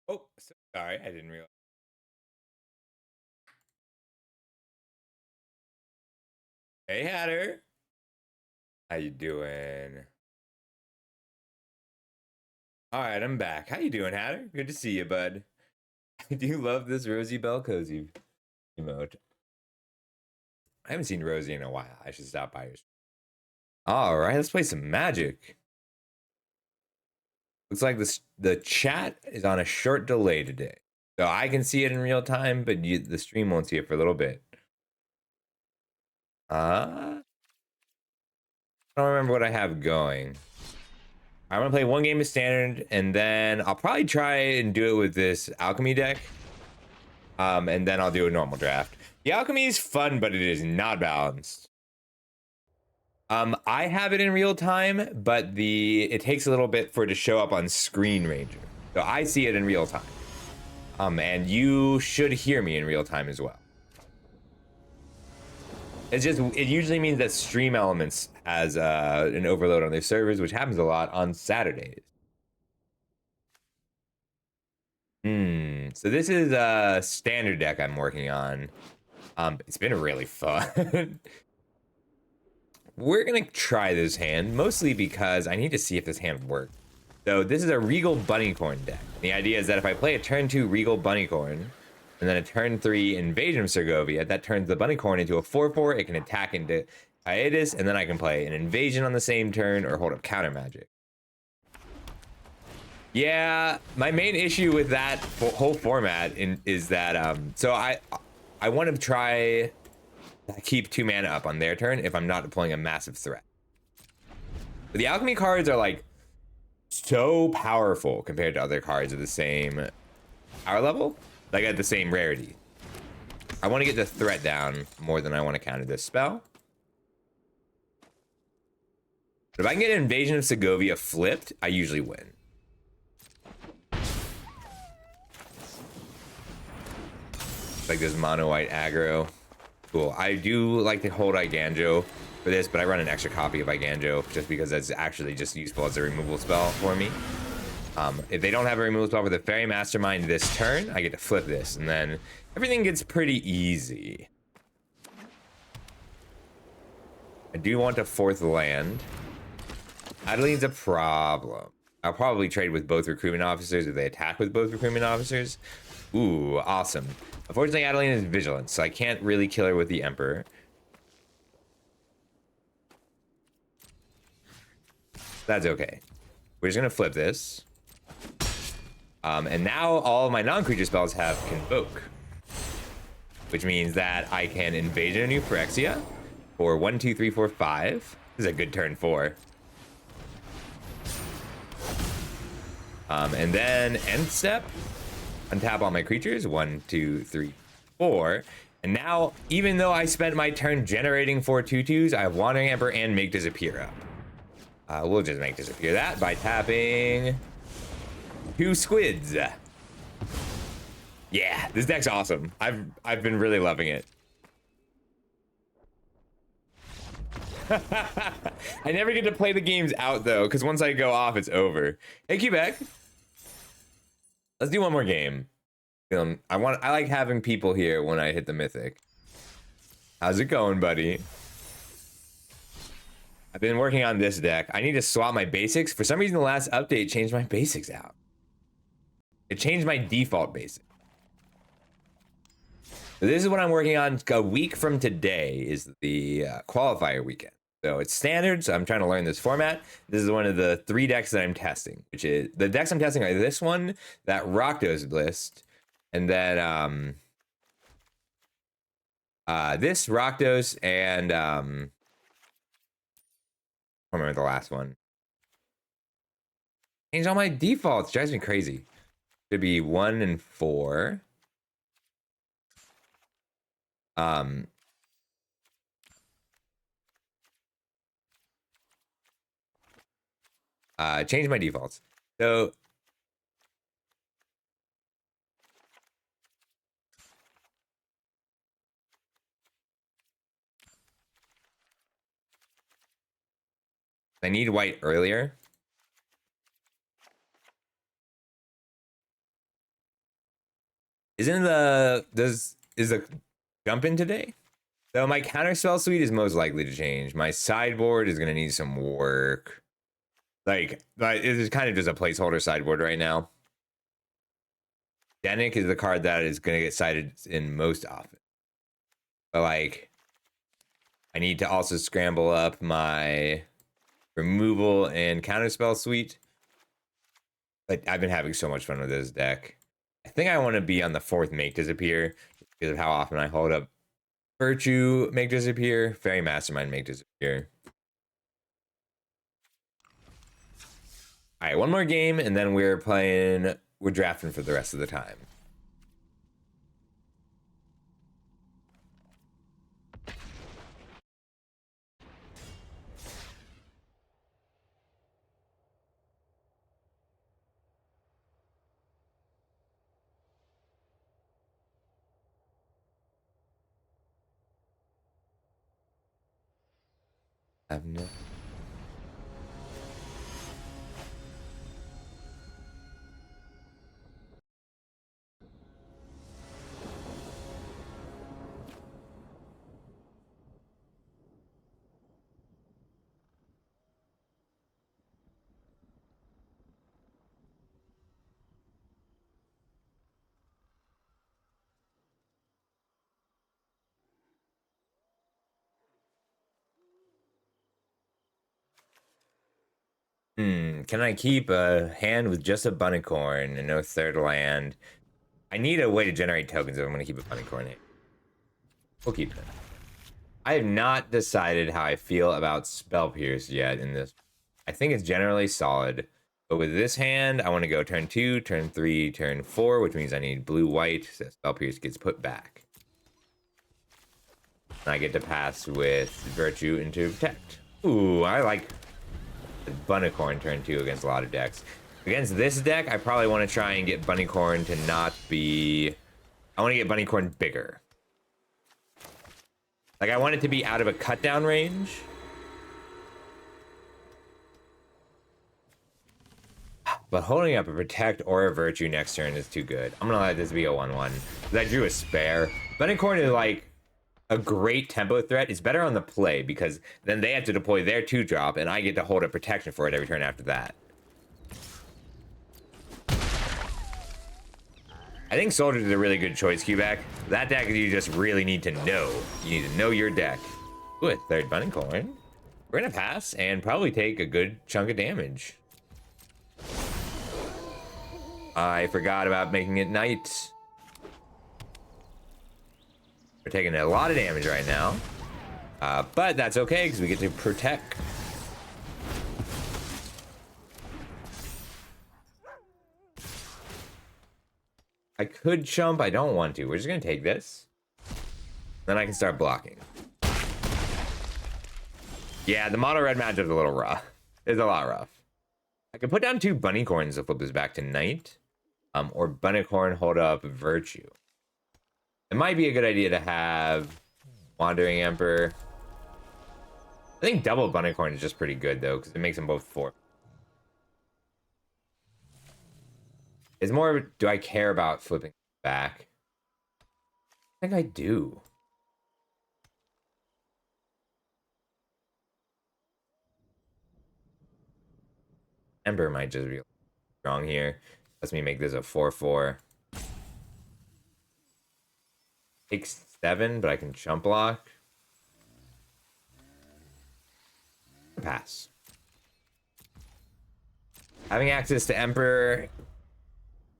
Oh, sorry, I didn't realize. Hey, Hatter. How you doing? All right, I'm back. How you doing, Hatter? Good to see you, bud. I do love this Rosie Bell cozy emote. I haven't seen Rosie in a while. I should stop by her. All right, let's play some Magic. Looks like the chat is on a short delay today, so I can see it in real time, but the stream won't see it for a little bit. I don't remember what I have going. I'm gonna play one game of standard, and then I'll probably try and do it with this alchemy deck. And then I'll do a normal draft. The alchemy is fun, but it is not balanced. I have it in real time, but it takes a little bit for it to show up on Screen Ranger. So I see it in real time. And you should hear me in real time as well. It usually means that Stream Elements has an overload on their servers, which happens a lot on Saturdays. So this is a standard deck I'm working on. It's been really fun. We're gonna try this hand, mostly because I need to see if this hand works. So this is a Regal Bunnycorn deck. The idea is that if I play a turn 2 Regal Bunnycorn, and then a turn 3 Invasion of Segovia, that turns the Bunnycorn into a 4/4. It can attack into Hiatus, and then I can play an Invasion on the same turn or hold up counter magic. Yeah, my main issue with that whole format is that so I want to try keep 2 mana up on their turn if I'm not deploying a massive threat. But the alchemy cards are like so powerful compared to other cards of the same power level, like at the same rarity. I want to get the threat down more than I want to counter this spell. But if I can get an Invasion of Segovia flipped, I usually win. Like this mono white aggro. Cool. I do like to hold Iganjo for this, but I run an extra copy of Iganjo just because that's actually just useful as a removal spell for me. If they don't have a removal spell for the Fairy Mastermind this turn, I get to flip this, and then everything gets pretty easy. I do want a 4th land. Adeline's a problem. I'll probably trade with both recruitment officers if they attack with both recruitment officers. Ooh, awesome. Unfortunately, Adeline is vigilant, so I can't really kill her with the Emperor. That's okay. We're just gonna flip this. And now all of my non-creature spells have Convoke, which means that I can Invasion of Phyrexia for 1, 2, 3, 4, 5. This is a good turn 4. And then end step, untap all my creatures. 1, 2, 3, 4. And now, even though I spent my turn generating 4 2/2s, I have Wandering Emperor and Make Disappear up. We'll just make disappear that by tapping 2 squids. Yeah, this deck's awesome. I've been really loving it. I never get to play the games out though, because once I go off, it's over. Hey, Quebec. Let's do one more game. I like having people here when I hit the mythic. How's it going, buddy? I've been working on this deck. I need to swap my basics. For some reason, the last update changed my basics out. It changed my default basic. So this is what I'm working on. A week from today is the qualifier weekend. So it's standard, so I'm trying to learn this format. This is one of the 3 decks that I'm testing, which is the decks I'm testing are this one, that Rakdos list, and then this Rakdos, and I don't remember the last one. Changed all my defaults, drives me crazy. Should be 1 and 4. Change my defaults. So I need white earlier. Isn't is the jump in today? So my counterspell suite is most likely to change. My sideboard is gonna need some work. Like it is kind of just a placeholder sideboard right now. Denick is the card that is gonna get sided in most often. But like, I need to also scramble up my removal and counterspell suite. But I've been having so much fun with this deck. I think I want to be on the 4th Make Disappear because of how often I hold up Virtue, Make Disappear, Fairy Mastermind, Make Disappear. All right, one more game, and then we're drafting for the rest of the time. I've no. Can I keep a hand with just a Bunnicorn and no 3rd land? I need a way to generate tokens if I'm going to keep a Bunnicorn. We'll keep it. I have not decided how I feel about Spell Pierce yet in this. I think it's generally solid. But with this hand, I want to go turn 2, turn 3, turn 4, which means I need blue-white, so Spell Pierce gets put back. And I get to pass with Virtue into Protect. Ooh, I like Bunnicorn turn 2 against a lot of decks. Against this deck, I probably want to try and get Bunnicorn to not be... I want to get Bunnicorn bigger. Like, I want it to be out of a cut-down range. But holding up a Protect or a Virtue next turn is too good. I'm going to let this be a 1-1. I drew a spare. Bunnicorn is, like, a great tempo threat. It's better on the play because then they have to deploy their 2-drop, and I get to hold a protection for it every turn after that. I think Soldiers is a really good choice, Quebec. That deck you just really need to know. You need to know your deck. Ooh, a 3rd Bunnicorn. We're gonna pass and probably take a good chunk of damage. I forgot about making it night. We're taking a lot of damage right now. But that's okay because we get to protect. I could jump. I don't want to. We're just going to take this. Then I can start blocking. Yeah, the mono red matchup's a little rough. It's a lot rough. I could put down 2 Bunnicorns to flip this back to Knight. Or Bunnicorn hold up Virtue. It might be a good idea to have Wandering Emperor. I think double Bunnicorn is just pretty good, though, because it makes them both 4. It's more, do I care about flipping back? I think I do. Ember might just be strong here. Lets me make this a 4-4. Takes 7, but I can jump block. Pass. Having access to Emperor,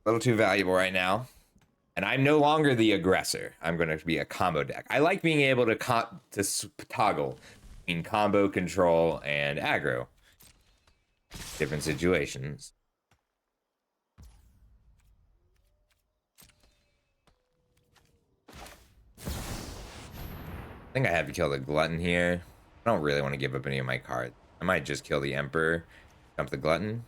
a little too valuable right now. And I'm no longer the aggressor. I'm going to be a combo deck. I like being able to toggle between combo, control, and aggro. Different situations. I think I have to kill the Glutton here. I don't really want to give up any of my cards. I might just kill the Emperor, dump the Glutton.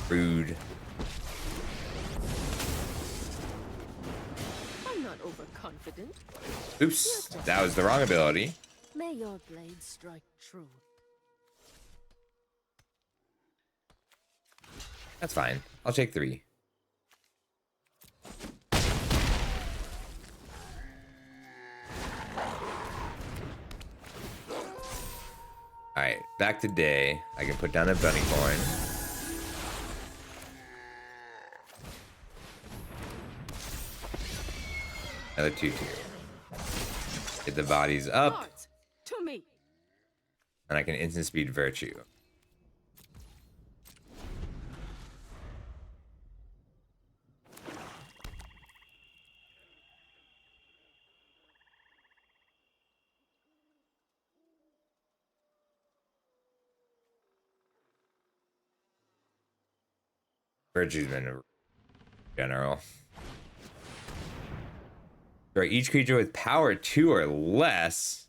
Rude. I'm not overconfident. Oops, that was the wrong ability. May your blade strike true. That's fine. I'll take 3. Alright, back to day. I can put down a bunny corn. Another 2-2. Get the bodies up. Cards to me. And I can instant speed virtue. Virtue's been a general. For each creature with power 2 or less.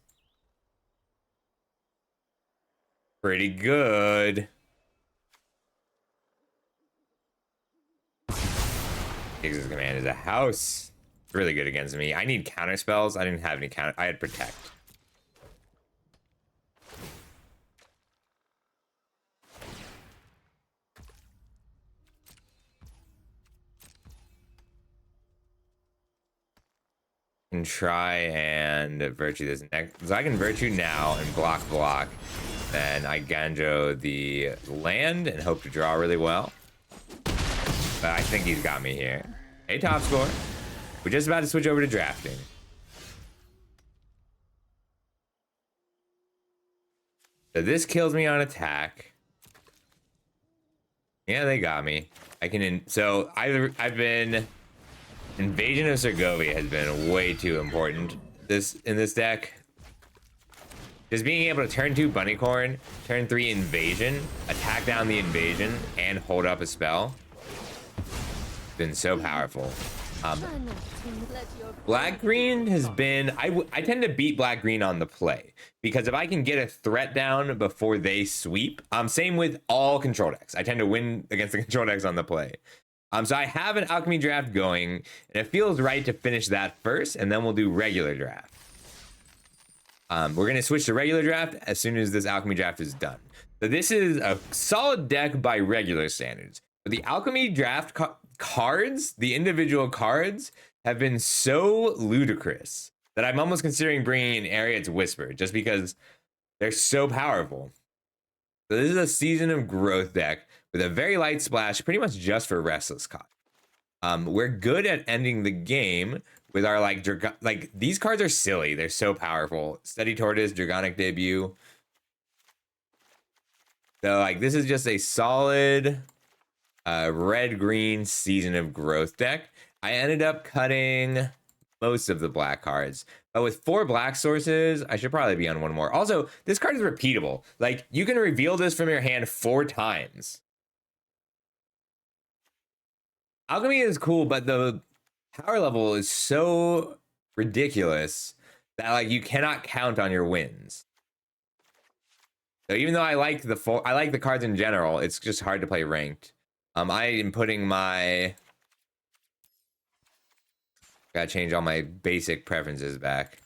Pretty good. Kix's command is a house. It's really good against me. I need counter spells. I didn't have any counter. I had protect. Can try and virtue this next. So I can virtue now and block. Then I Ganjo the land and hope to draw really well. But I think he's got me here. Hey, top score. We're just about to switch over to drafting. So this kills me on attack. Yeah, they got me. I can. So I've been. Invasion of Segovia has been way too important in this deck. Just being able to turn 2 Bunnycorn, turn 3 Invasion, attack down the Invasion, and hold up a spell. It's been so powerful. Black-green has been... I tend to beat black-green on the play. Because if I can get a threat down before they sweep... same with all control decks. I tend to win against the control decks on the play. So I have an alchemy draft going, and it feels right to finish that first, and then we'll do regular draft. We're going to switch to regular draft as soon as this alchemy draft is done. So this is a solid deck by regular standards. But the alchemy draft cards, the individual cards, have been so ludicrous that I'm almost considering bringing in Ariad's Whisper, just because they're so powerful. So this is a Season of Growth deck with a very light splash, pretty much just for Restless Cod. We're good at ending the game with our like these cards are silly. They're so powerful. Steady Tortoise, Dragonic Debut. So like this is just a solid red-green Season of Growth deck. I ended up cutting most of the black cards. But with 4 black sources, I should probably be on one more. Also, this card is repeatable. Like, you can reveal this from your hand 4 times. Alchemy is cool, but the power level is so ridiculous that like you cannot count on your wins. So even though I like the cards in general, it's just hard to play ranked. I am putting my... Gotta change all my basic preferences back.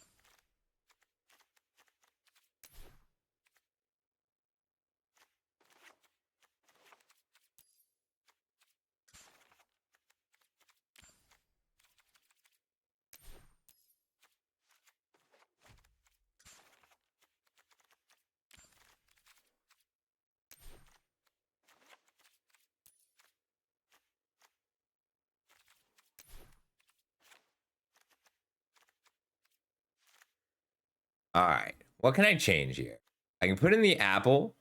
All right, what can I change here? I can put in the apple.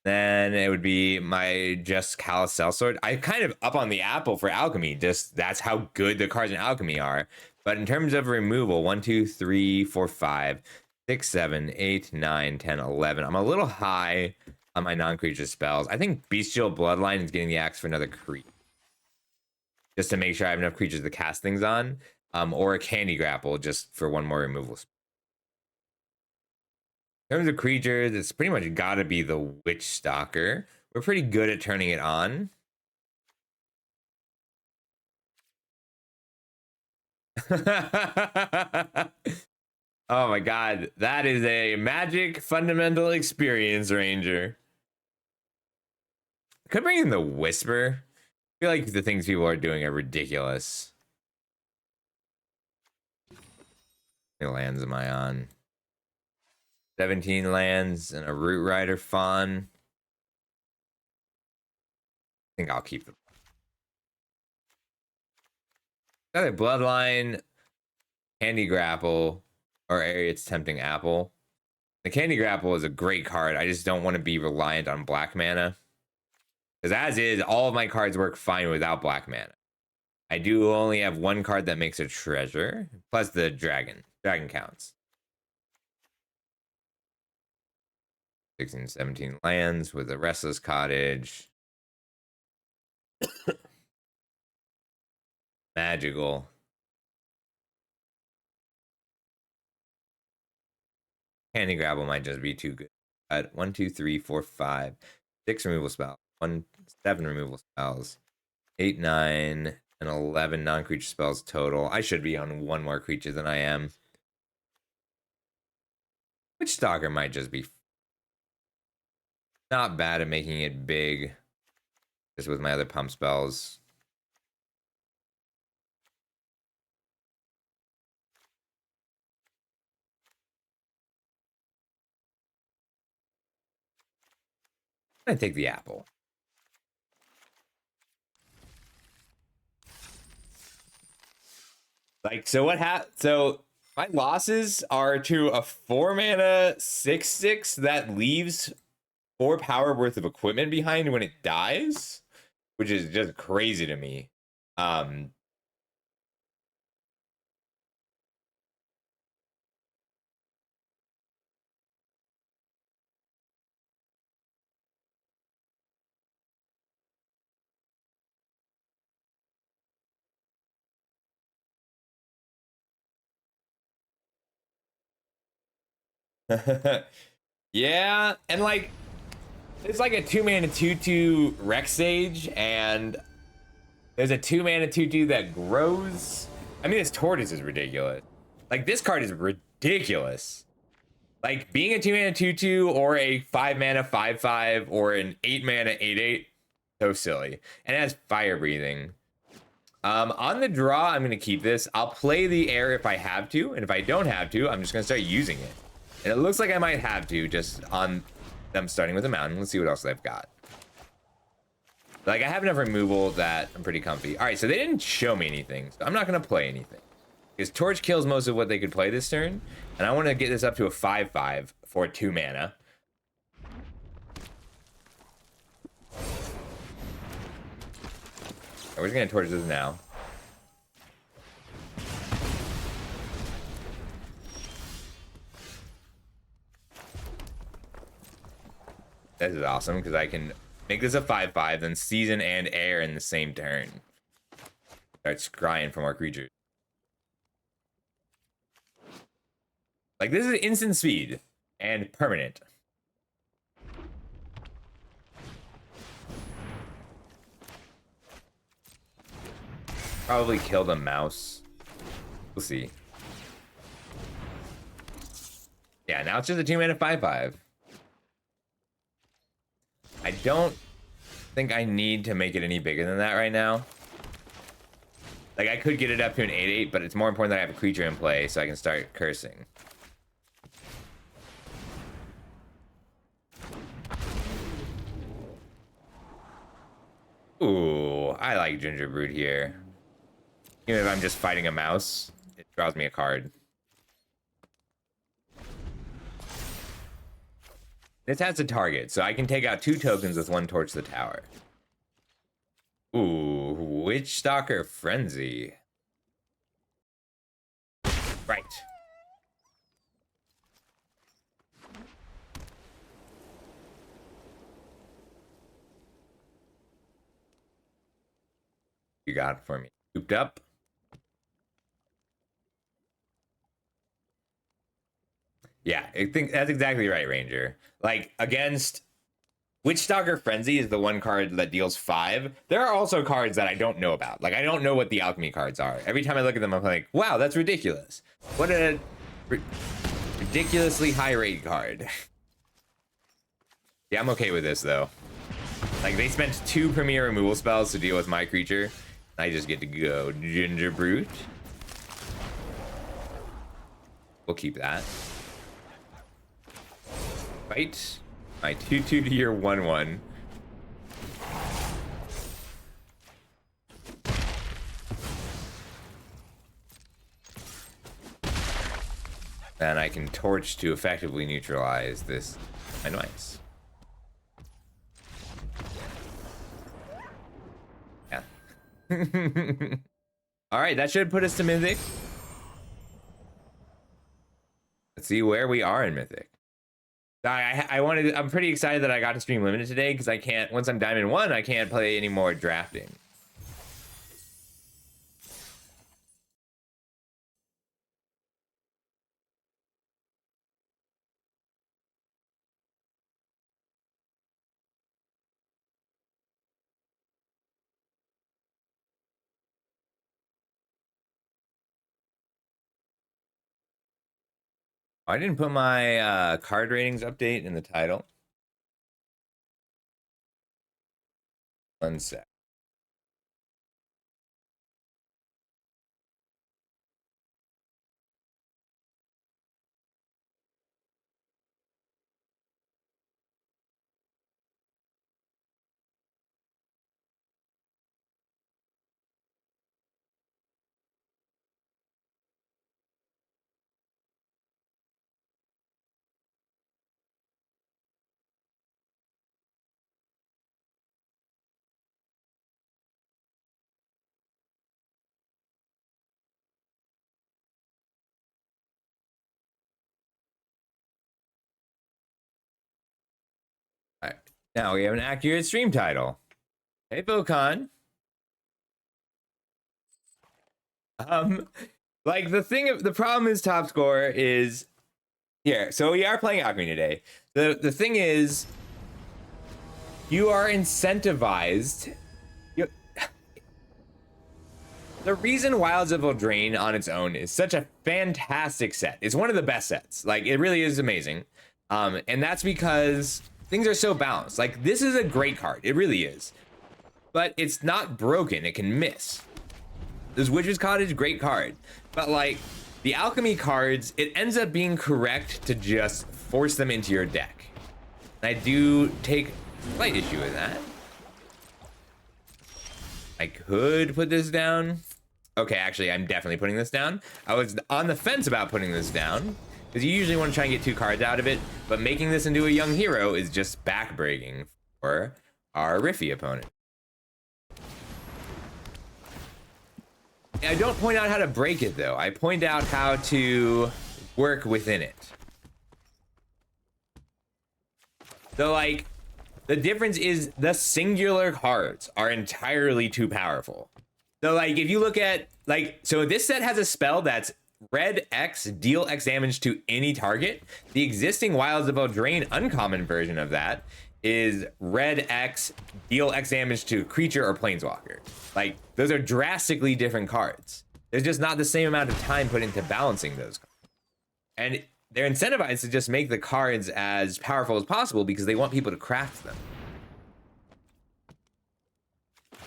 Then it would be my just Callous Sellsword. I kind of up on the apple for alchemy. Just that's how good the cards in alchemy are. But in terms of removal, 1, 2, 3, 4, 5, 6, 7, 8, 9, 10, 11. I'm a little high on my non-creature spells. I think Bestial Bloodline is getting the axe for another creep. Just to make sure I have enough creatures to cast things on. Or a Candy Grapple just for one more removal spell. In terms of creatures, it's pretty much got to be the Witch Stalker. We're pretty good at turning it on. Oh my god, that is a Magic fundamental experience, Ranger. Could bring in the Whisper. I feel like the things people are doing are ridiculous. How many lands am I on? 17 lands and a Root Rider Fawn. I think I'll keep them. Either Bloodline, Candy Grapple, or Ariad's Tempting Apple. The Candy Grapple is a great card. I just don't want to be reliant on black mana. Because as is, all of my cards work fine without black mana. I do only have one card that makes a treasure, plus the dragon. Dragon counts. 16, 17 lands with a Restless Cottage. Magical. Candy Grapple might just be too good. 1, 2, 3, 4, 5, 6 removal spells. 7 removal spells. 8, 9, and 11 non-creature spells total. I should be on one more creature than I am. Witch Stalker might just be not bad at making it big. Just with my other pump spells. I'm gonna take the apple. Like, so what so my losses are to a 4 mana 6/6 that leaves 4 power worth of equipment behind when it dies, which is just crazy to me. Yeah, and like it's like a 2 mana 2/2 Rex Sage, and there's a 2 mana 2/2 that grows. I mean, this Tortoise is ridiculous. Like, this card is ridiculous. Like, being a 2 mana 2/2 or a 5 mana 5/5 or an 8 mana 8/8, so silly. And it has fire breathing. On the draw, I'm gonna keep this. I'll play the air if I have to, and if I don't have to, I'm just gonna start using it. And it looks like I might have to, just on them starting with a mountain. Let's see what else they've got. Like, I have enough removal that I'm pretty comfy. All right, so they didn't show me anything, so I'm not gonna play anything. Because Torch kills most of what they could play this turn, and I want to get this up to a 5/5 for 2 mana. We're just gonna torch this now. This is awesome because I can make this a 5/5, then season and air in the same turn. Start scrying for more creatures. Like, this is instant speed and permanent. Probably kill the mouse. We'll see. Yeah, now it's just a 2 mana 5/5. I don't think I need to make it any bigger than that right now. Like, I could get it up to an 8/8, but it's more important that I have a creature in play so I can start cursing. Ooh, I like Gingerbread here. Even if I'm just fighting a mouse, it draws me a card. This has a target, so I can take out 2 tokens with 1 torch the tower. Ooh, Witch Stalker Frenzy. Right. You got it for me. Scooped up. Yeah, I think that's exactly right, Ranger. Like, against Witch Stalker Frenzy is the one card that deals 5. There are also cards that I don't know about. Like, I don't know what the alchemy cards are. Every time I look at them, I'm like, wow, that's ridiculous. What a ridiculously high rate card. Yeah, I'm okay with this, though. Like, they spent 2 premier removal spells to deal with my creature. I just get to go Ginger Brute. We'll keep that. Fight my 2/2 to your 1/1. And I can torch to effectively neutralize this Nice. Yeah. All right, that should put us to Mythic. Let's see where we are in Mythic. I'm pretty excited that I got to stream Limited today because I can't, once I'm Diamond 1, I can't play any more drafting. I didn't put my card ratings update in the title. One sec. All right. Now we have an accurate stream title. Hey, Bocon. Like the problem is top score is here. So we are playing Alchemy today. The thing is, you are incentivized. The reason Wilds of Eldraine on its own is such a fantastic set. It's one of the best sets. Like, it really is amazing. And that's because things are so balanced. Like, this is a great card. It really is. But it's not broken. It can miss. This Witch's Cottage, great card. But, like, the Alchemy cards, it ends up being correct to just force them into your deck. And I do take slight issue with that. I could put this down. Okay, actually, I'm definitely putting this down. I was on the fence about putting this down, because you usually want to try and get 2 cards out of it, but making this into a young hero is just backbreaking for our Riffy opponent. I don't point out how to break it, though. I point out how to work within it. So, like, the difference is the singular cards are entirely too powerful. So, like, if you look at, like, so this set has a spell that's red X, deal X damage to any target. The existing Wilds of Eldraine uncommon version of that is red X, deal X damage to creature or planeswalker. Like, those are drastically different cards. There's just not the same amount of time put into balancing those cards. And they're incentivized to just make the cards as powerful as possible because they want people to craft them.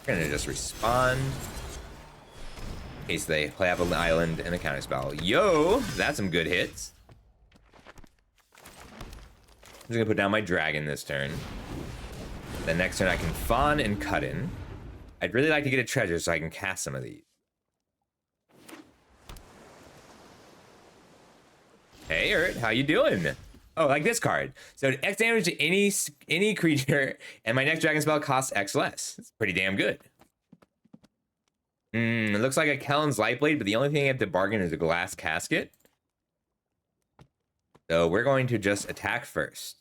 We're gonna just respond. In case they play up an island and a counterspell. Yo, that's some good hits. I'm just gonna put down my dragon this turn. The next turn I can fawn and cut in. I'd really like to get a treasure so I can cast some of these. Hey, Ert, how you doing? Oh, like this card. So X damage to any creature, and my next dragon spell costs X less. It's pretty damn good. It looks like a Kellen's Lightblade, but the only thing I have to bargain is a glass casket. So we're going to just attack first.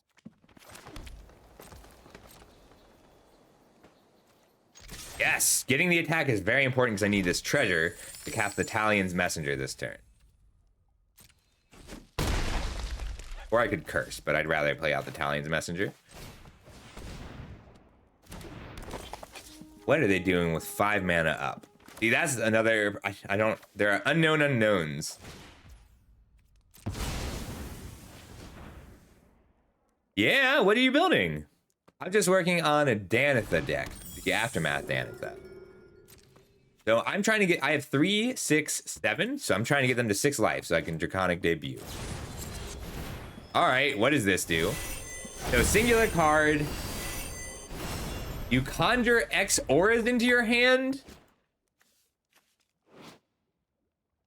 Yes, getting the attack is very important because I need this treasure to cast the Talion's Messenger this turn. Or I could curse, but I'd rather play out the Talion's Messenger. What are they doing with 5 mana up? See, that's another, I don't, there are unknown unknowns. Yeah, what are you building? I'm just working on a Danitha deck, the Aftermath Danitha. So I'm trying to get, I have 3, 6, 7, so I'm trying to get them to 6 life so I can Draconic debut. All right, what does this do? So singular card. You conjure X auras into your hand.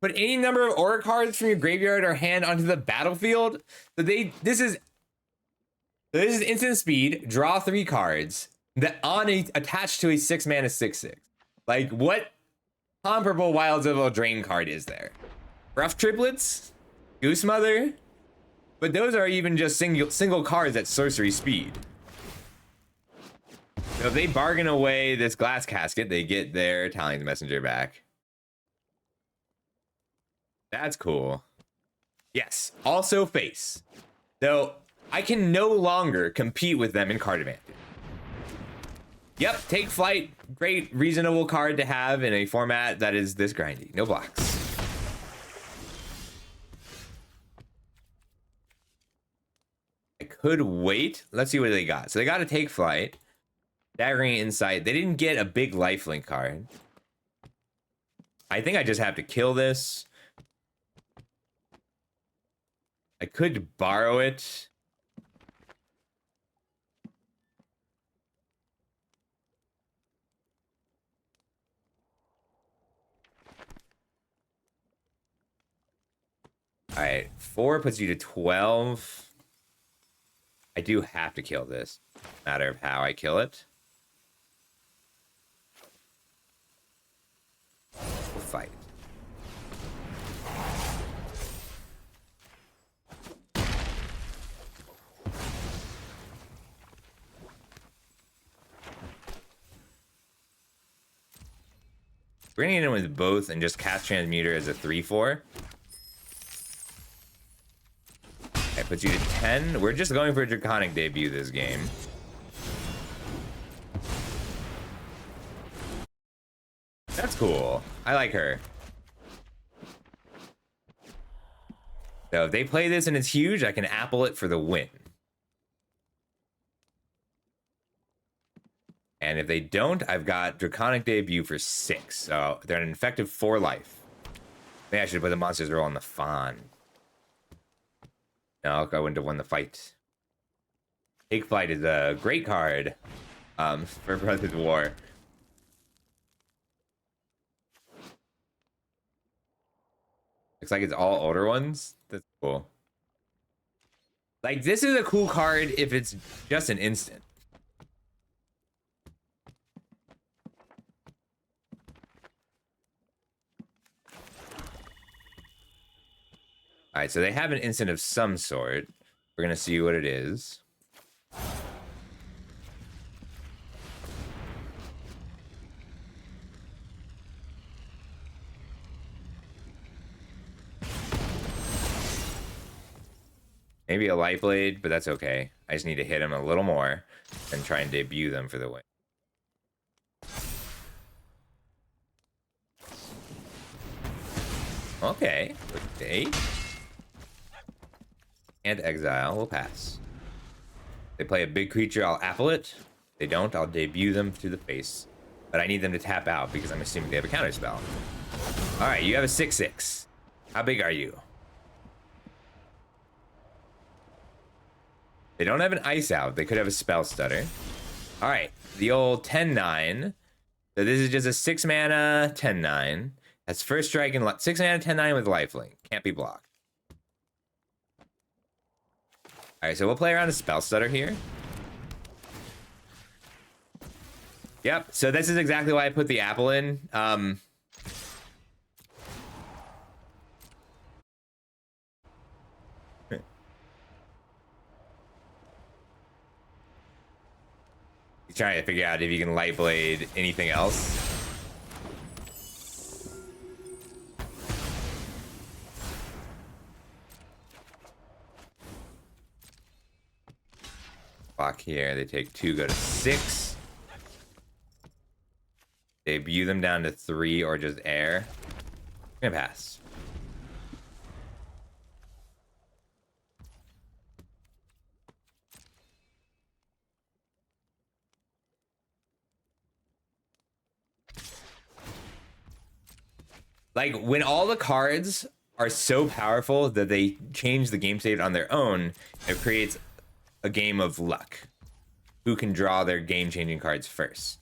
Put any number of aura cards from your graveyard or hand onto the battlefield. So this is instant speed. Draw 3 cards that attached to a 6-mana 6/6. Like, what comparable Wilds of Eldraine card is there? Rough Triplets, Goose Mother, but those are even just single cards at sorcery speed. So if they bargain away this Glass Casket, they get their Talion's Messenger back. That's cool. Yes, also face. So I can no longer compete with them in card advantage. Yep, Take Flight, great reasonable card to have in a format that is this grindy. No blocks. I could wait. Let's see what they got. So they got a Take Flight, Daggering Insight. They didn't get a big lifelink card. I think I just have to kill this. I could borrow it. All right, 4 puts you to 12. I do have to kill this. Matter of how I kill it. We'll fight. We're gonna get in with both and just cast Transmuter as a 3/4. That puts you to 10. We're just going for a Draconic debut this game. That's cool. I like her. So if they play this and it's huge, I can apple it for the win. And if they don't, I've got Draconic debut for 6. So they're an effective 4 life. Maybe I should put the monsters roll on the Fawn. No, I wouldn't have won the fight. Take Flight is a great card for Brothers War. Looks like it's all older ones. That's cool. Like, this is a cool card if it's just an instant. All right, so they have an instant of some sort. We're gonna see what it is. Maybe a Light Blade, but that's okay. I just need to hit him a little more and try and debut them for the win. Okay, okay. And exile, we'll pass. They play a big creature, I'll apple it. They don't, I'll debut them through the face. But I need them to tap out because I'm assuming they have a counter spell. All right, you have a 6/6. How big are you? They don't have an ice out. They could have a spell stutter. All right, the old 10/9. So this is just a 6 mana 10/9. That's first strike and 6 mana 10/9 with lifelink. Can't be blocked. All right, so we'll play around a spell stutter here. Yep, so this is exactly why I put the apple in. He's trying to figure out if you can Light Blade anything else. Block here, they take 2, go to 6. Debut them down to 3 or just air. I'm gonna pass. Like when all the cards are so powerful that they change the game state on their own, it creates a game of luck. Who can draw their game-changing cards first?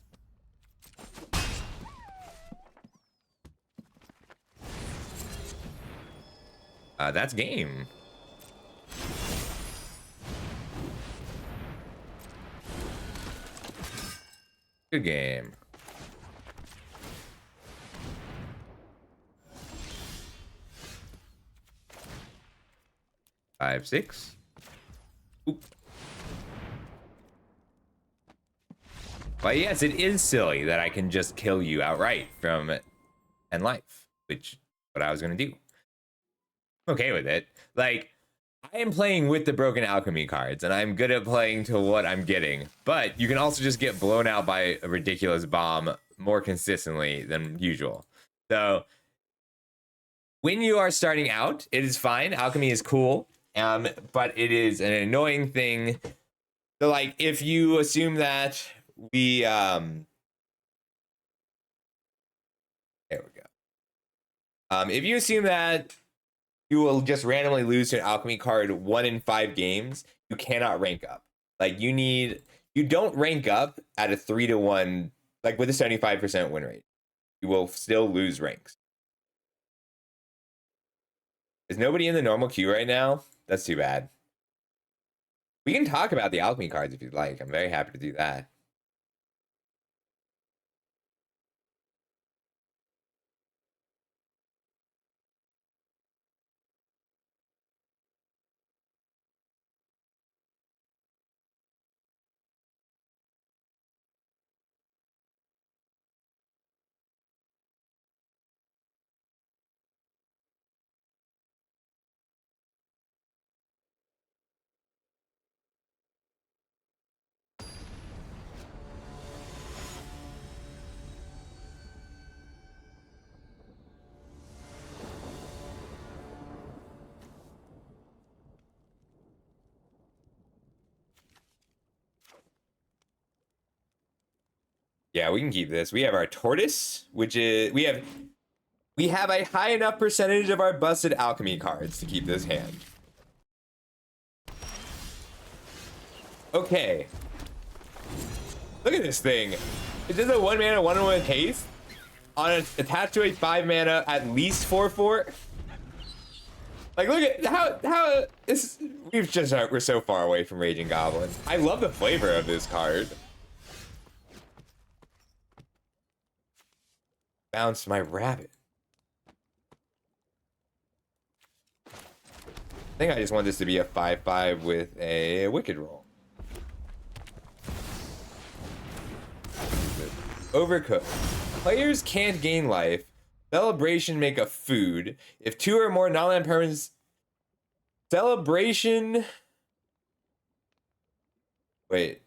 That's game. Good game. Five, six. Oop. But yes, it is silly that I can just kill you outright from end life, which is what I was gonna do. I'm okay with it. Like, I am playing with the broken alchemy cards, and I'm good at playing to what I'm getting. But you can also just get blown out by a ridiculous bomb more consistently than usual. So when you are starting out, it is fine. Alchemy is cool, but it is an annoying thing. So, like, if you assume that we, there we go. If you assume that you will just randomly lose to an alchemy card 1 in 5 games, you cannot rank up. Like you don't rank up at a 3-1, like with a 75% win rate. You will still lose ranks. Is nobody in the normal queue right now? That's too bad. We can talk about the alchemy cards if you'd like. I'm very happy to do that. Yeah, we can keep this. We have our tortoise, which is we have a high enough percentage of our busted alchemy cards to keep this hand. Okay. Look at this thing. It's just a 1 mana 1/1 haste on attached to a 5 mana at least 4/4. Like, look at how this. We're so far away from Raging Goblin. I love the flavor of this card. Bounce my rabbit. I think I just want this to be a 5/5 with a wicked roll. Overcooked. Players can't gain life. Celebration make a food. If 2 or more non-land permanents. Celebration. Wait.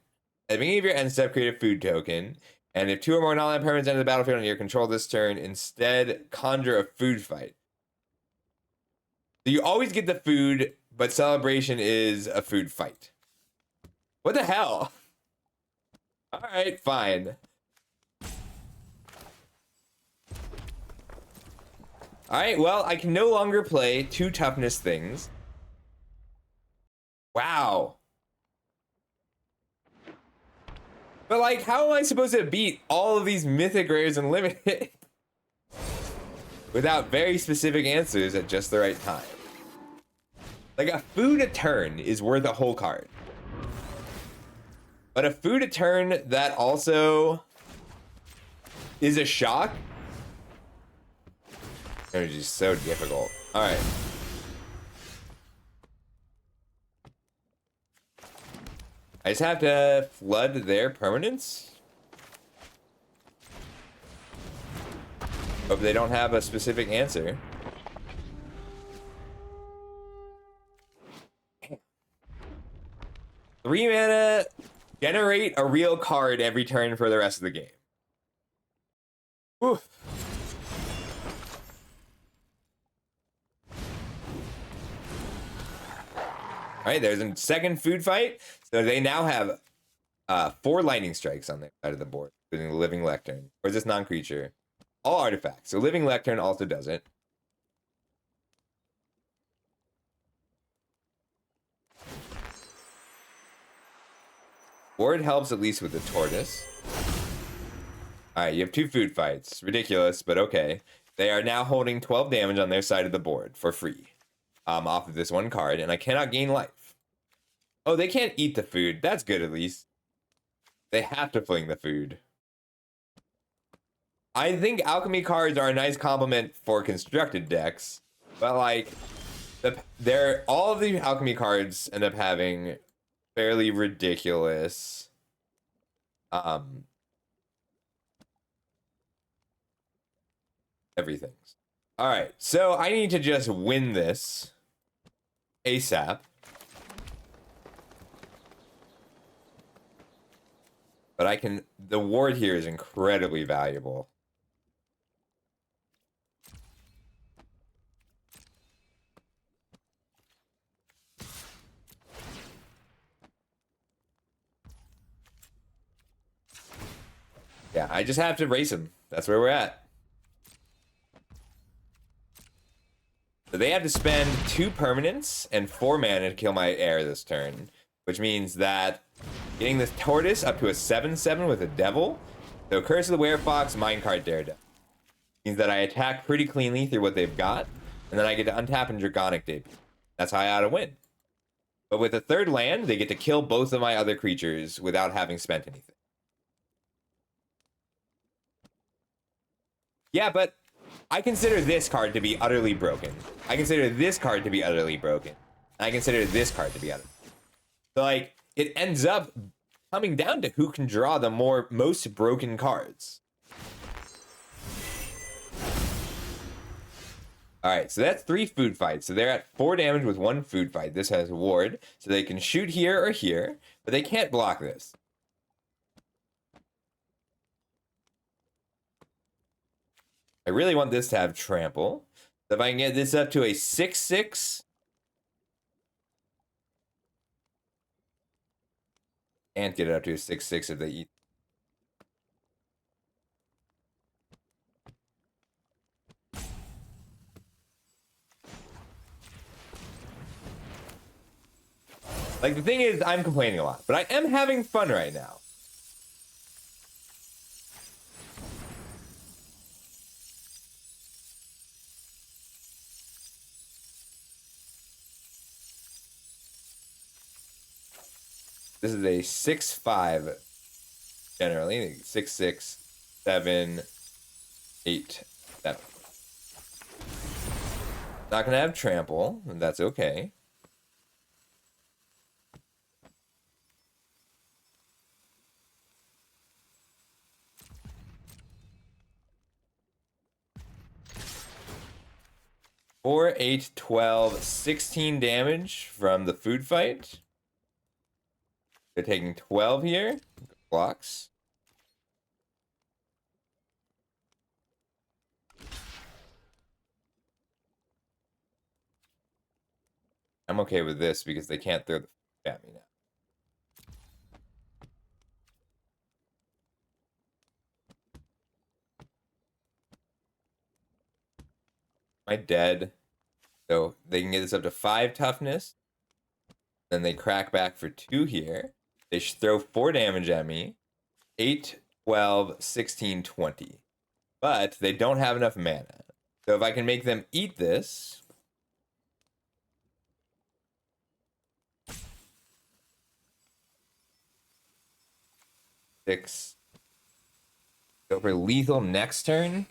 At the beginning of your end step, create a food token. And if 2 or more non-land permanents enter the battlefield on your control this turn, instead conjure a food fight. So you always get the food, but celebration is a food fight. What the hell? All right, fine. All right, well, I can no longer play 2 toughness things. Wow. But, like, how am I supposed to beat all of these mythic rares and limited without very specific answers at just the right time? Like, a food a turn is worth a whole card. But a food a turn that also is a shock? It's just so difficult. All right. I just have to flood their permanents. Hope they don't have a specific answer. 3 mana, generate a real card every turn for the rest of the game. Whew. All right, there's a second food fight. So they now have 4 lightning strikes on their side of the board, including the living lectern. Or is this non-creature? all artifacts. So living lectern also does it. Ward helps at least with the tortoise. Alright, you have 2 food fights. Ridiculous, but okay. They are now holding 12 damage on their side of the board for free. Off of this one card, and I cannot gain life. Oh, they can't eat the food. That's good at least. They have to fling the food. I think alchemy cards are a nice complement for constructed decks, but like, all of the alchemy cards end up having fairly ridiculous everything. All right, so I need to just win this ASAP. But I can, the ward here is incredibly valuable. Yeah, I just have to race him. That's where we're at. So they have to spend 2 permanents and 4 mana to kill my heir this turn, which means that getting this tortoise up to a 7/7 with a devil. So Curse of the Werefox, Minecart Daredevil. Means that I attack pretty cleanly through what they've got, and then I get to untap and Dragonic Debut. That's how I ought to win. But with the 3rd land, they get to kill both of my other creatures without having spent anything. Yeah, but I consider this card to be utterly broken. I consider this card to be utterly broken. I consider this card to be utterly broken. So, like, it ends up coming down to who can draw the most broken cards. Alright, so that's 3 food fights. So they're at 4 damage with 1 food fight. This has ward, so they can shoot here or here, but they can't block this. I really want this to have trample. So if I can get this up to a 6/6. And get it up to a 6/6 if they eat. Like, the thing is, I'm complaining a lot, but I am having fun right now. This is a 6/5 generally. 6/6, 7, 8, 7. Not gonna have trample, and that's okay. Four, 8, 12, 16 damage from the food fight. They're taking 12 here. Blocks. I'm okay with this because they can't throw the f at me now. Am I dead? So they can get this up to 5 toughness. Then they crack back for 2 here. They throw 4 damage at me. 8, 12, 16, 20. But they don't have enough mana. So if I can make them eat this... Six. Go for lethal next turn.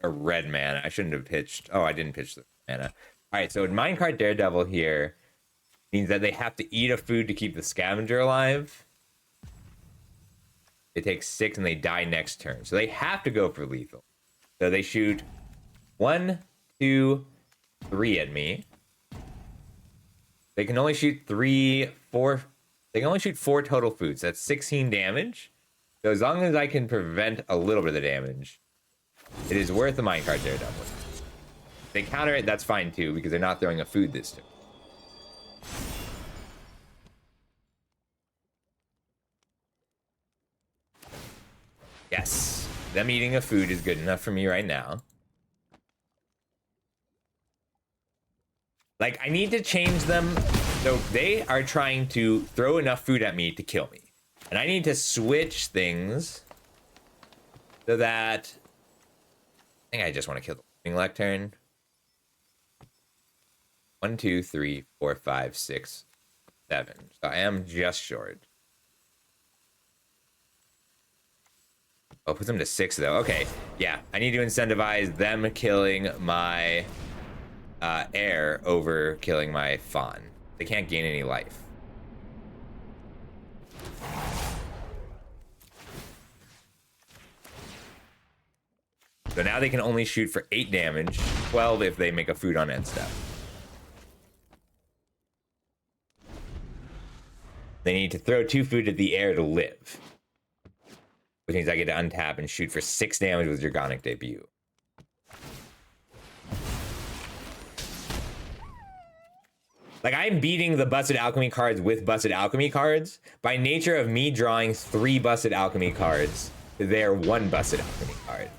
A red mana. I shouldn't have pitched. Oh, I didn't pitch the mana. All right, so Minecart Daredevil here means that they have to eat a food to keep the scavenger alive. They take 6 and they die next turn. So they have to go for lethal. So they shoot 1, 2, 3 at me. They can only shoot 3, 4. They can only shoot 4 total foods. That's 16 damage. So as long as I can prevent a little bit of the damage, it is worth the Minecart Daredevil. If they counter it, that's fine too, because they're not throwing a food this turn. Yes. Them eating a food is good enough for me right now. Like, I need to change them. So they are trying to throw enough food at me to kill me. And I need to switch things so that... I think I just want to kill the living lectern. 1, 2, 3, 4, 5, 6, 7. So I am just short. Oh, put them to 6 though. Okay, yeah. I need to incentivize them killing my heir over killing my fawn. They can't gain any life. So now they can only shoot for 8 damage, 12 if they make a food on end step. They need to throw 2 food at the air to live. Which means I get to untap and shoot for 6 damage with Dragonic Debut. Like, I'm beating the Busted Alchemy cards with Busted Alchemy cards by nature of me drawing 3 Busted Alchemy cards. They're 1 Busted Alchemy card.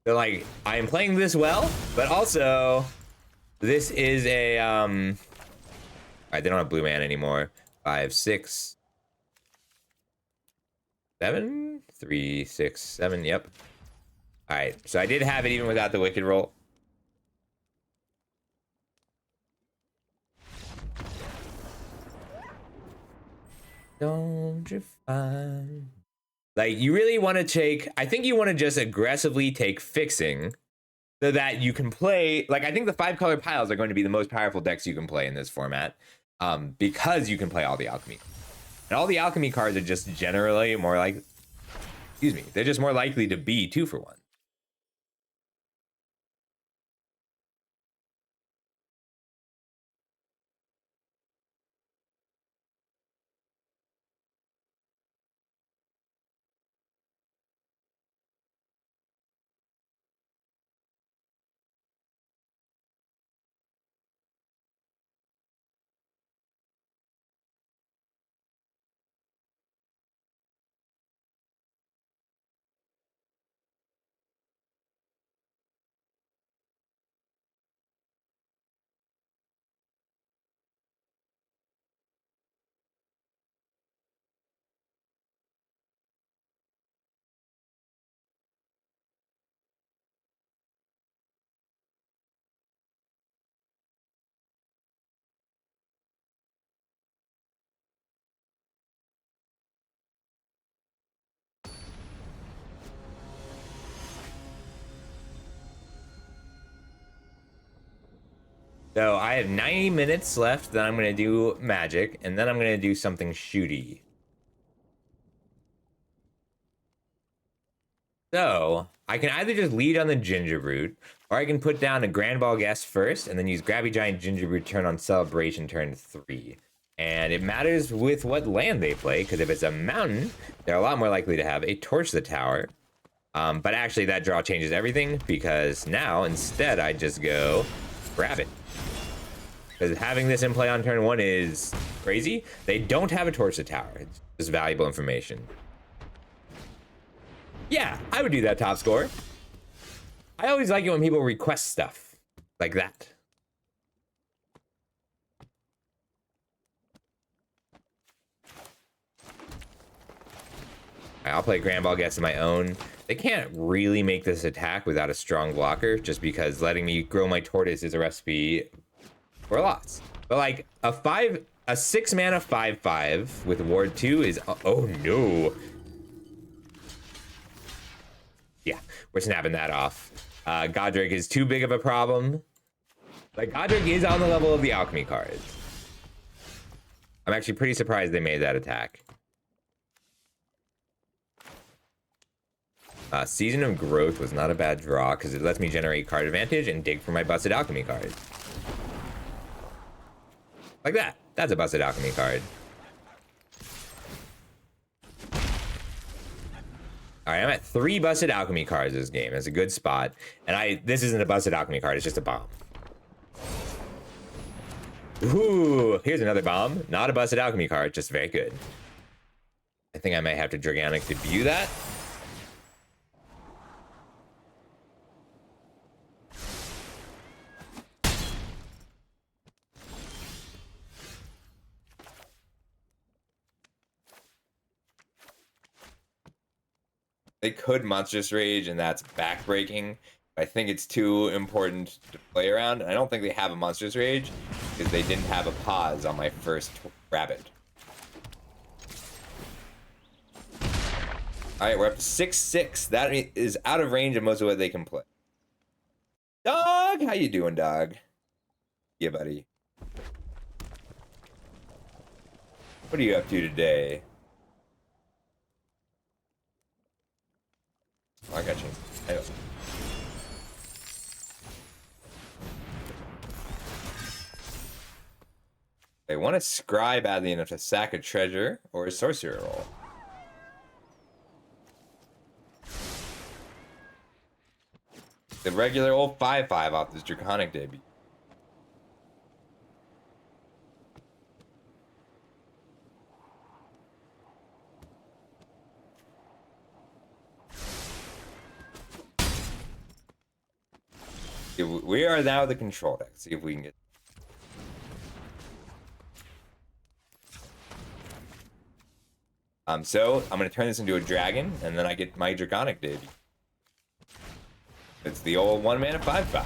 So, like, I am playing this well, but also, this is a, Alright, they don't have blue mana anymore. 5, 6, 7? 3, 6, 7, yep. Alright, so I did have it even without the Wicked roll. Don't you find... Like, you really want to take... I think you want to just aggressively take Fixing so that you can play... Like, I think the 5-color piles are going to be the most powerful decks you can play in this format because you can play all the Alchemy. And all the Alchemy cards are just generally more like... Excuse me. They're just more likely to be 2 for 1. So I have 90 minutes left, then I'm going to do magic, and then I'm going to do something shooty. So I can either just lead on the Ginger Root, or I can put down a Grand Ball Guest first, and then use Grabby Giant Ginger Root turn on Celebration turn 3. And it matters with what land they play, because if it's a mountain, they're a lot more likely to have a Torch the Tower. But actually that draw changes everything, because now instead I just go grab it. Because having this in play on turn 1 is crazy. They don't have a Torch the Tower. It's just valuable information. Yeah, I would do that top score. I always like it when people request stuff like that. I'll play Grand Ball Guest of my own. They can't really make this attack without a strong blocker, just because letting me grow my Tortoise is a recipe for lots. But like a 6 mana 5/5 with Ward 2 is, oh no. Yeah, we're snapping that off. Godric is too big of a problem. Like, Godric is on the level of the Alchemy cards. I'm actually pretty surprised they made that attack. Season of Growth was not a bad draw because it lets me generate card advantage and dig for my Busted Alchemy card. Like that. That's a Busted Alchemy card. Alright, I'm at 3 Busted Alchemy cards this game. That's a good spot. And this isn't a Busted Alchemy card, it's just a bomb. Ooh, here's another bomb. Not a Busted Alchemy card, just very good. I think I might have to Dragonic Debut that. They could Monstrous Rage, and that's backbreaking. I think it's too important to play around. I don't think they have a Monstrous Rage because they didn't have a pause on my first rabbit. All right, we're up to 6-6. That is out of range of most of what they can play. Dog, how you doing, dog? Yeah, buddy. What are you up to today? Oh, I got you. I know. They want to scry badly enough to sack a treasure or a sorcerer roll. The regular old 5/5 off this Draconic debut. We are now the control deck. See if we can get. So I'm gonna turn this into a dragon, and then I get my Draconic debut. It's the old 1-mana 5/5.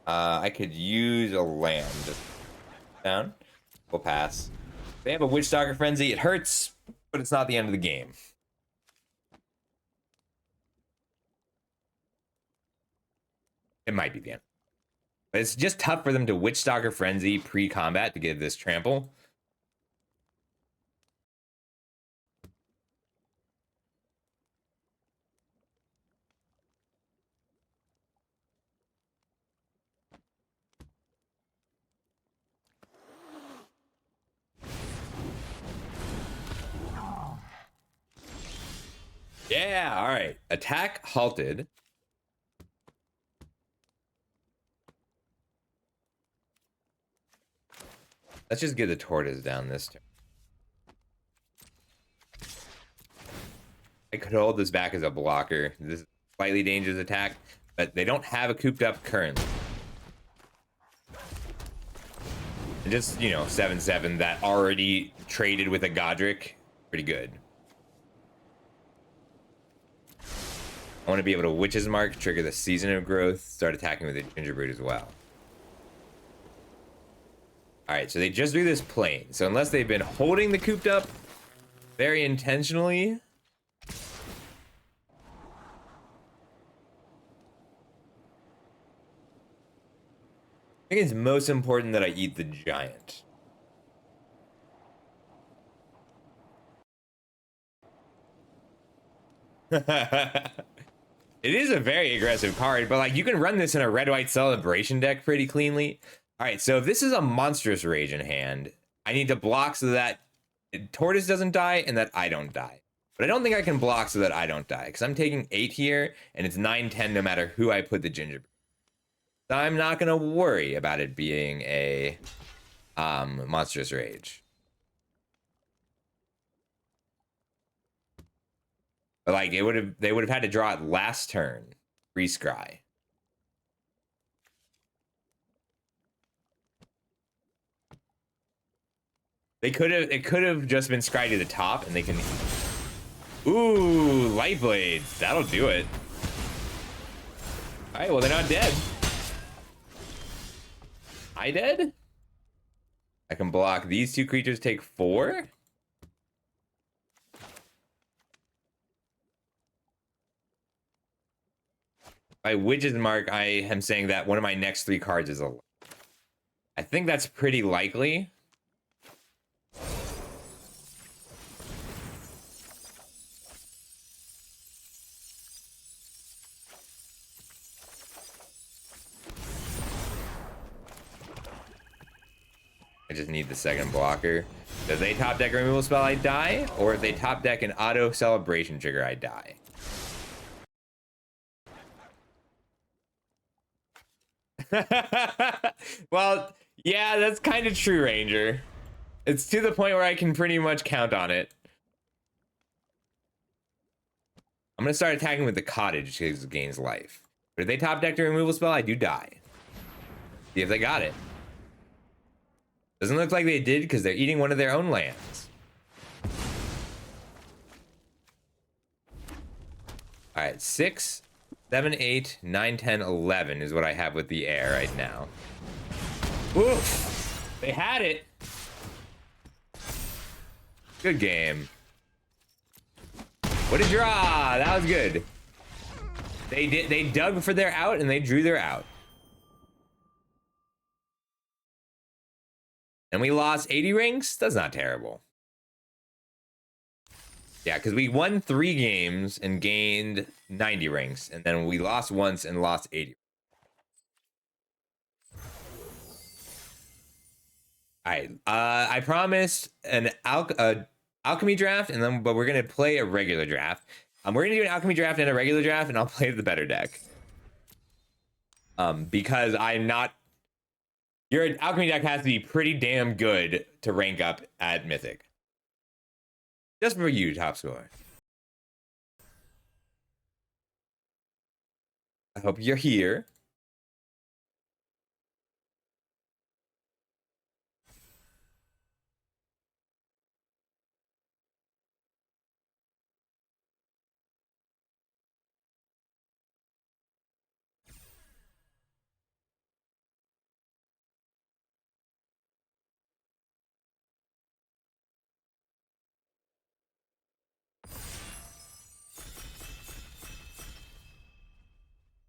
I could use a land. Just down. We'll pass. They have a Witchstalker Frenzy. It hurts, but it's not the end of the game. It might be the end. But it's just tough for them to Witchstalker Frenzy pre-combat to get this trample. Yeah, all right. Attack halted. Let's just get the tortoise down this turn. I could hold this back as a blocker. This is a slightly dangerous attack, but they don't have a cooped up currently. And just, you know, 7/7 that already traded with a Godric. Pretty good. I want to be able to Witch's Mark, trigger the Season of Growth, start attacking with a Gingerbread as well. Alright, so they just do this plane. So unless they've been holding the cooped up very intentionally. I think it's most important that I eat the giant. It is a very aggressive card, but like you can run this in a red-white celebration deck pretty cleanly. All right, so if this is a Monstrous Rage in hand, I need to block so that Tortoise doesn't die and that I don't die. But I don't think I can block so that I don't die, because I'm taking 8 here, and it's 9/10 no matter who I put the Gingerbread. So I'm not going to worry about it being a Monstrous Rage. But like they would have had to draw it last turn, re-scry. It could have just been scry to the top, and they can. Ooh, Light Blades. That'll do it. All right, well they're not dead. I dead? I can block these two creatures. Take 4. By Witch's Mark, I am saying that one of my next 3 cards is a. I think that's pretty likely. I just need the second blocker. If they top deck a removal spell, I die. Or if they top deck an auto celebration trigger, I die. Well, yeah, that's kind of true, Ranger. It's to the point where I can pretty much count on it. I'm going to start attacking with the cottage because it gains life. But if they top deck a removal spell, I do die. See if they got it. Doesn't look like they did because they're eating one of their own lands. All right, 6, 7, 8, 9, 10, 11 is what I have with the air right now. Oof! They had it. Good game. What a draw! That was good. They dug for their out and they drew their out. And we lost 80 rings? That's not terrible. Yeah, because we won 3 games and gained 90 rings, and then we lost once and lost 80. All right, I promised an alchemy draft, but we're gonna play a regular draft. We're gonna do an alchemy draft and a regular draft, and I'll play the better deck. Because I'm not. Your alchemy deck has to be pretty damn good to rank up at Mythic. Just for you, top score. I hope you're here.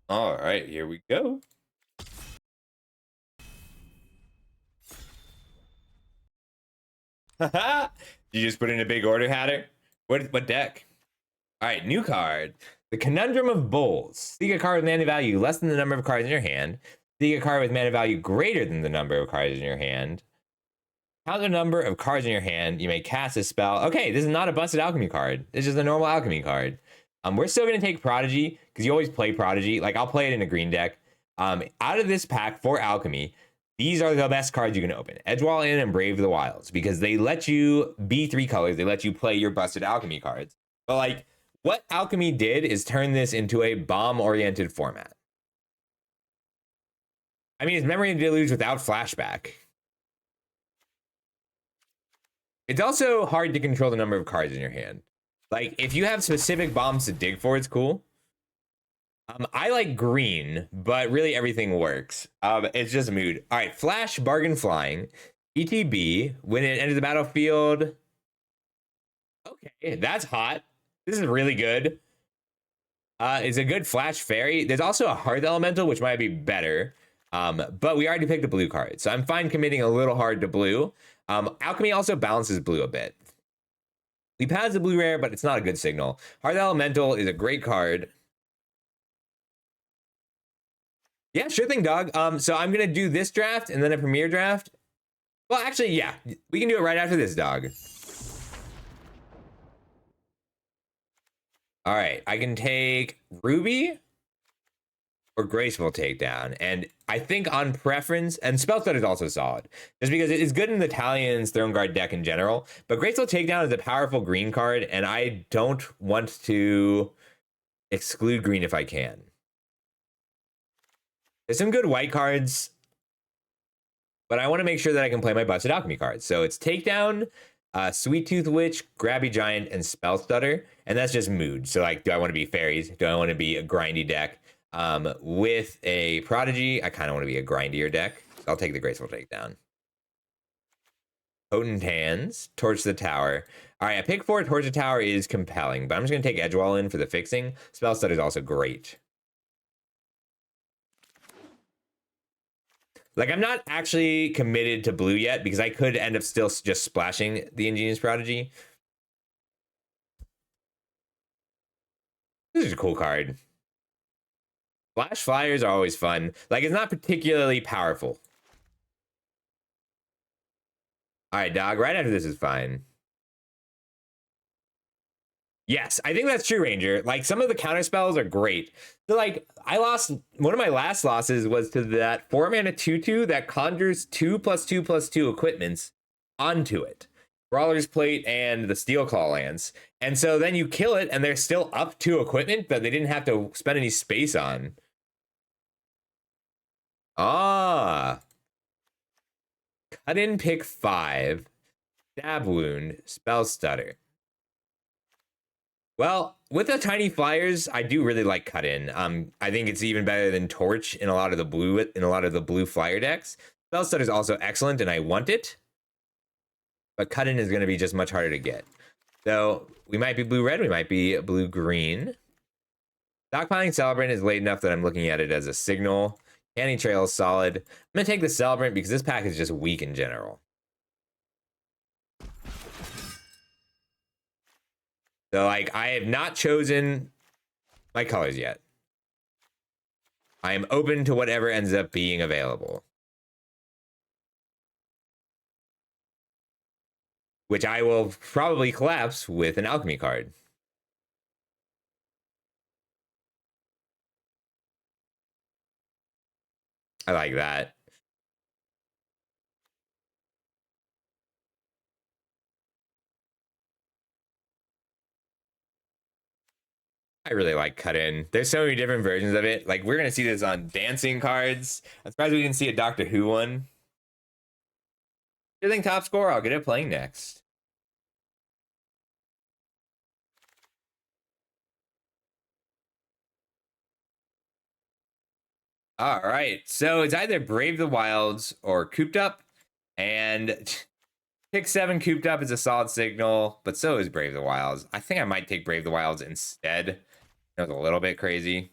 All right, here we go. You just put in a big order, Hatter? What deck? All right, new card. The Conundrum of Bulls. Seek a card with mana value less than the number of cards in your hand. Seek a card with mana value greater than the number of cards in your hand. Count the number of cards in your hand. You may cast a spell. Okay, this is not a busted alchemy card. It's just a normal alchemy card. We're still going to take Prodigy, because you always play Prodigy. Like, I'll play it in a green deck. Out of this pack for alchemy, these are the best cards you can open. Edgewall in and Brave the Wilds, because they let you be 3 colors. They let you play your busted alchemy cards. But, like, what alchemy did is turn this into a bomb-oriented format. I mean, it's Memory and Deluge without flashback. It's also hard to control the number of cards in your hand. Like, if you have specific bombs to dig for, it's cool. I like green, but really everything works. It's just mood. All right, Flash, Bargain Flying. ETB, when it enters the battlefield. Okay, that's hot. This is really good. It's a good Flash Fairy. There's also a Hearth Elemental, which might be better. But we already picked a blue card, so I'm fine committing a little hard to blue. Alchemy also balances blue a bit. We pass the blue rare, but it's not a good signal. Hearth Elemental is a great card. Yeah, sure thing, dog. So I'm gonna do this draft and then a premier draft. Well, actually, yeah, we can do it right after this, dog. All right, I can take Ruby or Graceful Takedown, and I think on preference, and Spellstutter is also solid, just because it is good in the Talion's Throne Guard deck in general, but Graceful Takedown is a powerful green card, and I don't want to exclude green if I can. There's some good white cards, but I want to make sure that I can play my Busted Alchemy cards. So it's Takedown, Sweet Tooth Witch, Grabby Giant, and Spellstutter, and that's just mood. So, like, do I want to be fairies? Do I want to be a grindy deck? With a Prodigy, I kind of want to be a grindier deck. I'll take the Graceful Takedown. Potent Hands, Torch the Tower. All right, a pick 4 Torch the Tower is compelling, but I'm just going to take Edgewall in for the fixing. Spellstutter is also great. Like, I'm not actually committed to blue yet because I could end up still just splashing the Ingenious Prodigy. This is a cool card. Flash Flyers are always fun. Like, it's not particularly powerful. All right, dog, right after this is fine. Yes, I think that's true, Ranger. Like, some of the counter spells are great. So, like, I lost, one of my last losses was to that 4-mana 2/2 that conjures 2/2/2 equipments onto it. Brawler's Plate and the Steel Claw Lance. And so then you kill it, and they're still up 2 equipment that they didn't have to spend any space on. Ah. Cut in pick 5. Stab Wound. Spell Stutter. Well, with the tiny flyers, I do really like cut in. I think it's even better than torch in a lot of the blue flyer decks. Spell Stutter is also excellent, and I want it, but cut in is going to be just much harder to get. So we might be blue red, we might be blue green. Stockpiling Celebrant is late enough that I'm looking at it as a signal. Canny Trail is solid. I'm gonna take the Celebrant because this pack is just weak in general. So like I have not chosen my colors yet. I am open to whatever ends up being available. Which I will probably collapse with an alchemy card. I like that. I really like cut in. There's so many different versions of it. Like we're gonna see this on dancing cards. I'm surprised we didn't see a Doctor Who one. Good thing top score, I'll get it playing next. All right, so it's either Brave the Wilds or Cooped Up, and pick 7 Cooped Up is a solid signal, but so is Brave the Wilds. I think I might take Brave the Wilds instead. That was a little bit crazy.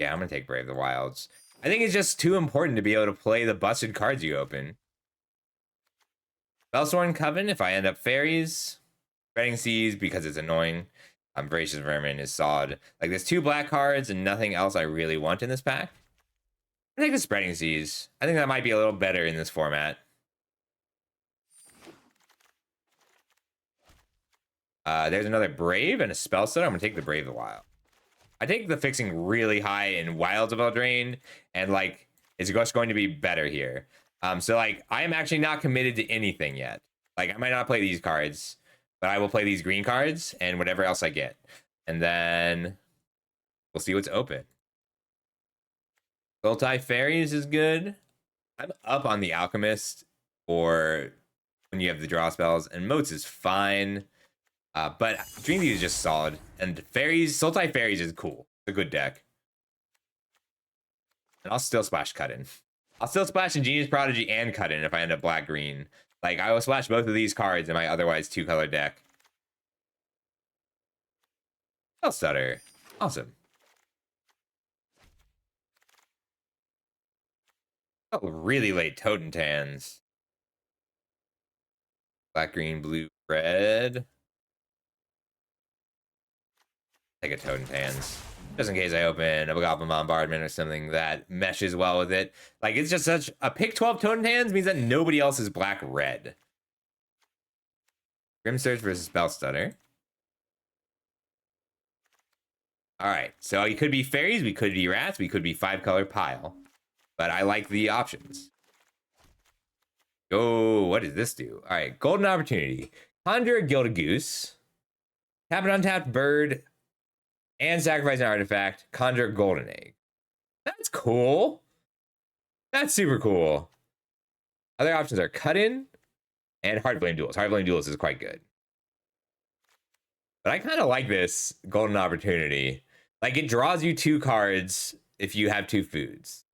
Yeah, I'm gonna take Brave the Wilds. I think it's just too important to be able to play the busted cards you open. Bellsworn Coven if I end up fairies. Spreading Seas because it's annoying. Voracious Vermin is solid. Like there's 2 black cards and nothing else I really want in this pack. I think the Spreading Seas. I think that might be a little better in this format. There's another Brave and a Spell Stutter. I'm gonna take the Brave the Wild. I take the fixing really high in Wilds of Eldraine, and like it's just going to be better here. So like I am actually not committed to anything yet. Like I might not play these cards, but I will play these green cards and whatever else I get. And then we'll see what's open. Sultai Fairies is good. I'm up on the Alchemist or when you have the draw spells, and Moats is fine. But Dream View is just solid. And Fairies, Sultai Fairies is cool. It's a good deck. And I'll still splash Cut In. I'll still splash Ingenious Prodigy and Cut In if I end up black-green. Like, I will splash both of these cards in my otherwise 2-color deck. Spell Stutter. Awesome. Oh, really late Totentans. Black, green, blue, red. Take a Totentans. Just in case I open a Goblin Bombardment or something that meshes well with it. Like, it's just such... A pick 12 Totentans means that nobody else is black-red. Grim Surge versus Spell Stutter. Alright, so it could be fairies, we could be rats, we could be 5-color pile. But I like the options. Oh, what does this do? Alright, Golden Opportunity. Conjure a Gilded Goose. Tap an untapped bird. And sacrifice an artifact. Conjure a Golden Egg. That's cool. That's super cool. Other options are Cut In and Heart Flame Duels. Heart Flame Duels is quite good. But I kind of like this Golden Opportunity. Like, it draws you 2 cards if you have 2 foods.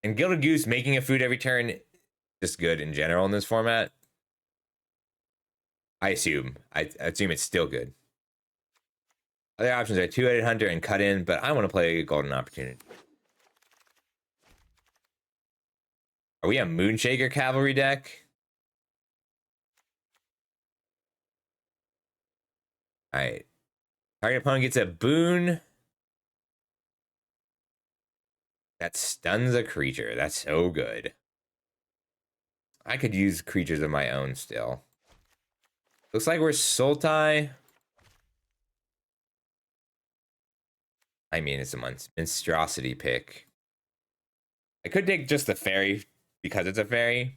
And Gilded Goose making a food every turn, just good in general in this format. I assume. I assume it's still good. Other options are Two-Headed Hunter and Cut In, but I want to play Golden Opportunity. Are we a Moonshaker Cavalry deck? Alright. Target opponent gets a boon that stuns a creature. That's so good. I could use creatures of my own still. Looks like we're Sultai. I mean, it's a monstrosity pick. I could take just the fairy because it's a fairy.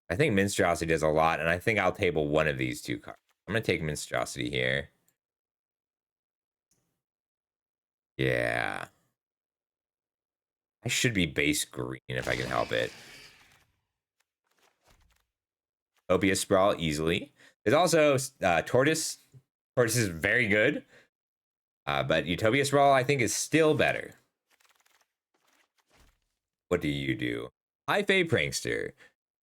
I think Minstrosity does a lot, and I think I'll table one of these 2 cards. I'm going to take Minstrosity here. Yeah. I should be base green if I can help it. Opius Sprawl easily. There's also Tortoise. Tortoise is very good. But Utopia Sprawl, I think, is still better. What do you do? High Fae Prankster.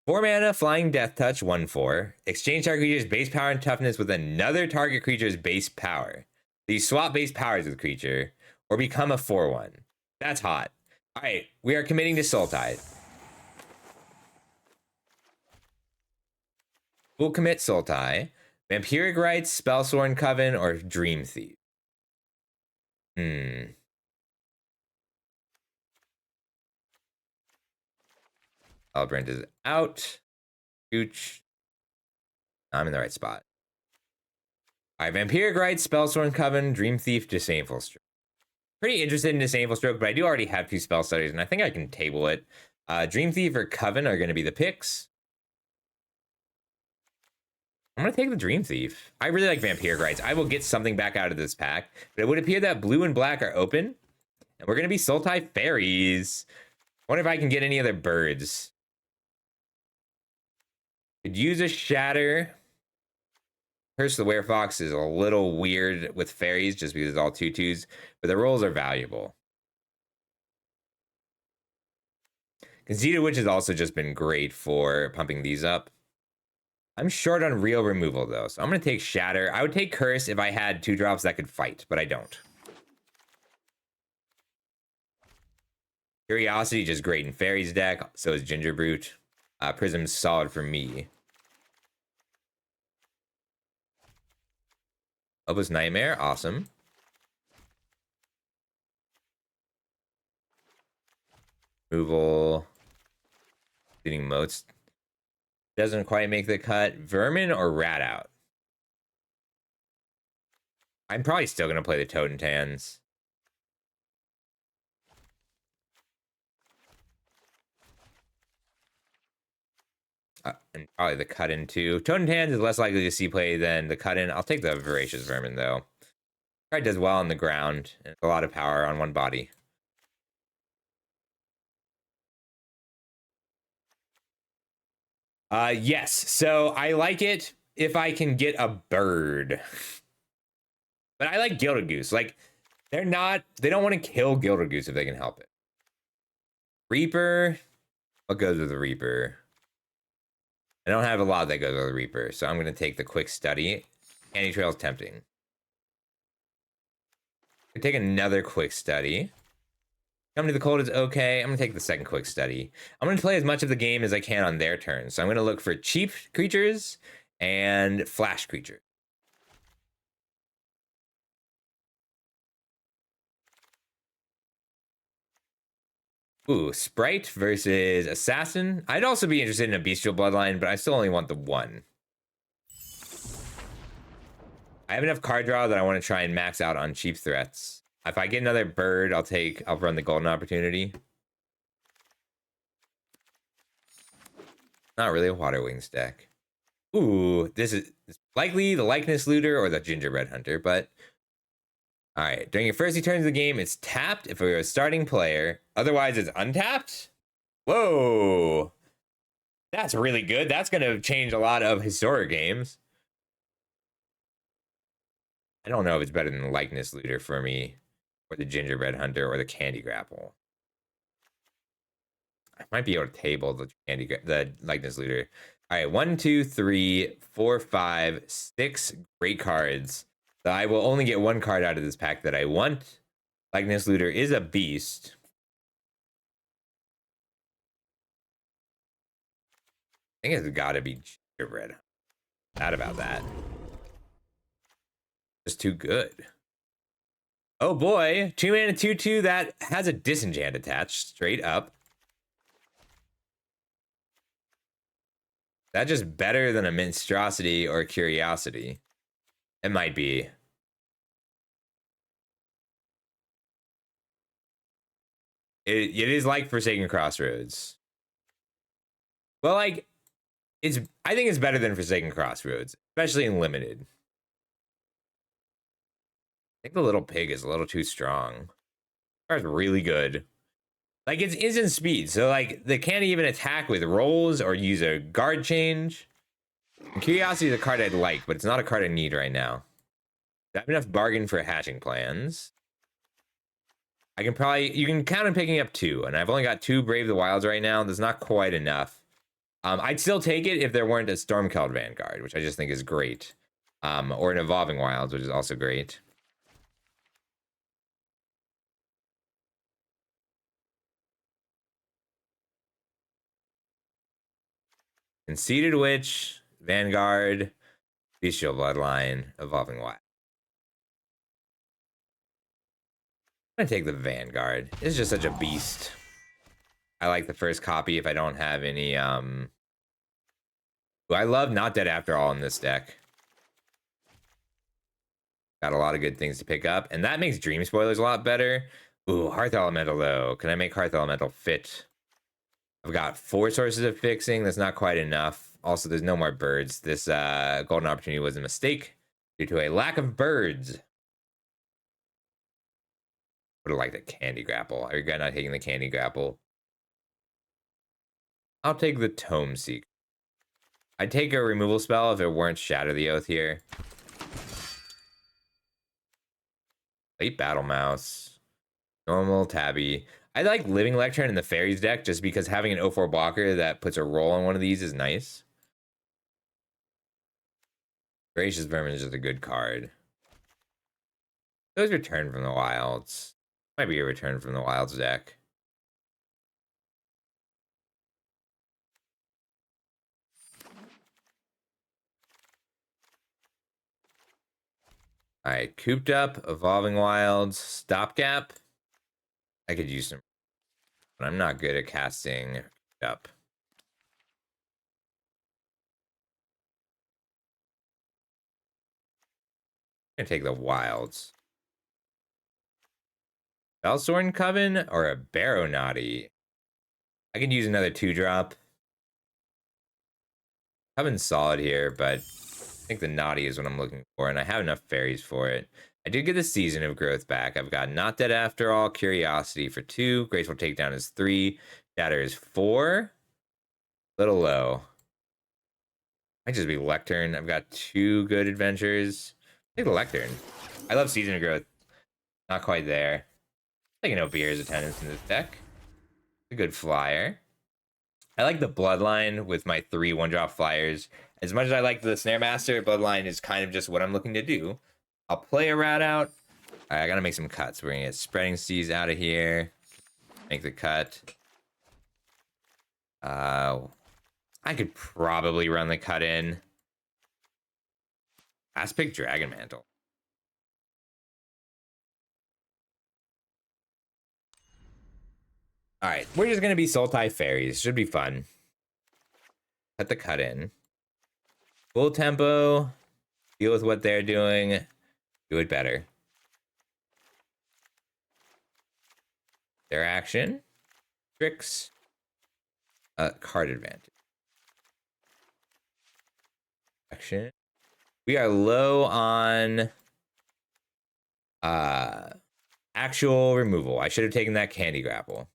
4 mana, Flying Death Touch, 1/4. Exchange target creature's base power and toughness with another target creature's base power. So you swap base powers with creature, or become a 4/1. That's hot. Alright, we are committing to Sultai. We'll commit Sultai. Vampiric Rites, Spellsworn Coven, or Dream Thief. Albrand is out. Gooch. I'm in the right spot. All right, Vampiric Rites, Spellsworn Coven, Dream Thief, Disdainful Stroke. Pretty interested in Disdainful Stroke, but I do already have 2 spell studies, and I think I can table it. Dream Thief or Coven are going to be the picks. I'm going to take the Dream Thief. I really like Vampiric Rites. I will get something back out of this pack, but it would appear that blue and black are open, and we're going to be Sultai Fairies. I wonder if I can get any other birds. Could use a Shatter. Curse of the Werefox is a little weird with fairies just because it's all 2/2s, but the rolls are valuable. Conceited Witch has also just been great for pumping these up. I'm short on real removal though, so I'm going to take Shatter. I would take Curse if I had 2 drops that could fight, but I don't. Curiosity just great in Fairies deck, so is Ginger Brute. Prism's solid for me. Opus Nightmare, awesome. Removal. Leading Moats. Doesn't quite make the cut. Vermin or Rat Out? I'm probably still going to play the Totentans. And probably the cut-in too. Totentans is less likely to see play than the cut-in. I'll take the Voracious Vermin though. Card does well on the ground. And a lot of power on one body. Yes. So I like it if I can get a bird. But I like Gilded Goose. Like, they don't want to kill Gilded Goose if they can help it. Reaper. What goes with the Reaper? I don't have a lot that goes with the Reaper, so I'm going to take the Quick Study. Candy Trail is tempting. I take another Quick Study. Come to the Cold is okay. I'm going to take the second Quick Study. I'm going to play as much of the game as I can on their turn. So I'm going to look for cheap creatures and flash creatures. Ooh, Sprite versus Assassin. I'd also be interested in a Bestial Bloodline, but I still only want the 1. I have enough card draw that I want to try and max out on cheap threats. If I get another bird, I'll run the Golden Opportunity. Not really a Water Wings deck. Ooh, this is likely the Likeness Looter or the Gingerbread Hunter, but all right, during your first 2 turns of the game, it's tapped if you're a starting player. Otherwise, it's untapped. Whoa. That's really good. That's going to change a lot of historic games. I don't know if it's better than the Likeness Looter for me, or the Gingerbread Hunter, or the Candy Grapple. I might be able to table the Likeness Looter. All right, 1, 2, 3, 4, 5, 6 great cards. So I will only get 1 card out of this pack that I want. Likeness Looter is a beast. I think it's got to be Gingerbread. Not about that. Just too good. Oh boy, 2 mana 2/2 that has a Disenchant attached straight up. That just better than a Monstrosity or a Curiosity. It might be. It is like Forsaken Crossroads. Well, like, I think it's better than Forsaken Crossroads, especially in limited. I think the little pig is a little too strong. It's really good. Like, it's instant speed, so like they can't even attack with rolls or use a guard change. And Curiosity is a card I'd like, but it's not a card I need right now. I have enough bargain for hatching plans. I can probably, you can count on picking up 2, and I've only got 2 Brave the Wilds right now. That's not quite enough. I'd still take it if there weren't a Stormcloud Vanguard, which I just think is great. Or an Evolving Wilds, which is also great. Conceited Witch, Vanguard, Bestial Bloodline, Evolving Wild. I'm gonna take the Vanguard. It's just such a beast. I like the first copy if I don't have any, I love Not Dead After All in this deck. Got a lot of good things to pick up, and that makes Dream Spoilers a lot better. Ooh, Hearth Elemental though. Can I make Hearth Elemental fit? I've got 4 sources of fixing. That's not quite enough. Also, there's no more birds. This golden opportunity was a mistake due to a lack of birds. Would have liked a Candy Grapple. I regret not taking the Candy Grapple. I'll take the Tome Seeker. I'd take a removal spell if it weren't Shatter the Oath here. Late Battle Mouse. Normal Tabby. I like Living Lectern in the Fairies deck just because having an 0-4 blocker that puts a roll on one of these is nice. Gracious Vermin is just a good card. Those Return from the Wilds. Might be a Return from the Wilds deck. Alright, Cooped Up, Evolving Wilds, Stopgap. I could use some, but I'm not good at casting Up. I'm gonna take the Wilds. Bellsworn Coven or a Barrow Naughty. I could use another 2-drop. Coven's solid here, but I think the Naughty is what I'm looking for, and I have enough fairies for it. I did get the Season of Growth back. I've got Not Dead After All, Curiosity for 2, Graceful Takedown is 3, Shatter is 4. Little low. Might just be Lectern. I've got 2 good adventures. Take the Lectern. I love Season of Growth. Not quite there. Taking no Beer's attendance in this deck. A good flyer. I like the Bloodline with my 3 1-drop flyers. As much as I like the Snare Master, Bloodline is kind of just what I'm looking to do. I'll play a rat out. All right, I gotta make some cuts. We're gonna get Spreading Seas out of here. Make the cut. I could probably run the cut in. Aspic Dragon Mantle. All right, we're just gonna be Sultai Fairies. Should be fun. Cut the cut in. Full tempo. Deal with what they're doing. Do it better. Their action. Tricks. Card advantage. Action. We are low on actual removal. I should have taken that Candy Grapple.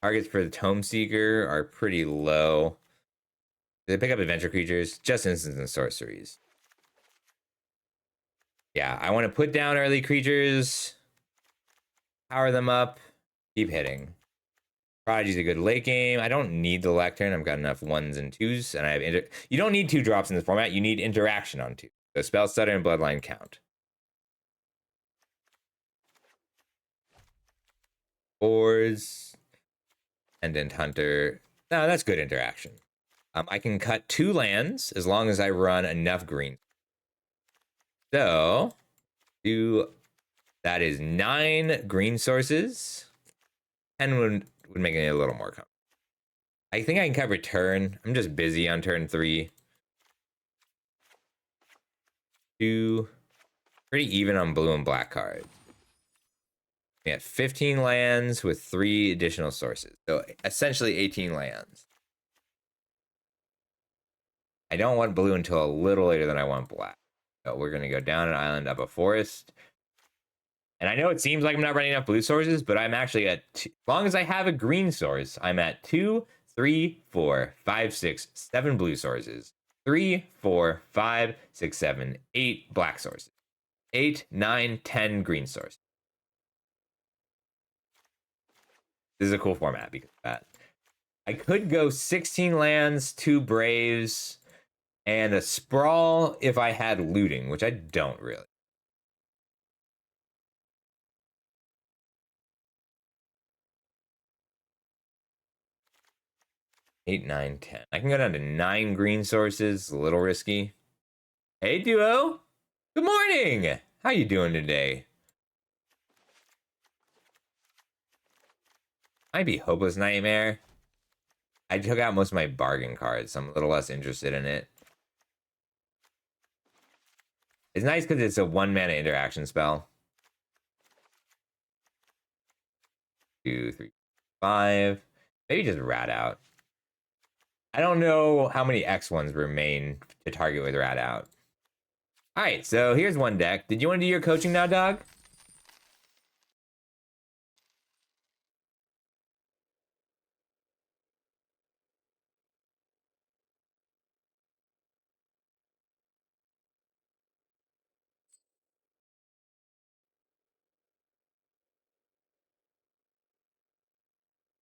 Targets for the Tome Seeker are pretty low. They pick up adventure creatures, just instants and sorceries. Yeah, I want to put down early creatures, power them up, keep hitting. Prodigy's a good late game. I don't need the Lectern. I've got enough 1s and 2s, and I have you don't need 2 drops in this format. You need interaction on 2. So Spell Stutter and Bloodline count. 4s. Pendant Hunter. No, that's good interaction. I can cut 2 lands as long as I run enough green. So, that is 9 green sources. 10 would make it a little more comfortable. I think I can cut Return. I'm just busy on turn 3. 2. Pretty even on blue and black cards. We have 15 lands with 3 additional sources. So essentially 18 lands. I don't want blue until a little later than I want black. So we're going to go down an island, up a forest. And I know it seems like I'm not running enough blue sources, but I'm actually at as long as I have a green source, I'm at 2, 3, 4, 5, 6, 7 blue sources. 3, 4, 5, 6, 7, 8 black sources. 8, 9, 10 green sources. This is a cool format because of that. I could go 16 lands, 2 Braves, and a Sprawl if I had looting, which I don't really. Eight, 9, 10. I can go down to 9 green sources. A little risky. Hey, Duo. Good morning. How you doing today? Might be Hopeless Nightmare. I took out most of my bargain cards, so I'm a little less interested in it. It's nice because it's a 1-mana interaction spell. 2, 3, 5. Maybe just Rat Out. I don't know how many X ones remain to target with Rat Out. Alright, so here's one deck. Did you want to do your coaching now, dog?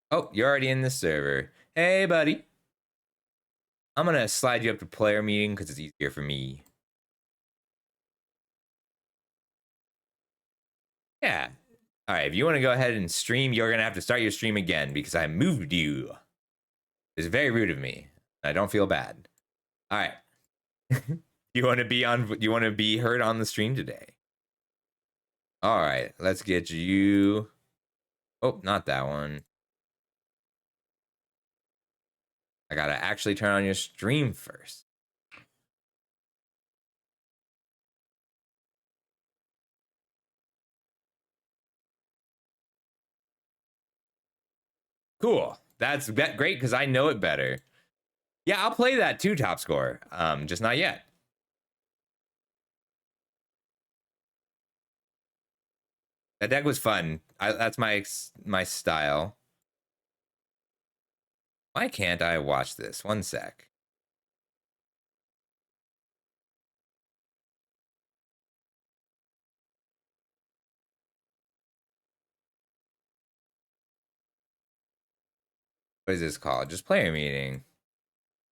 Oh, you're already in the server. Hey, buddy. I'm gonna slide you up to player meeting because it's easier for me. Yeah. Alright, if you want to go ahead and stream, you're gonna have to start your stream again because I moved you. It's very rude of me. I don't feel bad. Alright. You want to be heard on the stream today? Alright, let's get you. Oh, not that one. I gotta actually turn on your stream first. Cool. That's great because I know it better. Yeah, I'll play that too, top score. Just not yet. That deck was fun. That's my style. Why can't I watch this? One sec. What is this called? Just player meeting.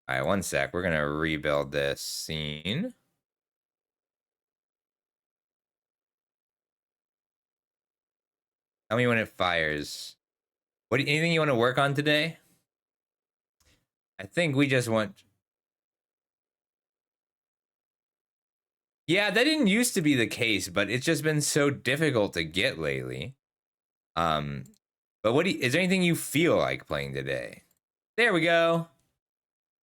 All right, one sec. We're gonna rebuild this scene. Tell me when it fires. Anything you want to work on today? I think we just want. Yeah, that didn't used to be the case, but it's just been so difficult to get lately. But is there anything you feel like playing today? There we go. All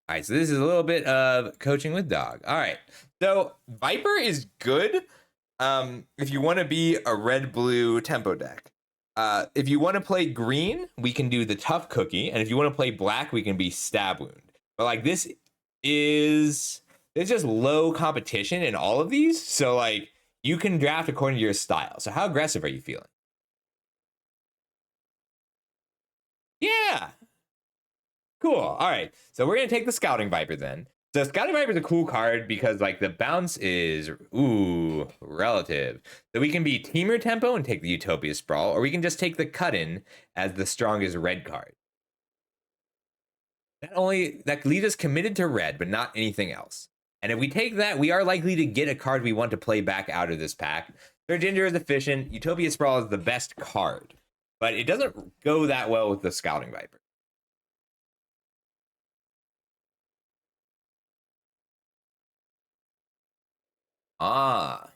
right, so this is a little bit of coaching with dog. All right, so Viper is good if you want to be a red-blue tempo deck. If you want to play green, we can do the tough cookie, and if you want to play black, we can be stab wound. But like this is there's just low competition in all of these, so like you can draft according to your style. So how aggressive are you feeling? Yeah. Cool. All right. So we're going to take the Scouting Viper then. So Scouting Viper is a cool card because like the bounce is, relative. So we can be Teamer Tempo and take the Utopia Sprawl, or we can just take the Cut-In as the strongest red card. That leaves us committed to red, but not anything else. And if we take that, we are likely to get a card we want to play back out of this pack. Their Ginger is efficient. Utopia Sprawl is the best card, but it doesn't go that well with the Scouting Viper. Ah.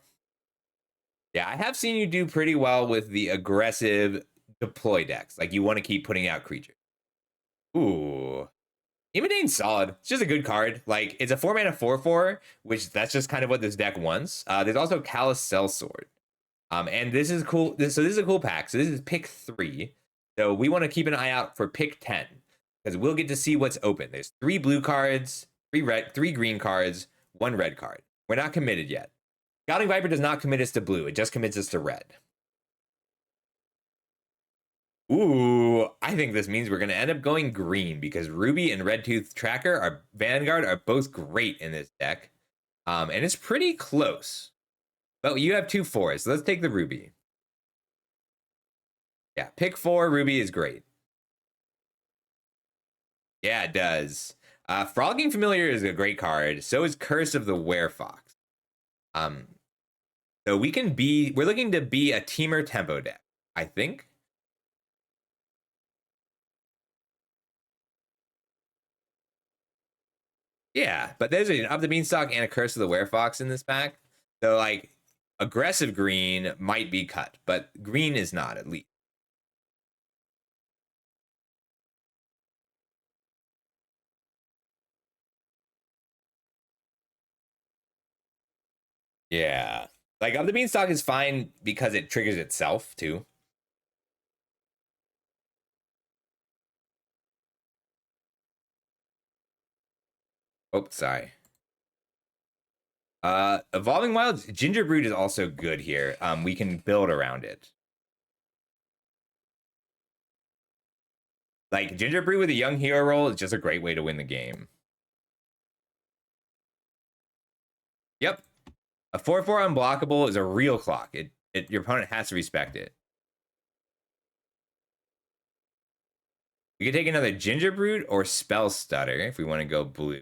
Yeah, I have seen you do pretty well with the aggressive deploy decks. Like you want to keep putting out creatures. Ooh. Imidane's solid. It's just a good card. Like it's a 4-mana 4/4, which that's just kind of what this deck wants. There's also Callous Sellsword. And this is cool. So this is a cool pack. So this is pick 3. So we want to keep an eye out for pick 10 because we'll get to see what's open. There's 3 blue cards, 3 green cards, 1 red card. We're not committed yet. Scouting Viper does not commit us to blue. It just commits us to red. Ooh, I think this means we're going to end up going green because Ruby and Red Tooth Tracker, our Vanguard, are both great in this deck. And it's pretty close. But you have 2 4s. So let's take the Ruby. Yeah, pick 4. Ruby is great. Yeah, it does. Frolicking Familiar is a great card. So is Curse of the Werefox. Um, so we're looking to be a Teamer Tempo deck, I think. Yeah, but there's an Up the Beanstalk and a Curse of the Werefox in this pack. So, like, aggressive green might be cut, but green is not, at least. Yeah. Like, Up the Beanstalk is fine because it triggers itself, too. Oh, sorry. Evolving Wilds, Gingerbread is also good here. We can build around it. Like, Gingerbread with a young hero roll is just a great way to win the game. Yep. A 4/4 unblockable is a real clock. Your opponent has to respect it. We could take another Gingerbread or Spell Stutter if we want to go blue.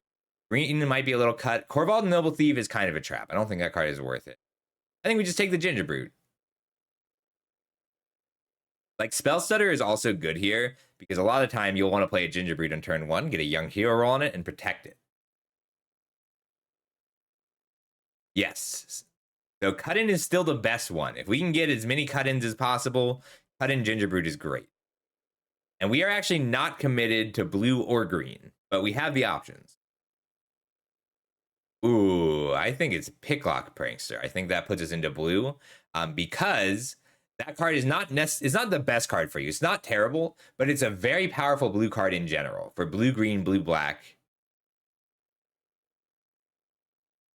Green might be a little cut. Corvald Noble Thief is kind of a trap. I don't think that card is worth it. I think we just take the Gingerbread. Like, Spell Stutter is also good here because a lot of the time you'll want to play a Gingerbread on turn 1, get a young hero roll on it, and protect it. Yes. So cut-in is still the best one. If we can get as many cut-ins as possible, cut-in Gingerbread is great. And we are actually not committed to blue or green, but we have the options. Ooh, I think it's Picklock Prankster. I think that puts us into blue because that card is not it's not the best card for you. It's not terrible, but it's a very powerful blue card in general for blue, green, blue, black.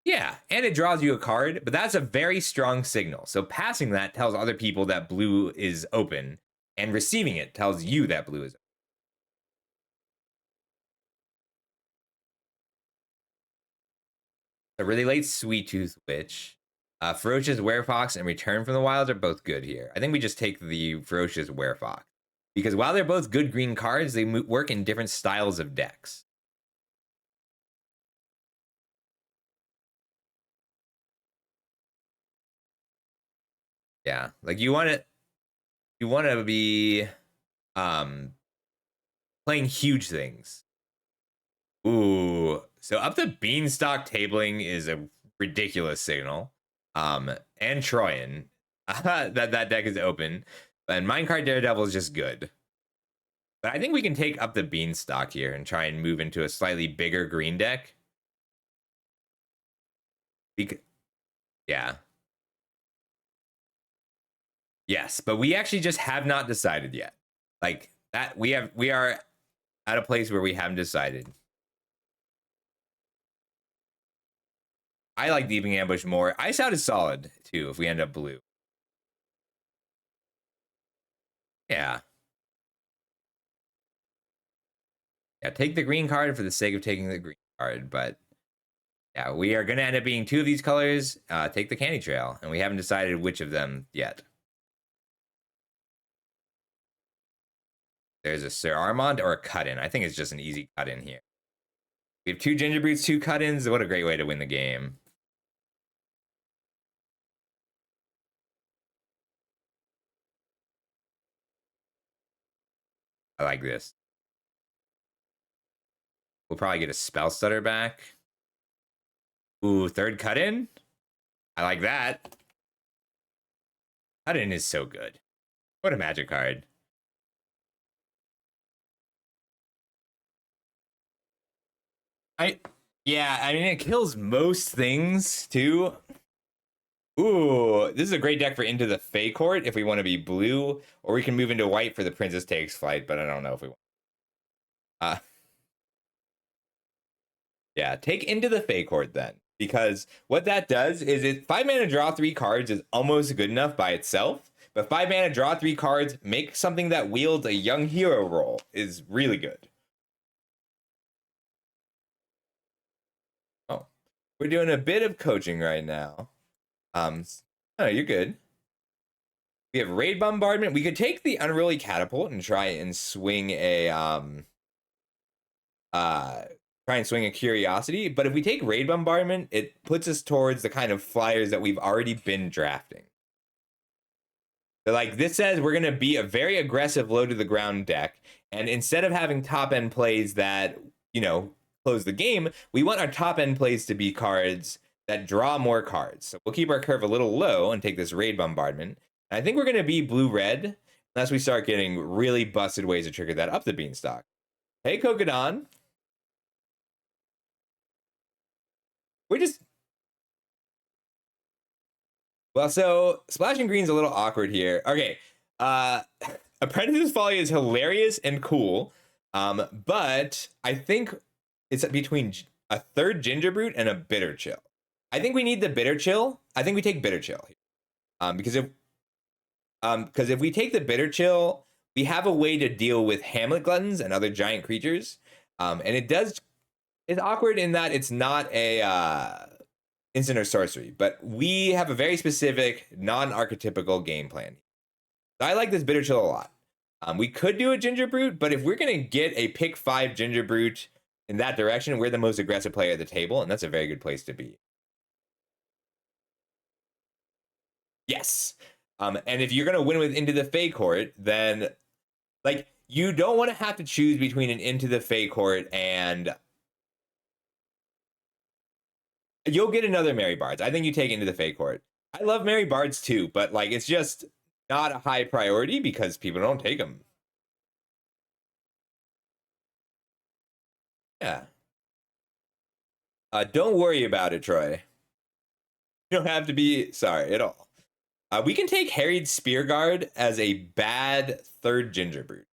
Yeah, and it draws you a card, but that's a very strong signal. So passing that tells other people that blue is open, and receiving it tells you that blue is open. A really late Sweet Tooth Witch, Ferocious Werefox, and Return from the Wilds are both good here. I think we just take the Ferocious Werefox because while they're both good green cards, they work in different styles of decks. Yeah, like you want to be um playing huge things. Ooh, so Up the Beanstalk tabling is a ridiculous signal. And Troyan, that deck is open, and Minecart Daredevil is just good. But I think we can take Up the Beanstalk here and try and move into a slightly bigger green deck. Yeah. Yes, but we actually just have not decided yet. Like that, we are at a place where we haven't decided. I like Deeping Ambush more. Ice Out is solid too if we end up blue. Yeah. Yeah, take the green card for the sake of taking the green card, but yeah, we are going to end up being 2 of these colors. Take the Candy Trail, and we haven't decided which of them yet. There's a Sir Armand or a cut-in. I think it's just an easy cut-in here. We have 2 Gingerbreads, 2 cut-ins. What a great way to win the game. I like this. We'll probably get a Spell Stutter back. Ooh, 3rd cut-in? I like that. Cut-in is so good. What a magic card. Yeah, I mean, it kills most things, too. Ooh, this is a great deck for Into the Fey Court if we want to be blue, or we can move into white for the Princess Takes Flight, but I don't know if we want. Uh, yeah, take Into the Fey Court then, because what that does is 5 mana draw 3 cards is almost good enough by itself, But 5 mana, draw 3 cards, make something that wields a young hero role is really good. Oh, we're doing a bit of coaching right now. Oh, you're good. We have Raid Bombardment. We could take the Unruly Catapult and try and swing a Curiosity, but if we take Raid Bombardment, it puts us towards the kind of flyers that we've already been drafting. So like this says we're going to be a very aggressive low to the ground deck, and instead of having top end plays that, close the game, we want our top end plays to be cards that draw more cards. So we'll keep our curve a little low and take this Raid Bombardment. And I think we're going to be blue-red unless we start getting really busted ways to trigger that up the beanstalk. Hey, Kokodon. We're just... Well, so Splashing Green's a little awkward here. Okay. Apprentice's Folly is hilarious and cool. But I think it's between a third Ginger Brute and a Bitter Chill. I think we need the Bitter Chill. I think we take Bitter Chill here. Because if we take the Bitter Chill, we have a way to deal with Hamlet Gluttons and other giant creatures. And it's awkward in that it's not a instant or sorcery, but we have a very specific non-archetypical game plan. So I like this Bitter Chill a lot. We could do a Ginger Brute, but if we're going to get a pick 5 Ginger Brute in that direction, we're the most aggressive player at the table, and that's a very good place to be. Yes. And if you're going to win with Into the Fey Court, then like you don't want to have to choose between an Into the Fey Court and you'll get another Mary Bards. I think you take Into the Fey Court. I love Mary Bards too, but like it's just not a high priority because people don't take them. Yeah. Don't worry about it, Troy. You don't have to be sorry at all. We can take Harried Spearguard as a bad third Ginger Brute.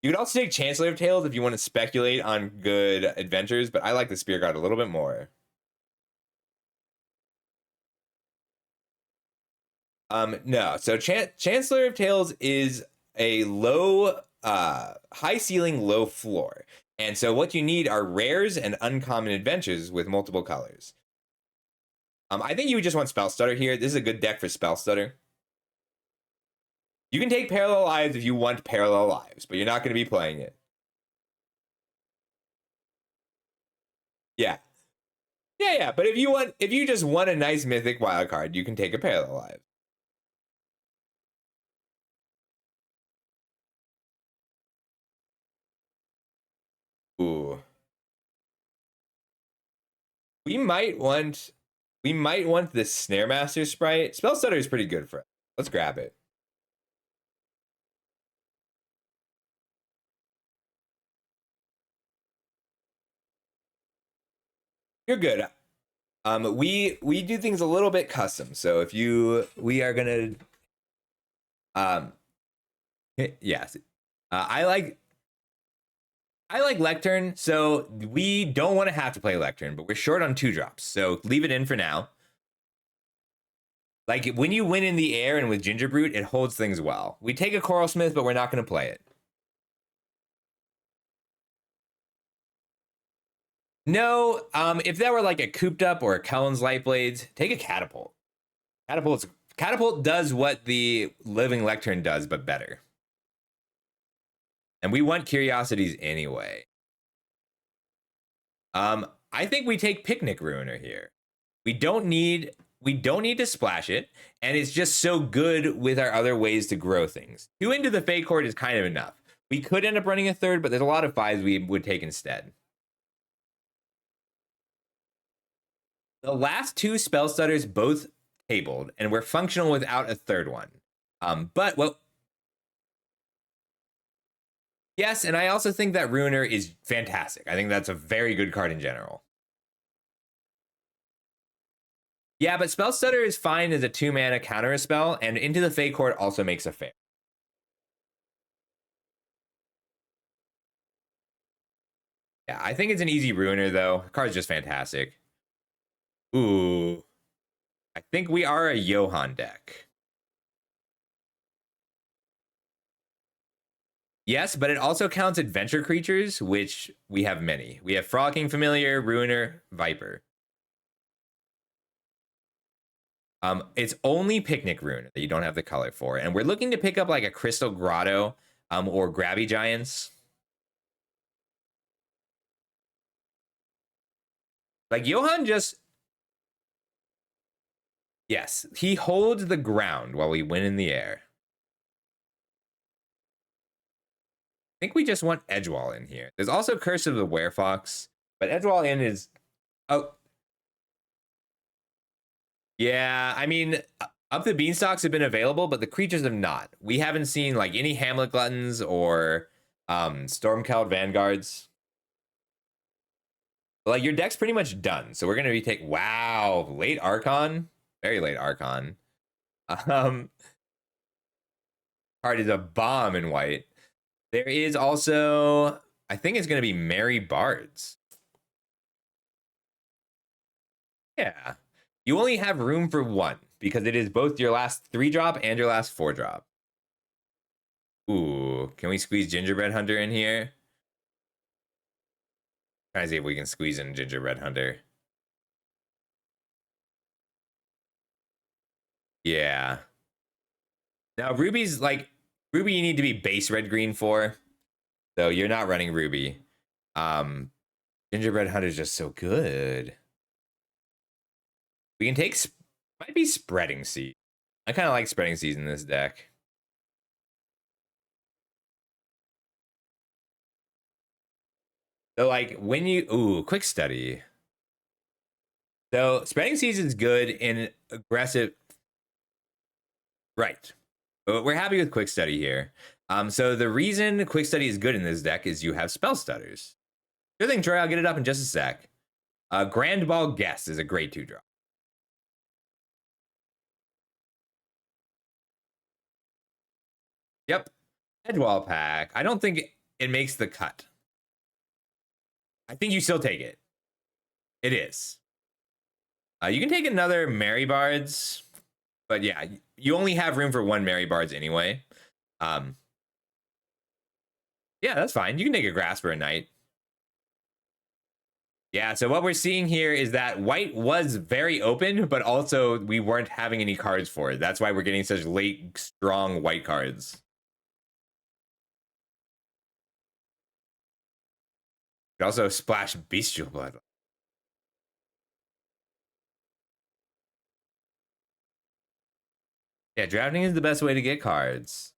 You could also take Chancellor of Tales if you want to speculate on good adventures, but I like the Spearguard a little bit more. No. So Chancellor of Tales is a low, high ceiling, low floor. And so what you need are rares and uncommon adventures with multiple colors. I think you would just want Spell Stutter here. This is a good deck for Spell Stutter. You can take Parallel Lives if you want Parallel Lives, but you're not going to be playing it. Yeah. Yeah. But if you just want a nice Mythic wild card, you can take a Parallel Lives. Ooh. We might want the Snare Master Sprite. Spell Stutter is pretty good for it. Let's grab it. You're good. We do things a little bit custom. So if we are gonna yes. I like Lectern, so we don't want to have to play Lectern, but we're short on 2 drops, so leave it in for now. Like, when you win in the air and with Ginger Brute, it holds things well. We take a Coral Smith, but we're not going to play it. No, if that were like a Cooped Up or a Kellen's Light Blades, take a Catapult. Catapult does what the Living Lectern does, but better. And we want Curiosities anyway. I think we take Picnic Ruiner here. We don't need to splash it, and it's just so good with our other ways to grow things. 2 Into the Fey Court is kind of enough. We could end up running a third, but there's a lot of 5s we would take instead. The last 2 Spell Stutters both tabled, and we're functional without a third one. Yes, and I also think that Ruiner is fantastic. I think that's a very good card in general. Yeah, but Spell Stutter is fine as a 2-mana counter a spell, and Into the Fey Court also makes a fair. Yeah, I think it's an easy Ruiner, though. The card's just fantastic. Ooh. I think we are a Johan deck. Yes, but it also counts adventure creatures, which we have many. We have Frolicking Familiar, Ruiner, Viper. It's only Picnic Ruiner that you don't have the color for, and we're looking to pick up like a Crystal Grotto, or Grabby Giants. Like Johan just, yes, he holds the ground while we win in the air. I think we just want Edgewall in here. There's also Curse of the Werefox, but Edgewall in is, oh, yeah, I mean, Up the Beanstalks have been available, but the creatures have not. We haven't seen like any Hamlet Gluttons or Stormcloud Vanguards. But, like your deck's pretty much done, so we're gonna be wow, late Archon, very late Archon. Card is a bomb in white. There is also, I think it's gonna be Merry Bards. Yeah, you only have room for one because it is both your last 3-drop and your last 4-drop. Ooh, can we squeeze Gingerbread Hunter in here? Trying to see if we can squeeze in Gingerbread Hunter. Yeah. Now Ruby's like, Ruby you need to be base red green for. So you're not running Ruby. Gingerbread Hunter's just so good. We can take, might be Spreading Seed. I kind of like Spreading Seeds in this deck. So like when you, ooh, Quick Study. So Spreading Seeds is good in aggressive, right. But we're happy with Quick Study here. So the reason Quick Study is good in this deck is you have Spell Stutters. Good thing, Troy, I'll get it up in just a sec. Grand Ball Guest is a great 2-drop. Yep. Edgewall pack. I don't think it makes the cut. I think you still take it. It is. You can take another Merry Bards, but yeah, you only have room for one Merry Bards anyway. Yeah, that's fine. You can take a Grasper a night. Yeah, so what we're seeing here is that white was very open, but also we weren't having any cards for it. That's why we're getting such late, strong white cards. Could also splash Bestial Blood. Yeah, drafting is the best way to get cards.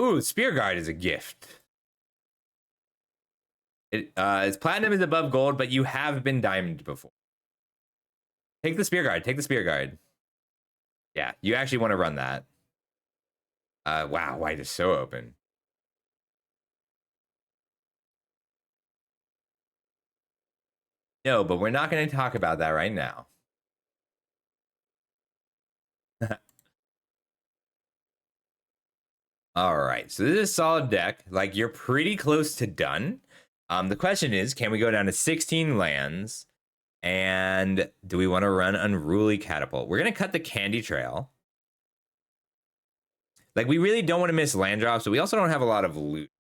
Ooh, Spear Guard is a gift. It's platinum is above gold, but you have been diamond before. Take the Spear Guard. Take the Spear Guard. Yeah, you actually want to run that. Wow, white is so open. No, but we're not going to talk about that right now. All right, so this is a solid deck. Like, you're pretty close to done. The question is, can we go down to 16 lands? And do we want to run Unruly Catapult? We're going to cut the Candy Trail. Like, we really don't want to miss land drops, but we also don't have a lot of loot.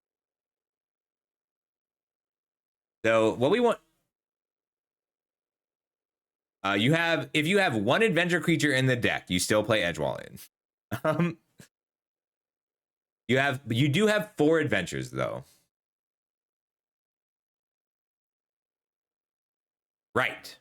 So what we want... if you have one adventure creature in the deck, you still play Edgewall in. You do have 4 adventures though. Right.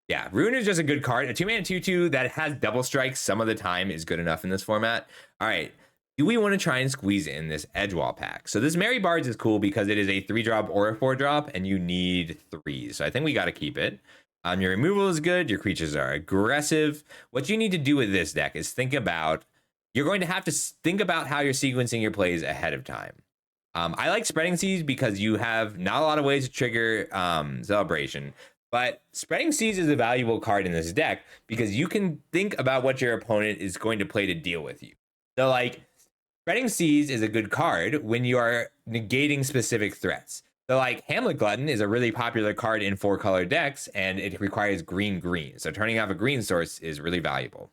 Yeah, Rune is just a good card. A 2-mana 2/2 that has double strikes some of the time is good enough in this format. All right. Do we want to try and squeeze in this Edgewall pack? So this Merry Bards is cool because it is a 3-drop or a 4-drop, and you need 3s. So I think we got to keep it. Your removal is good. Your creatures are aggressive. What you need to do with this deck is you're going to have to think about how you're sequencing your plays ahead of time. I like Spreading Seas because you have not a lot of ways to trigger Celebration. But Spreading Seas is a valuable card in this deck because you can think about what your opponent is going to play to deal with you. So, like, Spreading Seas is a good card when you are negating specific threats. So like Hamlet Glutton is a really popular card in 4-color decks, and it requires green. So turning off a green source is really valuable.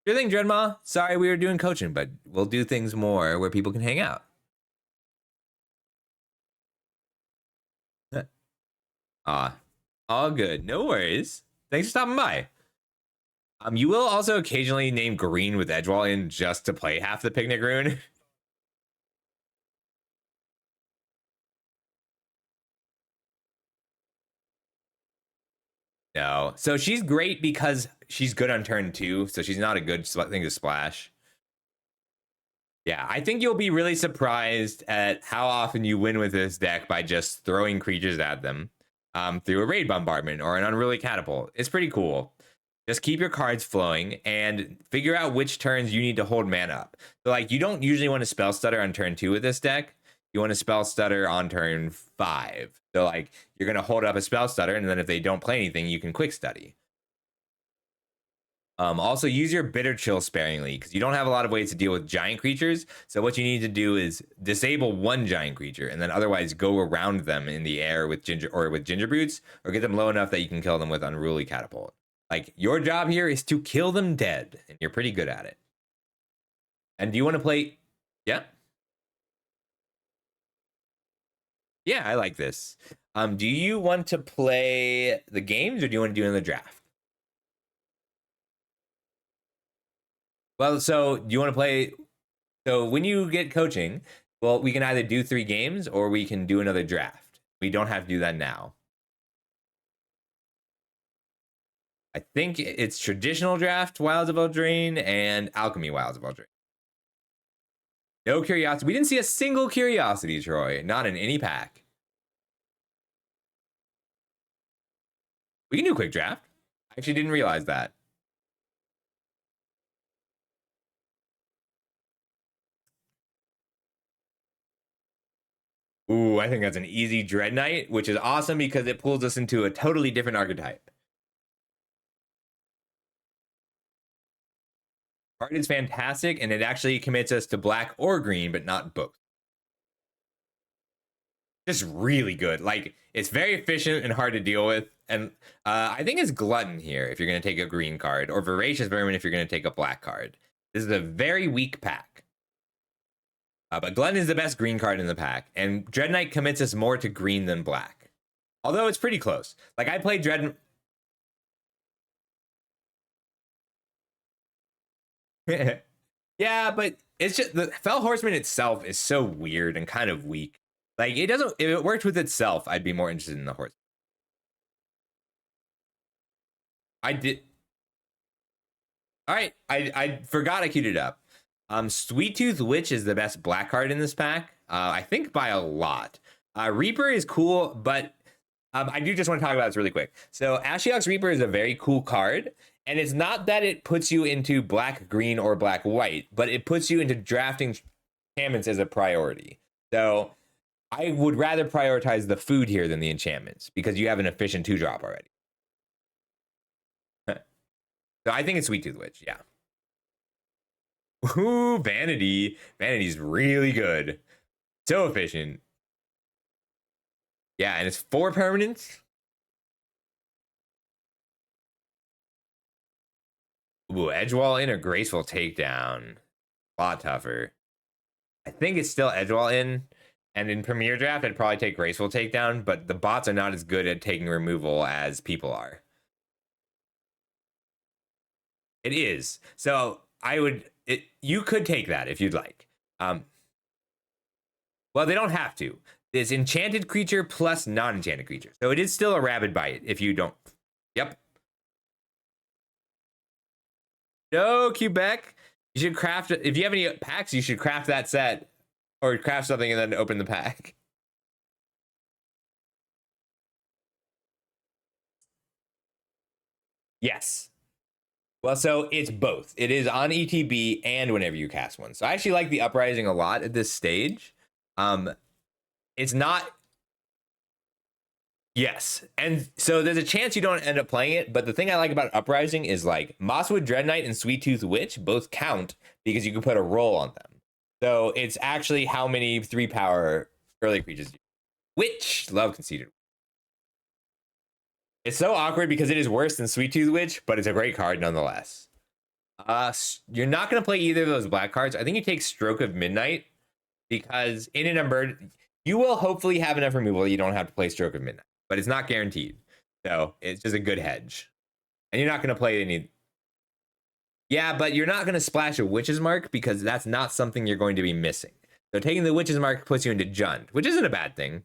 Sure thing, Dreadmaw. Sorry we were doing coaching, but we'll do things more where people can hang out. All good. No worries. Thanks for stopping by. You will also occasionally name green with Edgewall in just to play half the Picnic Rune. No. So she's great because she's good on turn 2, so she's not a good thing to splash. Yeah, I think you'll be really surprised at how often you win with this deck by just throwing creatures at them through a raid bombardment or an unruly catapult. It's pretty cool. Just keep your cards flowing and figure out which turns you need to hold mana up. So like you don't usually want to spell stutter on turn 2 with this deck. You want to spell stutter on turn 5. So like you're gonna hold up a spell stutter, and then if they don't play anything, you can quick study. Also use your bitter chill sparingly because you don't have a lot of ways to deal with giant creatures. So what you need to do is disable one giant creature and then otherwise go around them in the air with ginger boots, or get them low enough that you can kill them with unruly catapult. Like your job here is to kill them dead, and you're pretty good at it. And do you want to play? Yeah. Yeah, I like this. Do you want to play the games, or do you want to do another draft? Well, so do you want to play? So when you get coaching, well, we can either do 3 games or we can do another draft. We don't have to do that now. I think it's traditional draft, Wilds of Eldraine, and alchemy, Wilds of Eldraine. No curiosity. We didn't see a single curiosity, Troy. Not in any pack. We can do a quick draft. I actually didn't realize that. Ooh, I think that's an easy Dread Knight, which is awesome because it pulls us into a totally different archetype. Card is fantastic, and it actually commits us to black or green, but not both. Just really good. Like, it's very efficient and hard to deal with. And I think it's Glutton here if you're going to take a green card, or Voracious Vermin if you're going to take a black card. This is a very weak pack. But Glutton is the best green card in the pack, and Dread Knight commits us more to green than black. Although it's pretty close. Like, I played Dread... Yeah, but it's just... The Fell Horseman itself is so weird and kind of weak. Like, it doesn't... If it worked with itself, I'd be more interested in the horse. I did... Alright, I forgot I queued it up. Sweet Tooth Witch is the best black card in this pack. I think by a lot. Reaper is cool, but I do just want to talk about this really quick. So Ashiok's Reaper is a very cool card, and it's not that it puts you into black, green, or black, white, but it puts you into drafting enchantments as a priority. So I would rather prioritize the food here than the enchantments because you have an efficient 2-drop already. So I think it's Sweet Tooth Witch, yeah. Ooh, Vanity. Vanity's really good. So efficient. Yeah, and it's 4 permanents. Ooh, Edgewall in or Graceful Takedown. A lot tougher. I think it's still Edgewall in. And in Premier Draft, I'd probably take Graceful Takedown, but the bots are not as good at taking removal as people are. It is. So I would... you could take that if you'd like. Well, they don't have to. It's enchanted creature plus non-enchanted creature. So it is still a rabid bite if you don't. Yep. No, Quebec. You should craft... If you have any packs, you should craft that set. Or craft something and then open the pack. Yes. Well, so it's both. It is on ETB and whenever you cast one. So I actually like the Uprising a lot at this stage. It's not... Yes. And so there's a chance you don't end up playing it, but the thing I like about Uprising is like Mosswood Dread Knight and Sweet Tooth Witch both count because you can put a roll on them. So it's actually how many 3 power early creatures do. Witch, love conceded. It's so awkward because it is worse than Sweet Tooth Witch, but it's a great card nonetheless. You're not going to play either of those black cards. I think you take Stroke of Midnight because in an emergent, you will hopefully have enough removal that you don't have to play Stroke of Midnight, but it's not guaranteed. So it's just a good hedge. And you're not going to play any. Yeah, but you're not going to splash a Witch's Mark because that's not something you're going to be missing. So taking the Witch's Mark puts you into Jund, which isn't a bad thing.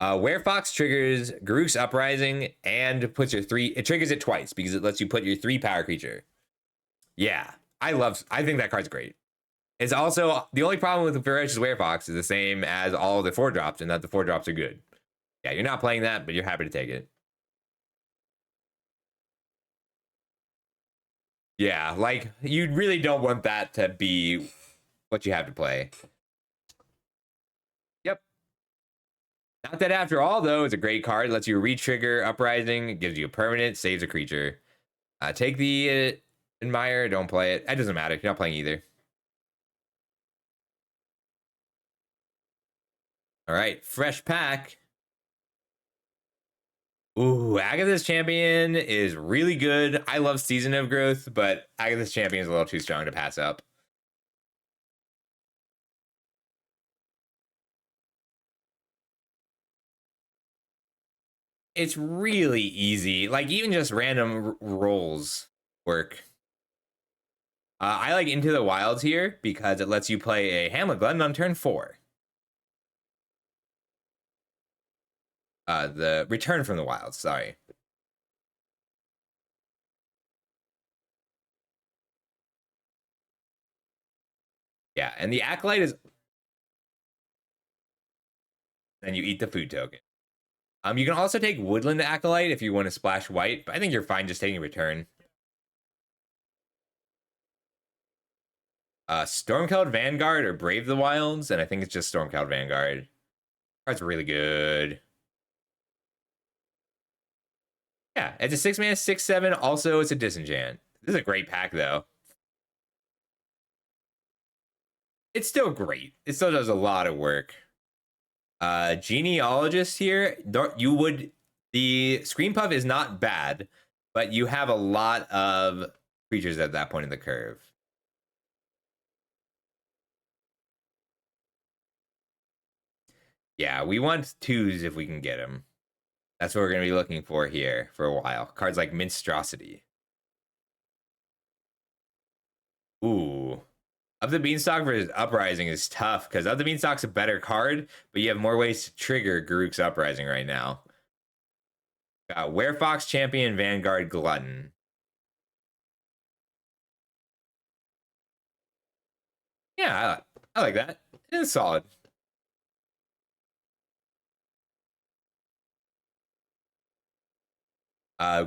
Werefox triggers Garruk's Uprising and puts your 3. It triggers it twice because it lets you put your 3 power creature. Yeah, I think that card's great. It's also the only problem with the Ferocious Werefox is the same as all the 4-drops, and that the 4-drops are good. Yeah, you're not playing that, but you're happy to take it. Yeah, like you really don't want that to be what you have to play. Yep. Not that after all, though, it's a great card. It lets you re-trigger Uprising. It gives you a permanent, saves a creature. Take the Admire. Don't play it. It doesn't matter. You're not playing either. All right, fresh pack. Ooh, Agatha's Champion is really good. I love Season of Growth, but Agatha's Champion is a little too strong to pass up. It's really easy. Like, even just random rolls work. I like Into the Wilds here because it lets you play a Hamlet Glutton on turn 4. The Return from the Wilds, sorry. Yeah, and the Acolyte is... Then you eat the food token. You can also take Woodland Acolyte if you want to splash white, but I think you're fine just taking Return. Stormcloud Vanguard or Brave the Wilds, and I think it's just Stormcloud Vanguard. Card's really good. Yeah, it's a 6-mana, 6/7. Also, it's a Disenchant. This is a great pack, though. It's still great. It still does a lot of work. Genealogist here, the Screen Puff is not bad, but you have a lot of creatures at that point in the curve. Yeah, we want 2s if we can get them. That's what we're going to be looking for here for a while. Cards like Minstrosity. Ooh. Up the Beanstalk versus Uprising is tough because Up the Beanstalk's a better card, but you have more ways to trigger Garruk's Uprising right now. Got Werefox Champion, Vanguard, Glutton. Yeah, I like that. It's solid.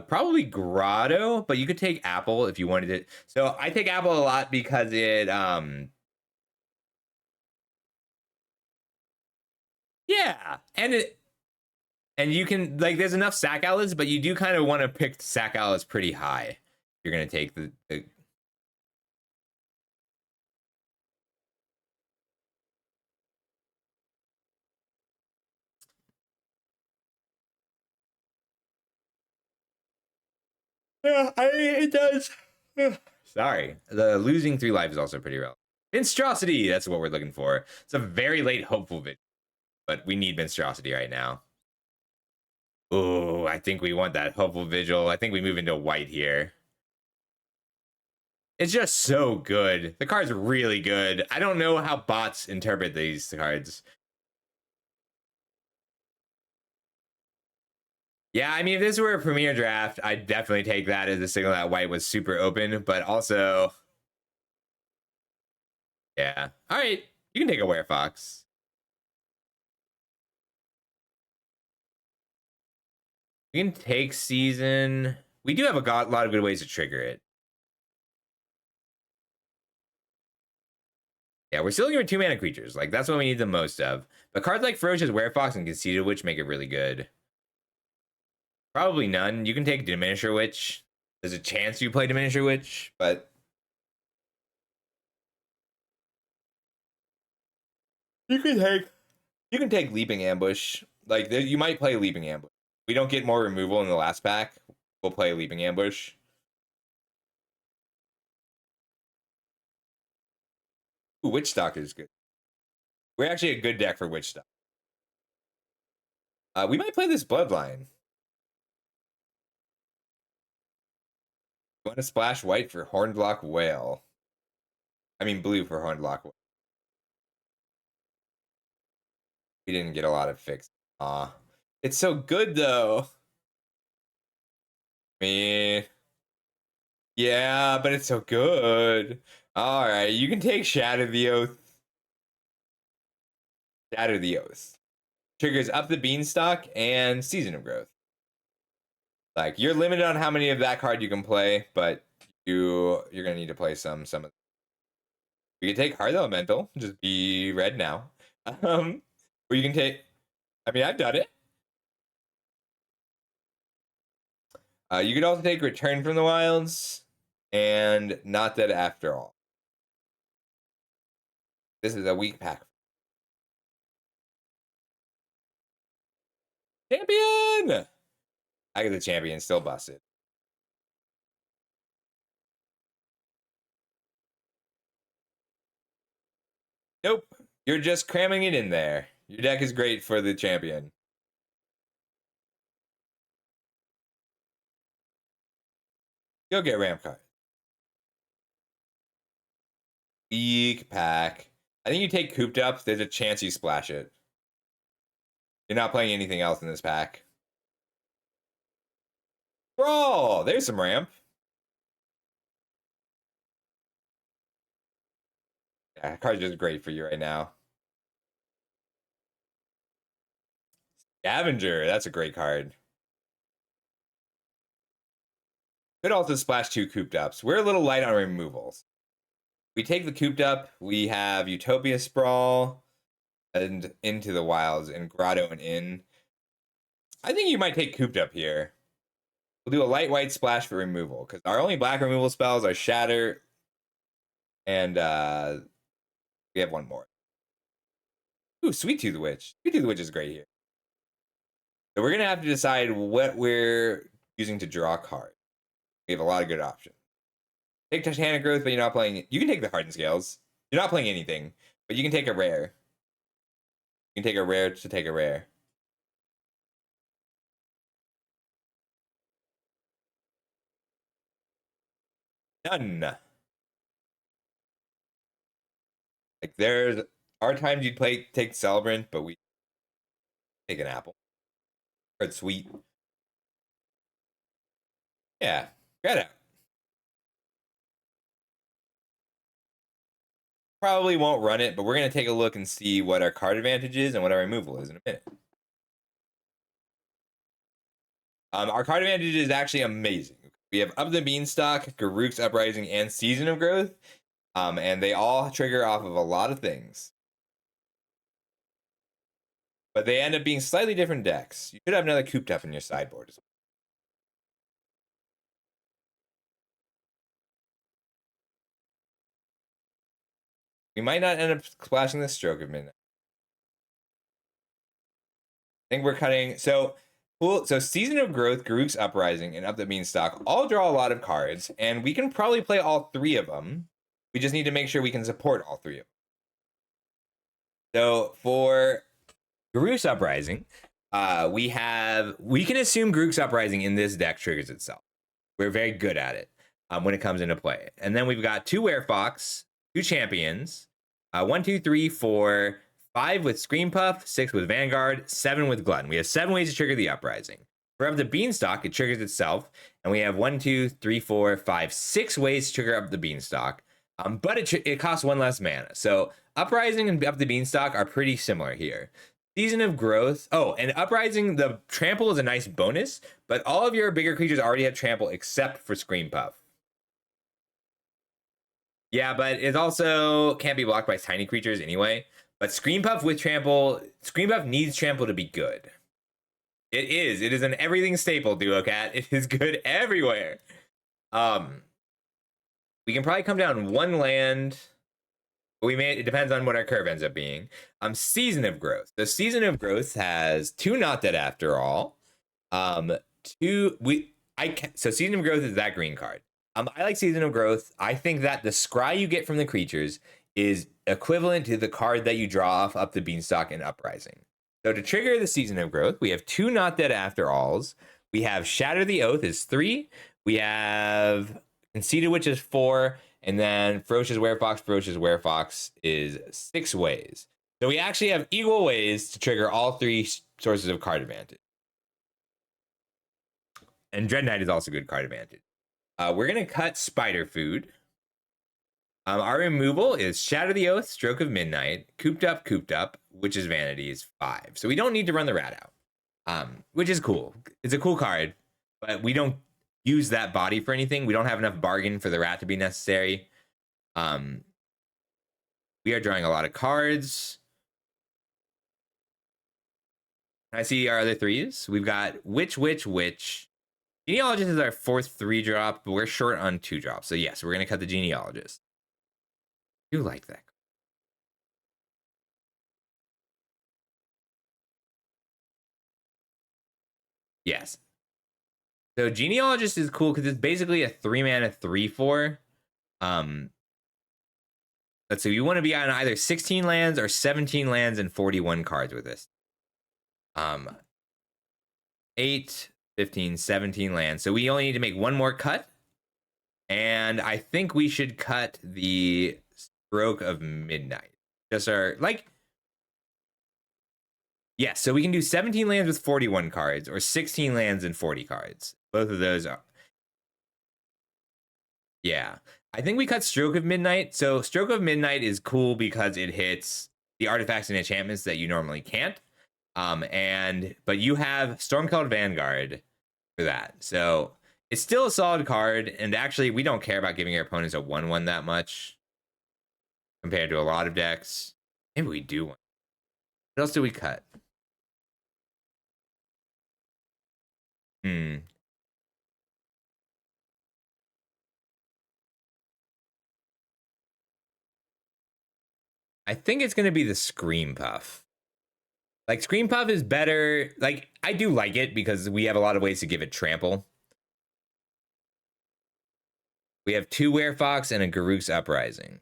Probably Grotto, but you could take Apple if you wanted it. So I take Apple a lot because it yeah, and you can like there's enough sack outlets, but you do kind of want to pick sack outlets pretty high. You're gonna take the yeah, it does. Sorry, the losing 3 life is also pretty relevant. Monstrosity, that's what we're looking for. It's a very late hopeful bit, but we need Monstrosity right now. Oh, I think we want that hopeful vigil. I think we move into white here. It's just so good. The card's really good. I don't know how bots interpret these cards. Yeah, I mean, if this were a premier draft, I'd definitely take that as a signal that white was super open, but also... Yeah. All right, you can take a Werefox. We can take Season. We do have a lot of good ways to trigger it. Yeah, we're still looking for 2-mana creatures. Like, that's what we need the most of. But cards like Ferocious Werefox and Conceited Witch make it really good. Probably none. You can take Diminisher Witch. There's a chance you play Diminisher Witch, but You can take Leaping Ambush. Like you might play Leaping Ambush. We don't get more removal in the last pack. We'll play Leaping Ambush. Ooh, Witch Stalker is good. We're actually a good deck for Witch Stalker. We might play this Bloodline. You want to splash white for Hornblock Whale. I mean blue for Hornblock Whale. We didn't get a lot of fix. Aw. It's so good though. I mean, yeah, but it's so good. Alright, you can take Shatter the Oath. Shatter the Oath. Triggers Up the Beanstalk and Season of Growth. Like, you're limited on how many of that card you can play, but you're gonna need to play some of them. You can take Hearth Elemental, just be red now. Or you can take, I mean, I've done it. You could also take Return from the Wilds and Not Dead After All. This is a weak pack. Champion! I get the champion, still busted. Nope. You're just cramming it in there. Your deck is great for the champion. Go get ramp card. Weak pack. I think you take Cooped Up. There's a chance you splash it. You're not playing anything else in this pack. Brawl! There's some ramp. Yeah, card's just great for you right now. Scavenger. That's a great card. Could also splash 2 Cooped Ups. We're a little light on removals. We take the Cooped Up. We have Utopia Sprawl and Into the Wilds and Grotto and Inn. I think you might take Cooped Up here. We'll do a light white splash for removal because our only black removal spells are Shatter and we have one more. Ooh, Sweet Tooth Witch. Sweet Tooth Witch is great here. So we're gonna have to decide what we're using to draw cards. We have a lot of good options. Take Titanic Growth, but you're not playing. You can take the Hardened Scales. You're not playing anything, but you can take a rare. You can take a rare to take a rare. None. Like there's are times you'd take Celebrant, but we take an apple. Or it's sweet. Yeah, get out. Probably won't run it, but we're gonna take a look and see what our card advantage is and what our removal is in a minute. Our card advantage is actually amazing. We have Up the Beanstalk, Garruk's Uprising, and Season of Growth. And they all trigger off of a lot of things. But they end up being slightly different decks. You should have another Cooped Up in your sideboard as well. We might not end up splashing the Stroke of Midnight. I think we're cutting. So Season of Growth, Garruk's Uprising, and Up the Beanstalk all draw a lot of cards, and we can probably play all 3 of them. We just need to make sure we can support all 3 of them. So for Garruk's Uprising, we can assume Garruk's Uprising in this deck triggers itself. We're very good at it when it comes into play. And then we've got 2 Werefox, 2 Champions, 1, 2, 3, 4, 5 with Scream Puff, 6 with Vanguard, 7 with Glutton. We have 7 ways to trigger the Uprising. For Up the Beanstalk, it triggers itself, and we have 1, 2, 3, 4, 5, 6 ways to trigger Up the Beanstalk. But it costs 1 less mana. So Uprising and Up the Beanstalk are pretty similar here. Season of Growth. Oh, and Uprising, the Trample is a nice bonus, but all of your bigger creatures already have Trample except for Scream Puff. Yeah, but it also can't be blocked by tiny creatures anyway. But Scream Puff with Trample, Scream Puff needs Trample to be good. It is. It is an everything staple, Duocat. It is good everywhere. We can probably come down 1 land It depends on what our curve ends up being. Season of Growth. The Season of Growth has two Not Dead After All. So Season of Growth is that green card. I like Season of Growth. I think that the scry you get from the creatures is equivalent to the card that you draw off up the Beanstalk and Uprising. So to trigger the Season of Growth, we have two Not Dead After Alls. We have Shatter the Oath is 3. We have Conceited Witch is 4. And then Ferocious Werefox is 6 ways. So we actually have equal ways to trigger all 3 sources of card advantage. And Dread Knight is also good card advantage. We're going to cut Spider Food. Our removal is Shatter the Oath, Stroke of Midnight, Cooped Up, Witch's Vanity is 5. So we don't need to run the rat out, which is cool. It's a cool card, but we don't use that body for anything. We don't have enough bargain for the rat to be necessary. We are drawing a lot of cards. I see our other 3s. We've got Witch. Genealogist is our 4th 3-drop, but we're short on 2 drops. So yes, we're going to cut the Genealogist. I do like that. Yes. So Genealogist is cool because it's basically a 3-mana 3/4. Let's see, you want to be on either 16 lands or 17 lands and 41 cards with this. 8, 15, 17 lands. So we only need to make one more cut. And I think we should cut the Stroke of Midnight. Just our, like, yes, so we can do 17 lands with 41 cards or 16 lands and 40 cards. Both of those are. Yeah. I think we cut Stroke of Midnight. So Stroke of Midnight is cool because it hits the artifacts and enchantments that you normally can't. But you have Stormcloud Vanguard for that. So it's still a solid card, and actually we don't care about giving our opponents a 1/1 that much compared to a lot of decks. Maybe we do one. What else do we cut? I think it's going to be the Scream Puff. Like, Scream Puff is better. Like, I do like it because we have a lot of ways to give it trample. We have 2 Werefox and a Garruk's Uprising.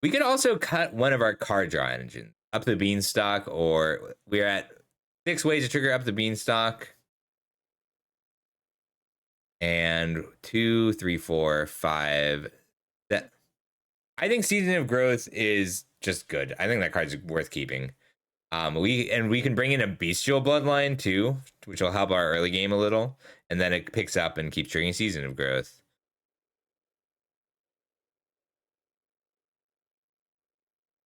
We could also cut one of our card draw engines, Up the Beanstalk, or we're at 6 ways to trigger Up the Beanstalk. And 2, 3, 4, 5. I think Season of Growth is just good. I think that card's worth keeping. We can bring in a Bestial Bloodline too, which will help our early game a little, and then it picks up and keeps triggering Season of Growth.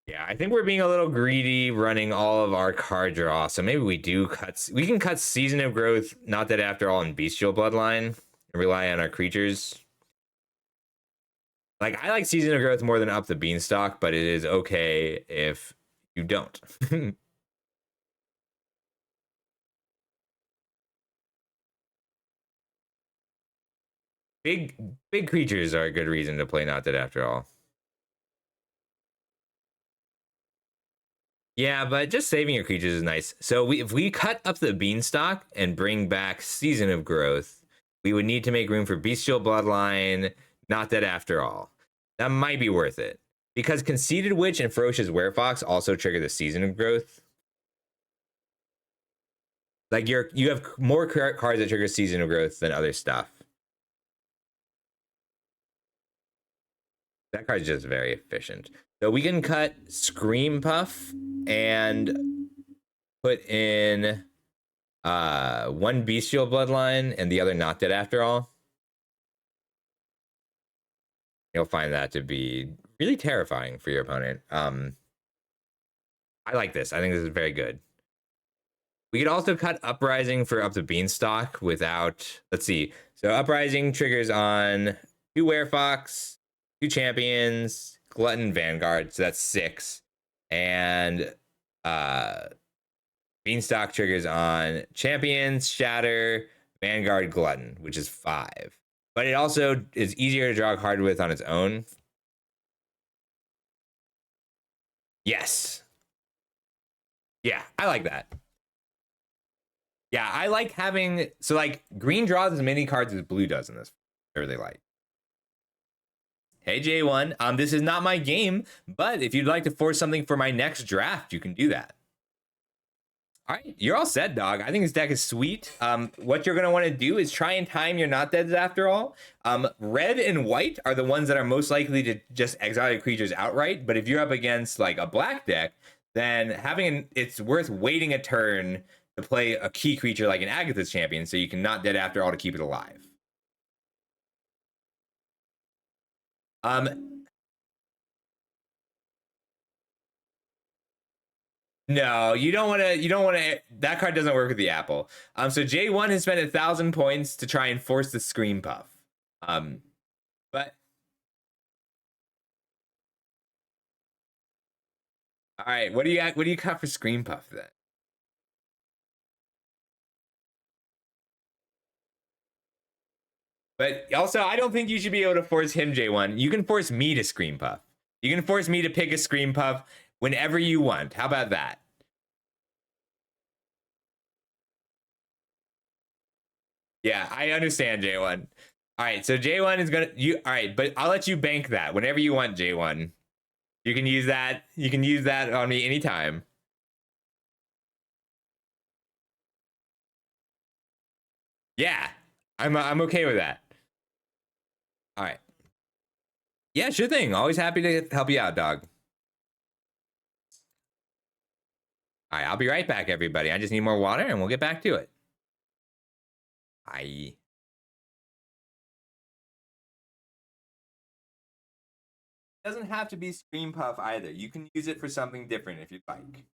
Yeah, I think we're being a little greedy running all of our card draw, so maybe we can cut Season of Growth, Not Dead After All, and Bestial Bloodline, and rely on our creatures. Like, I like Season of Growth more than Up the Beanstalk, but it is okay if you don't. Big creatures are a good reason to play Not Dead After All. Yeah, but just saving your creatures is nice. So if we cut Up the Beanstalk and bring back Season of Growth, we would need to make room for Bestial Bloodline, Not Dead After All. That might be worth it. Because Conceited Witch and Ferocious Werefox also trigger the Season of Growth. Like, you have more cards that trigger Season of Growth than other stuff. That card's just very efficient. So we can cut Scream Puff and put in one Bestial Bloodline and the other Not Dead After All. You'll find that to be really terrifying for your opponent. I like this. I think this is very good. We could also cut Uprising for Up the Beanstalk without, let's see. So Uprising triggers on 2 Werefox, 2 Champions, Glutton, Vanguard. So that's 6. And Beanstalk triggers on Champions, Shatter, Vanguard, Glutton, which is 5. But it also is easier to draw a card with on its own Yes. Yeah, I like that. Yeah, I like having so like green draws as many cards as blue does in this. I really like. Hey J1, this is not my game, but if you'd like to force something for my next draft, you can do that. All right, you're all set, dog. I think this deck is sweet. What you're gonna want to do is try and time your not deads after all. Red and white are the ones that are most likely to just exile your creatures outright. But if you're up against like a black deck, then it's worth waiting a turn to play a key creature like an Agatha's Champion, so you can not dead after all to keep it alive. Um, No, you don't want to. You don't want to. That card doesn't work with the apple. So J1 has spent 1,000 points to try and force the Scream Puff. Um, but all right, what do you got? What do you got for Scream Puff then? But also, I don't think you should be able to force him J1. You can force me to Scream Puff. You can force me to pick a Scream Puff whenever you want. How about that? Yeah, I understand J1. All right, so J1 is gonna you. All right, but I'll let you bank that whenever you want, J1. You can use that. You can use that on me anytime. Yeah, I'm okay with that. All right. Yeah, sure thing. Always happy to help you out, dog. All right, I'll be right back, everybody. I just need more water, and we'll get back to it. Bye. It doesn't have to be Scream Puff either. You can use it for something different if you'd like.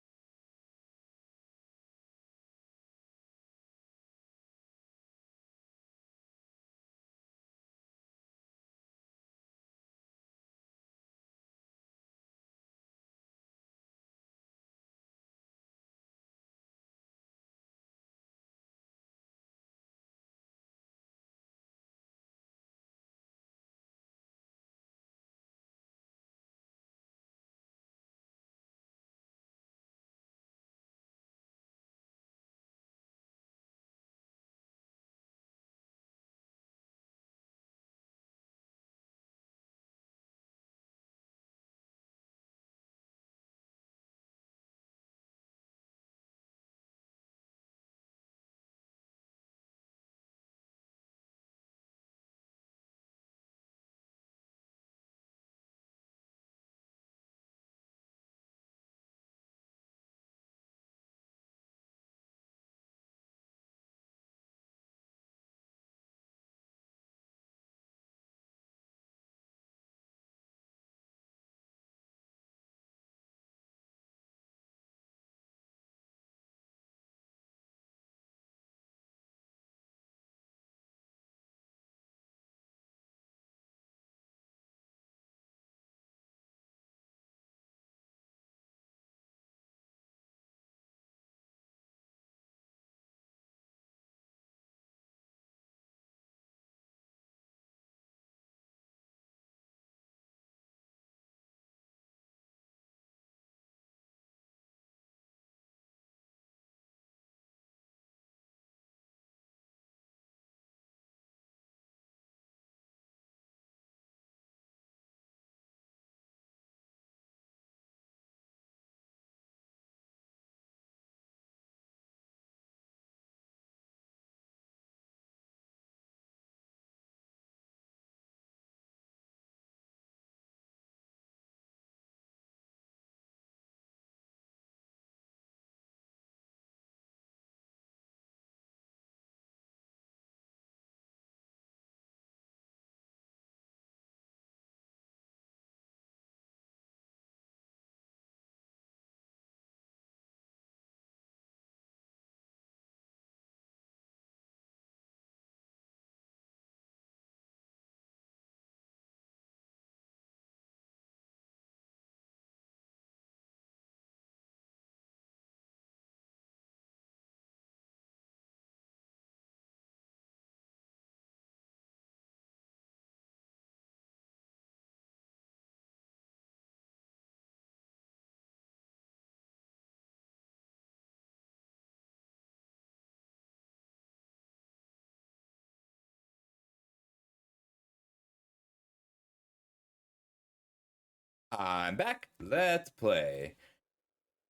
I'm back. Let's play.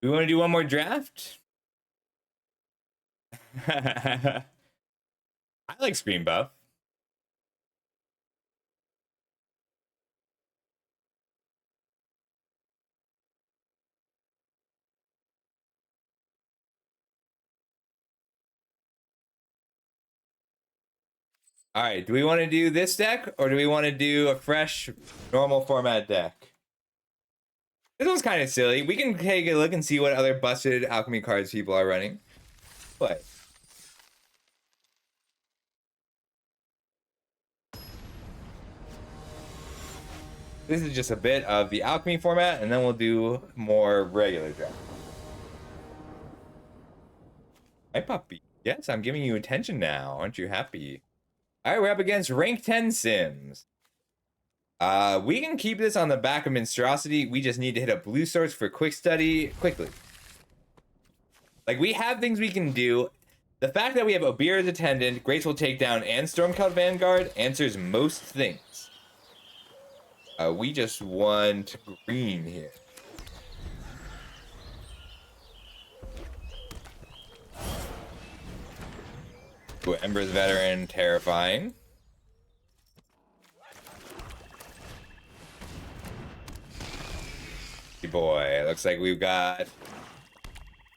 We want to do one more draft? I like Screen Buff. All right, do we want to do this deck or do we want to do a fresh normal format deck? This one's kind of silly. We can take a look and see what other busted alchemy cards people are running. But this is just a bit of the alchemy format, and then we'll do more regular draft. Hi, puppy. Yes, I'm giving you attention now. Aren't you happy? All right, we're up against rank 10 Sims. We can keep this on the back of Monstrosity. We just need to hit a blue source for quick study quickly. Like, we have things we can do. The fact that we have Obira's Attendant, Graceful Takedown, and Stormcloud Vanguard answers most things. We just want green here. Ooh, Ember's Veteran, terrifying. Boy, looks like we've got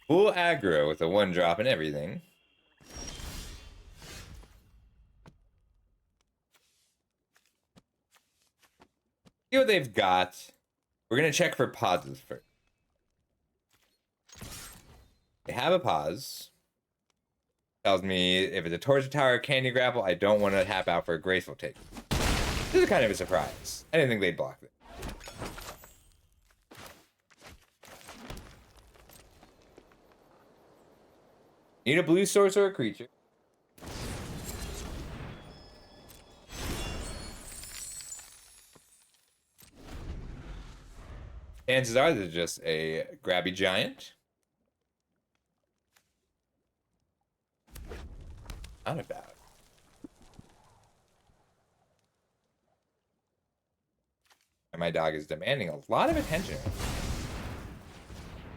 full aggro with a 1-drop and everything. See what they've got. We're gonna check for pauses first. They have a pause. Tells me if it's a Torture Tower or Candy Grapple, I don't want to tap out for a Graceful Take. This is kind of a surprise. I didn't think they'd block it. Need a blue source or a creature. Chances are they're just a grabby giant. Not about. And my dog is demanding a lot of attention.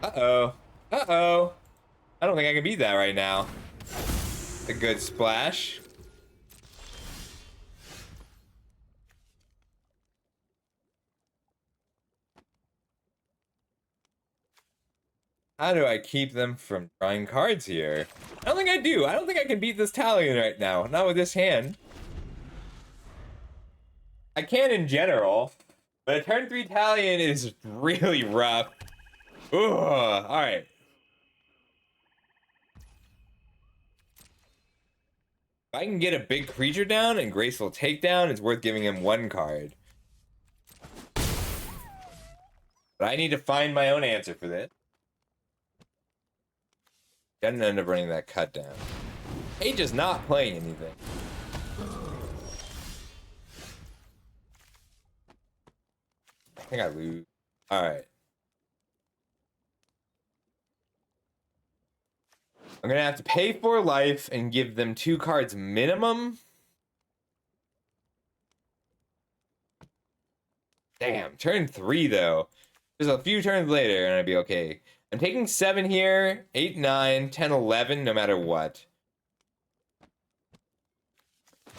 Uh-oh. Uh-oh. I don't think I can beat that right now. A good splash. How do I keep them from drawing cards here? I don't think I do. I don't think I can beat this Talion right now. Not with this hand. I can in general, but a turn 3 Talion is really rough. Ugh. Alright. If I can get a big creature down and Graceful Takedown, it's worth giving him 1 card. But I need to find my own answer for this. Didn't end up running that cut down. Hey, just not playing anything. I think I lose. Alright. I'm gonna have to pay for life and give them 2 cards minimum. Damn, turn 3 though. Just a few turns later and I'd be okay. I'm taking 7 here, 8, 9, 10, 11, no matter what.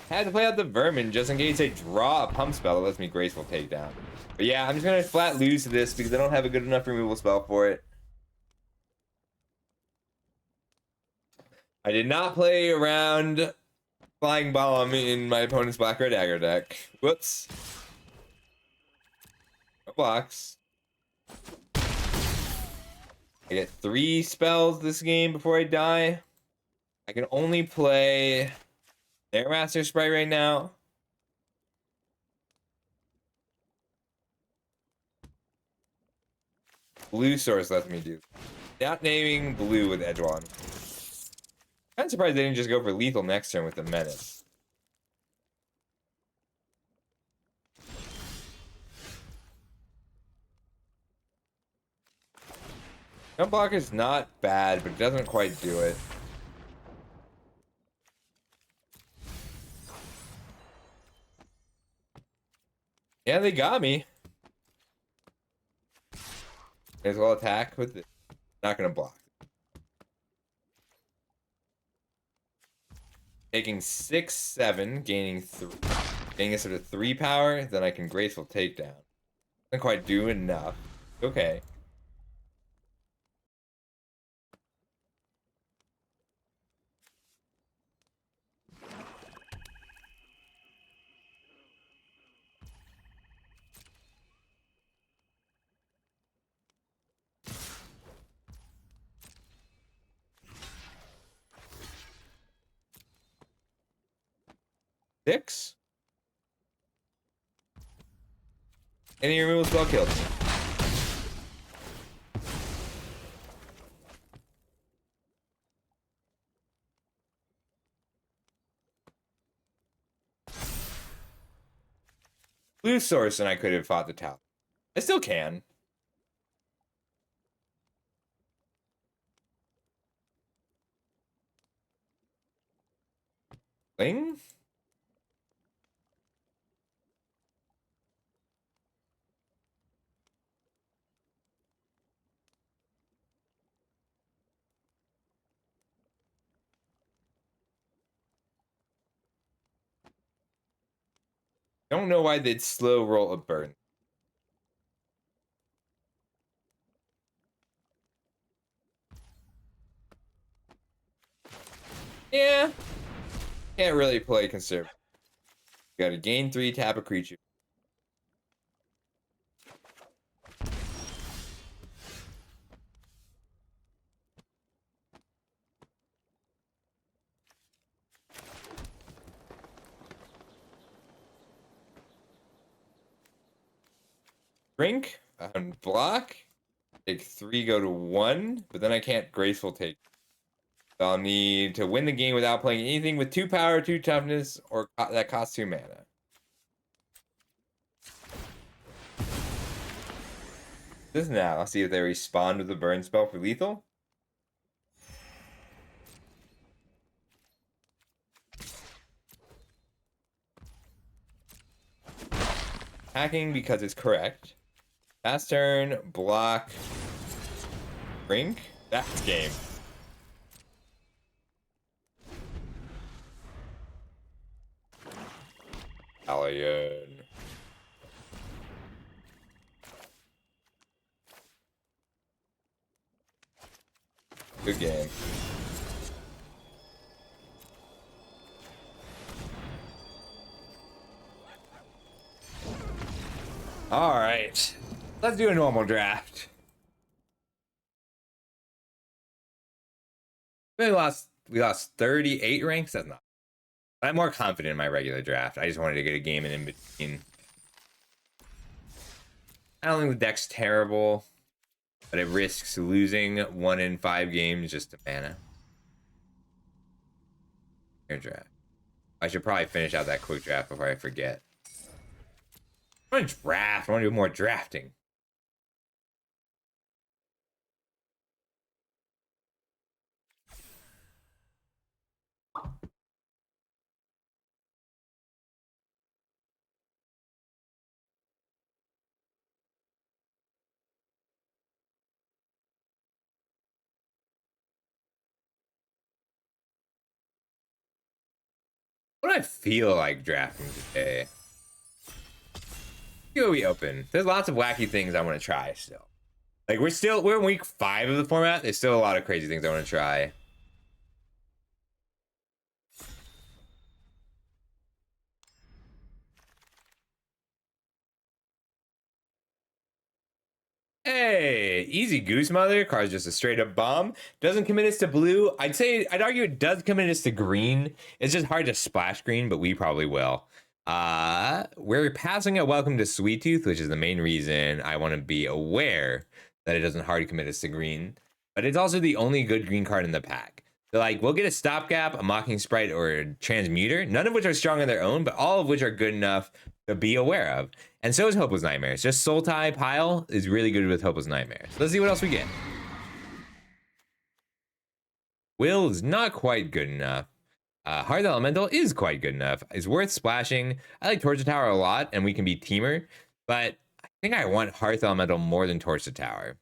Had to play out the Vermin just in case I draw a pump spell that lets me Graceful Takedown. But yeah, I'm just gonna flat lose to this because I don't have a good enough removal spell for it. I did not play around Flying Bomb in my opponent's Black Red Dagger deck. Whoops. No blocks. I get 3 spells this game before I die. I can only play Airmaster Sprite right now. Blue source lets me do. Not naming blue with Edgewon. I'm surprised they didn't just go for lethal next turn with the Menace. Jump block is not bad, but it doesn't quite do it. Yeah, they got me. May as well attack with it. Not gonna block. Taking 6, 7, gaining 3. Getting a sort of 3 power, then I can graceful takedown. Doesn't quite do enough. Okay. Six. Any removal spell killed me. Blue source, and I could have fought the tower. I still can. Ling? Don't know why they'd slow roll a burn. Yeah. Can't really play conservative. Gotta gain 3, tap a creature. Drink, block, take 3, go to 1, but then I can't graceful take. So I'll need to win the game without playing anything with 2 power, 2 toughness, or that costs 2 mana. This now, I'll see if they respond with the burn spell for lethal. Hacking because it's correct. Pass turn, block, drink. That's game. Alien. Good game. All right, let's do a normal draft. We lost 38 ranks. That's not. I'm more confident in my regular draft. I just wanted to get a game in between. I don't think the deck's terrible, but it risks losing 1 in 5 games just to mana. Your draft. I should probably finish out that quick draft before I forget. I want to draft. I want to do more drafting. What do I feel like drafting today? See what we open. There's lots of wacky things I want to try still. Like we're in week 5 of the format. There's still a lot of crazy things I want to try. Hey, easy goose mother. Card's just a straight up bomb. Doesn't commit us to blue. I'd argue it does commit us to green. It's just hard to splash green, but we probably will. We're passing a welcome to Sweet Tooth, which is the main reason I want to be aware that it doesn't hard commit us to green. But it's also the only good green card in the pack. So like we'll get a stopgap, a mocking sprite, or a transmuter, none of which are strong on their own, but all of which are good enough to be aware of. And so is Hopeless Nightmares. Just Soul Tie Pile is really good with Hopeless Nightmares. Let's see what else we get. Will is not quite good enough. Hearth Elemental is quite good enough. It's worth splashing. I like Torch the Tower a lot, and we can be Teamer, but I think I want Hearth Elemental more than Torch the Tower.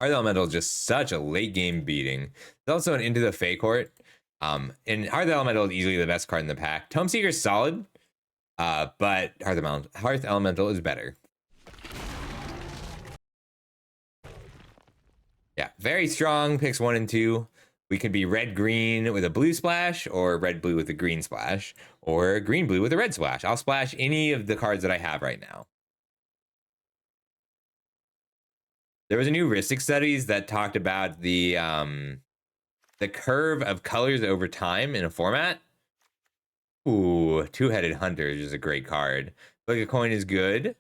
Hearth Elemental is just such a late game beating. It's also an Into the Fey Court. And Hearth Elemental is easily the best card in the pack. Tome Seeker is solid, but Hearth Elemental is better. Yeah, very strong picks 1 and 2. We could be red green with a blue splash, or red blue with a green splash, or green blue with a red splash. I'll splash any of the cards that I have right now. There was a new Ristic studies that talked about the curve of colors over time in a format. Ooh, Two-Headed Hunter is a great card. Like a coin is good.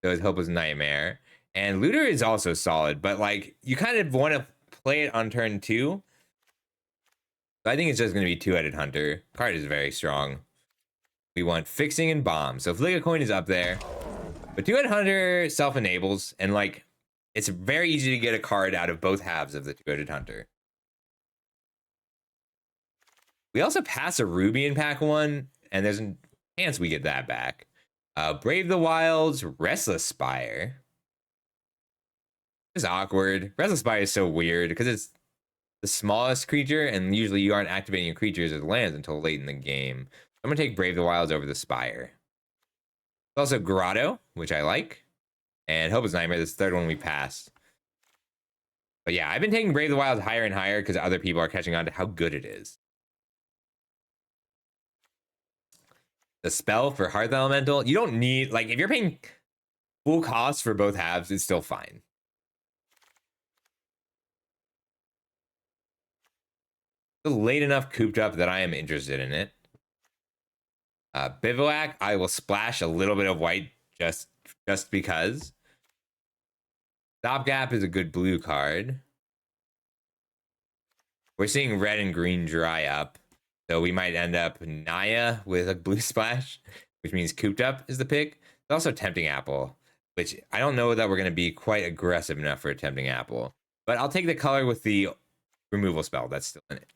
So is Hopeless Nightmare. And Looter is also solid, but like you kind of want to play it on turn 2. So I think it's just going to be Two-Headed Hunter. Card is very strong. We want Fixing and Bomb. So Flick a Coin is up there. But Two-Headed Hunter self-enables, and like it's very easy to get a card out of both halves of the Two-Headed Hunter. We also pass a Ruby in pack 1, and there's a chance we get that back. Brave the Wilds, Restless Spire. It's awkward. Restless Spire is so weird because it's the smallest creature, and usually you aren't activating your creatures as lands until late in the game. I'm going to take Brave the Wilds over the Spire. Also Grotto, which I like, and Hopeless Nightmare, this third one we passed. But yeah, I've been taking Brave the Wilds higher and higher because other people are catching on to how good it is. The spell for Hearth Elemental, you don't need, like, if you're paying full cost for both halves, it's still fine. It's late enough cooped up that I am interested in it. Bivouac, I will splash a little bit of white just because. Stopgap is a good blue card. We're seeing red and green dry up. So we might end up Naya with a blue splash, which means cooped up is the pick. It's also Tempting Apple, which I don't know that we're going to be quite aggressive enough for a Tempting Apple. But I'll take the color with the removal spell that's still in it.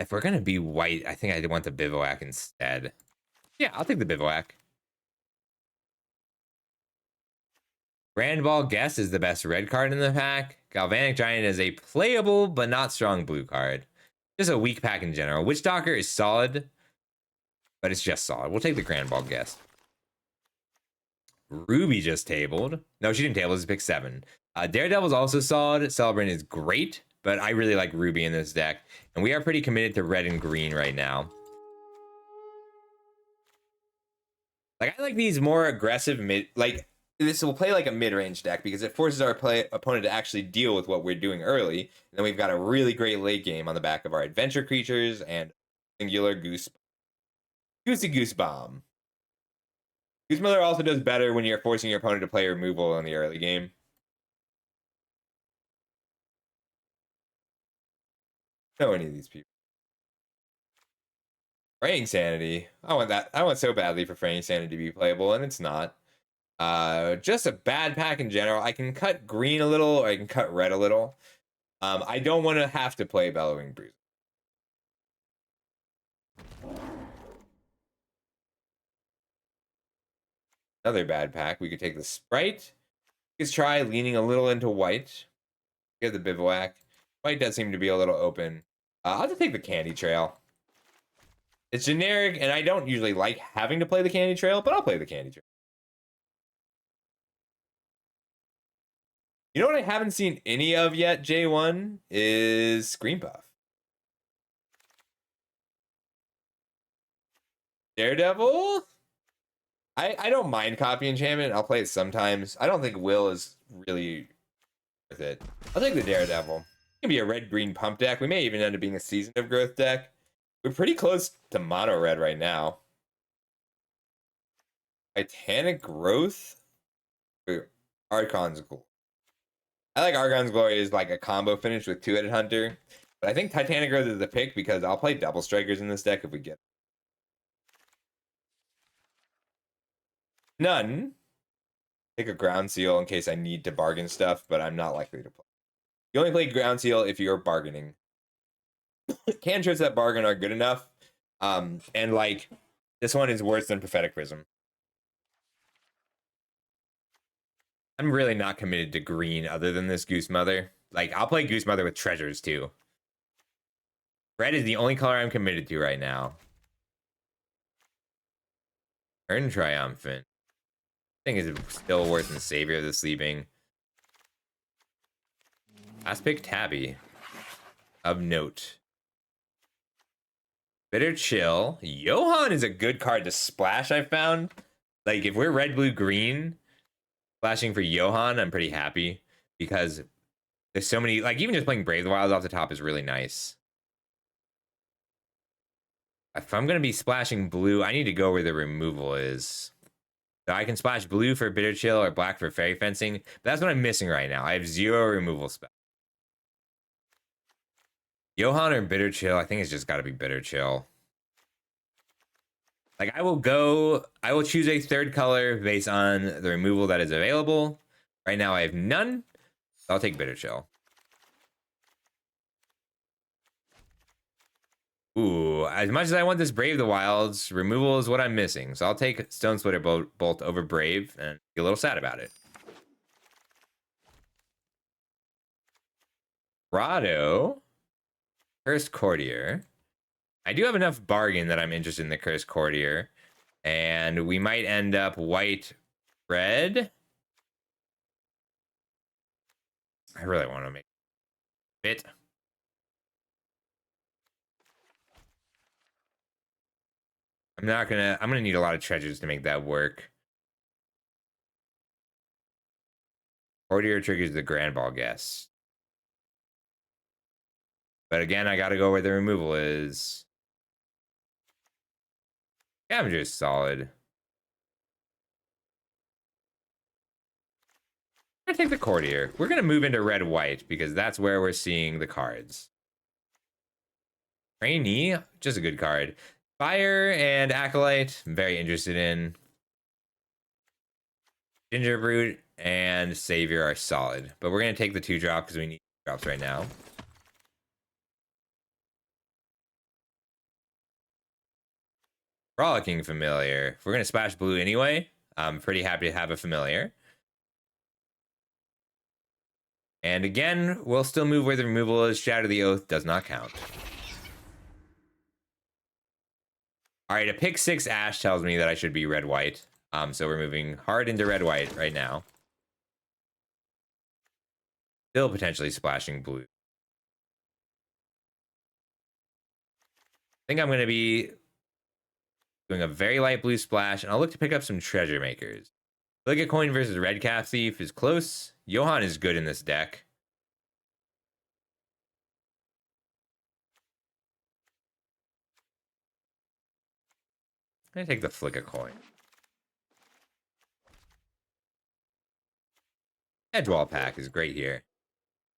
If we're going to be white, I think I want the Bivouac instead. Yeah, I'll take the Bivouac. Grand Ball Guess is the best red card in the pack. Galvanic Giant is a playable but not strong blue card. Just a weak pack in general. Witch Doctor is solid, but it's just solid. We'll take the Grand Ball Guess. Ruby just tabled. No, she didn't table. This is pick 7. Daredevil's also solid. Celebrant is great, but I really like Ruby in this deck. And we are pretty committed to red and green right now. Like, I like these more aggressive mid... Like, this will play like a mid-range deck because it forces our opponent to actually deal with what we're doing early. And then we've got a really great late game on the back of our adventure creatures and singular Goosey Goose Bomb. Goose Miller also does better when you're forcing your opponent to play removal in the early game. Know any of these people. Fraying Sanity. I want that. I want so badly for Fraying Sanity to be playable, and it's not. Just a bad pack in general. I can cut green a little, or I can cut red a little. I don't want to have to play Bellowing Bruiser. Another bad pack. We could take the Sprite. Let's try leaning a little into white. Get the Bivouac. White does seem to be a little open. I'll just take the Candy Trail. It's generic, and I don't usually like having to play the Candy Trail, but I'll play the Candy Trail. You know what I haven't seen any of yet, J1, is Screen Puff. Daredevil? I don't mind Copy Enchantment. I'll play it sometimes. I don't think Will is really worth it. I'll take the Daredevil. It can be a red-green pump deck. We may even end up being a Season of Growth deck. We're pretty close to mono red right now. Titanic Growth? Archon's Glory. I like Archon's Glory is like a combo finish with Two-Headed Hunter. But I think Titanic Growth is the pick because I'll play Double Strikers in this deck if we get none. Take a Ground Seal in case I need to bargain stuff, but I'm not likely to play. You only play Ground Seal if you're bargaining. Cantrips that bargain are good enough. And like, this one is worse than Prophetic Prism. I'm really not committed to green other than this Goose Mother. Like, I'll play Goose Mother with treasures, too. Red is the only color I'm committed to right now. Turn Triumphant. I think is still worse than Savior of the Sleeping. Last pick, Tabby. Of note. Bitter Chill. Johan is a good card to splash, I found. Like, if we're red, blue, green, splashing for Johan, I'm pretty happy. Because there's so many, like, even just playing Brave the Wilds off the top is really nice. If I'm going to be splashing blue, I need to go where the removal is. So I can splash blue for Bitter Chill or black for Fairy Fencing. But that's what I'm missing right now. I have 0 removal spell. Johan or Bitter Chill? I think it's just got to be Bitter Chill. Like, I will choose a third color based on the removal that is available. Right now I have none. So I'll take Bitter Chill. Ooh, as much as I want this Brave the Wilds, removal is what I'm missing. So I'll take Stone Splitter Bolt over Brave and be a little sad about it. Grotto. Cursed Courtier. I do have enough bargain that I'm interested in the Cursed Courtier. And we might end up white, red. I really want to make it fit. I'm gonna need a lot of treasures to make that work. Courtier triggers the Grand Ball Guest. But again, I gotta go where the removal is. Scavenger is solid. I'm gonna take the Courtier. We're gonna move into red-white because that's where we're seeing the cards. Trainee, just a good card. Fire and Acolyte, I'm very interested in. Ginger Brute and Savior are solid. But we're going to take the 2-drop because we need drops right now. Frolicking Familiar. If we're going to splash blue anyway, I'm pretty happy to have a Familiar. And again, we'll still move where the removal is. Shatter the Oath does not count. All right, a pick 6 Ash tells me that I should be red-white. So we're moving hard into red-white right now. Still potentially splashing blue. I think I'm going to be doing a very light blue splash, and I'll look to pick up some treasure makers. Look at Coin versus Red Calf Thief is close. Johan is good in this deck. I'm going to take the Flick a Coin. Edgewall Pack is great here.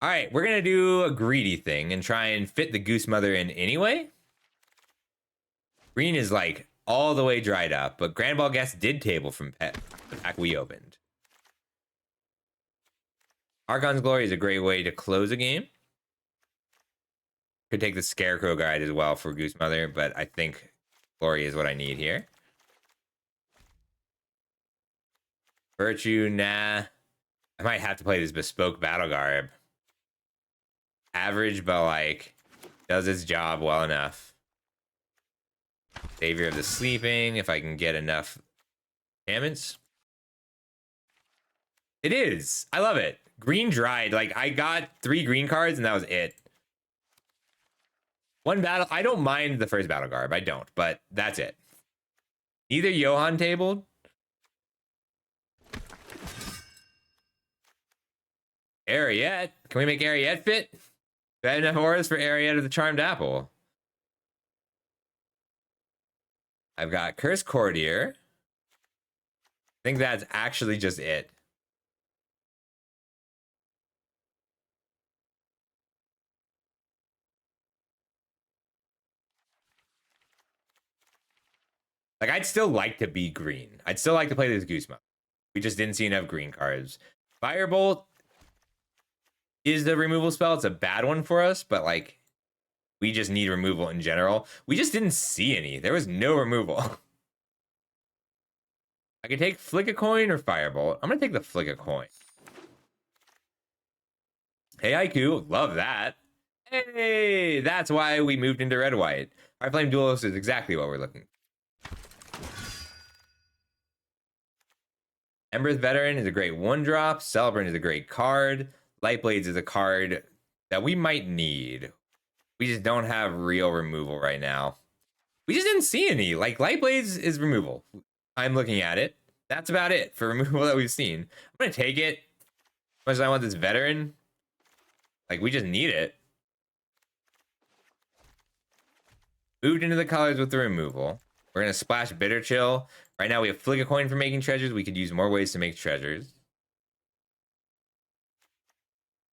All right, we're going to do a greedy thing and try and fit the Goose Mother in anyway. Green is like all the way dried up, but Grand Ball Guest did table from the pack we opened. Archon's Glory is a great way to close a game. Could take the Scarecrow Guide as well for Goose Mother, but I think Glory is what I need here. Virtue, nah. I might have to play this Bespoke Battle Garb. Average, but like, does its job well enough. Savior of the Sleeping, if I can get enough damage. It is. I love it. Green dried. Like, I got 3 green cards, and that was it. One battle. I don't mind the first Battle Garb. I don't, but that's it. Either Johan tabled. Ariette. Can we make Ariette fit? Do I have enough auras for Ariette of the Charmed Apple? I've got Cursed Courtier. I think that's actually just it. Like, I'd still like to be green. I'd still like to play this Goose Mother. We just didn't see enough green cards. Firebolt is the removal spell. It's a bad one for us, but like, we just need removal in general. We just didn't see any. There was no removal. I could take Flick a Coin or Firebolt. I'm going to take the Flick a Coin. Hey, IQ, love that. Hey, that's why we moved into red white. Our flame duelist is exactly what we're looking for. Ember's Veteran is a great one drop. Celebrant is a great card. Lightblades is a card that we might need. We just don't have real removal right now. We just didn't see any. Like, Lightblades is removal. I'm looking at it. That's about it for removal that we've seen. I'm going to take it. As much as I want this Veteran. Like, we just need it. Moved into the colors with the removal. We're going to splash Bitter Chill. Right now we have Flick a Coin for making treasures. We could use more ways to make treasures.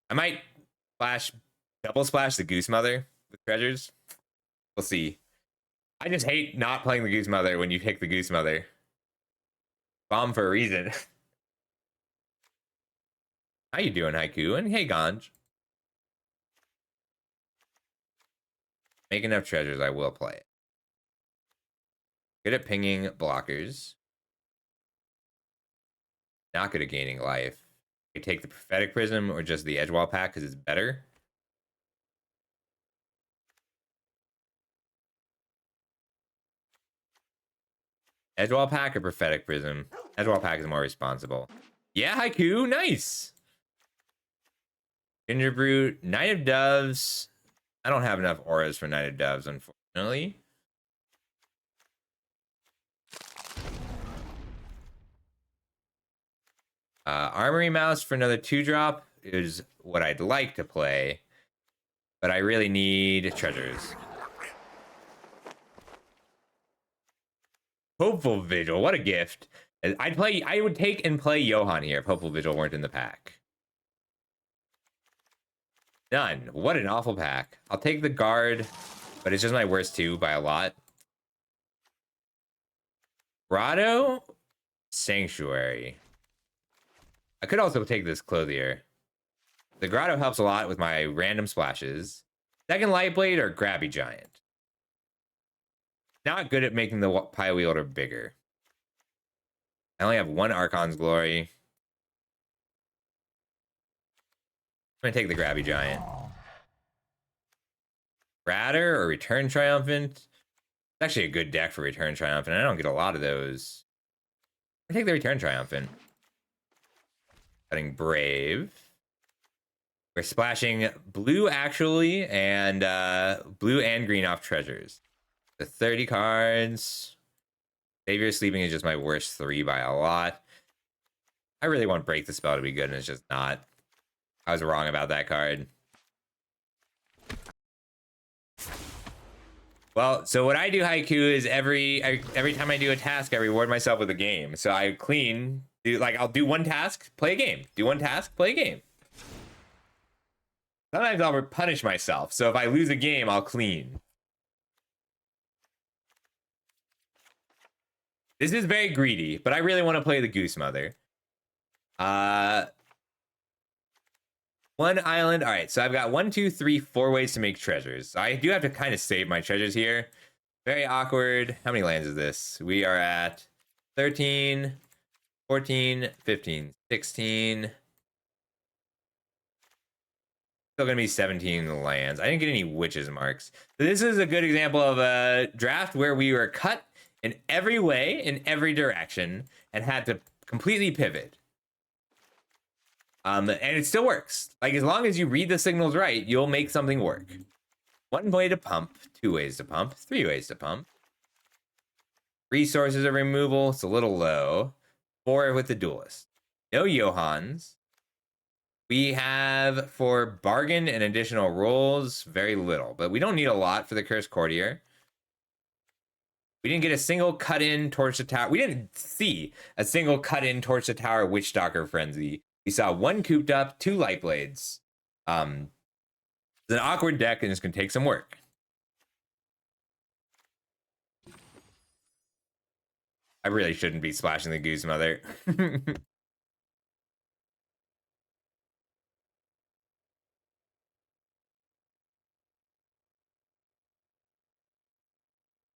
I might double splash the Goose Mother with treasures. We'll see. I just hate not playing the Goose Mother when you pick the Goose Mother. Bomb for a reason. How you doing, Haiku? And hey, Ganj. Make enough treasures, I will play it. Good at pinging blockers. Not good at gaining life. I take the Prophetic Prism or just the Edgewall pack because it's better. Edgewall pack or Prophetic Prism? Edgewall pack is more responsible. Yeah, Haiku, nice. Ginger Brute, Knight of Doves. I don't have enough auras for Knight of Doves, unfortunately. Armory Mouse for another 2-drop is what I'd like to play, but I really need treasures. Hopeful Vigil, what a gift. I would take and play Johan here if Hopeful Vigil weren't in the pack. None. What an awful pack. I'll take the guard, but it's just my worst 2 by a lot. Grotto, Sanctuary. I could also take this Clothier. The Grotto helps a lot with my random splashes. Second Lightblade or Grabby Giant. Not good at making the Pile Wielder bigger. I only have 1 Archon's Glory. I'm going to take the Grabby Giant. Ratter or Return Triumphant. It's actually a good deck for Return Triumphant. I don't get a lot of those. I take the Return Triumphant. Cutting Brave. We're splashing blue, actually, and blue and green off treasures. The 30 cards. Savior Sleeping is just my worst 3 by a lot. I really want Break the Spell to be good, and it's just not. I was wrong about that card. Well, so what I do, Haiku, is every time I do a task, I reward myself with a game. So I clean, I'll do 1 task, play a game. Do 1 task, play a game. Sometimes I'll punish myself. So if I lose a game, I'll clean. This is very greedy, but I really want to play the Goose Mother. 1 island. All right, so I've got 1, 2, 3, 4 ways to make treasures. I do have to kind of save my treasures here. Very awkward. How many lands is this? We are at 13, 14, 15, 16. Still gonna be 17 lands. I didn't get any witches marks. So this is a good example of a draft where we were cut in every way, in every direction, and had to completely pivot. And it still works. Like, as long as you read the signals right, you'll make something work. 1 way to pump, 2 ways to pump, 3 ways to pump. Resources of removal, it's a little low. 4 with the duelist. No Johans. We have, for bargain and additional rolls, very little. But we don't need a lot for the Cursed Courtier. We didn't get a single cut-in Torch the Tower. We didn't see a single cut-in Torch the Tower Witchstalker Frenzy. We saw 1 cooped up, 2 light blades. It's an awkward deck, and it's going to take some work. I really shouldn't be splashing the Goose Mother.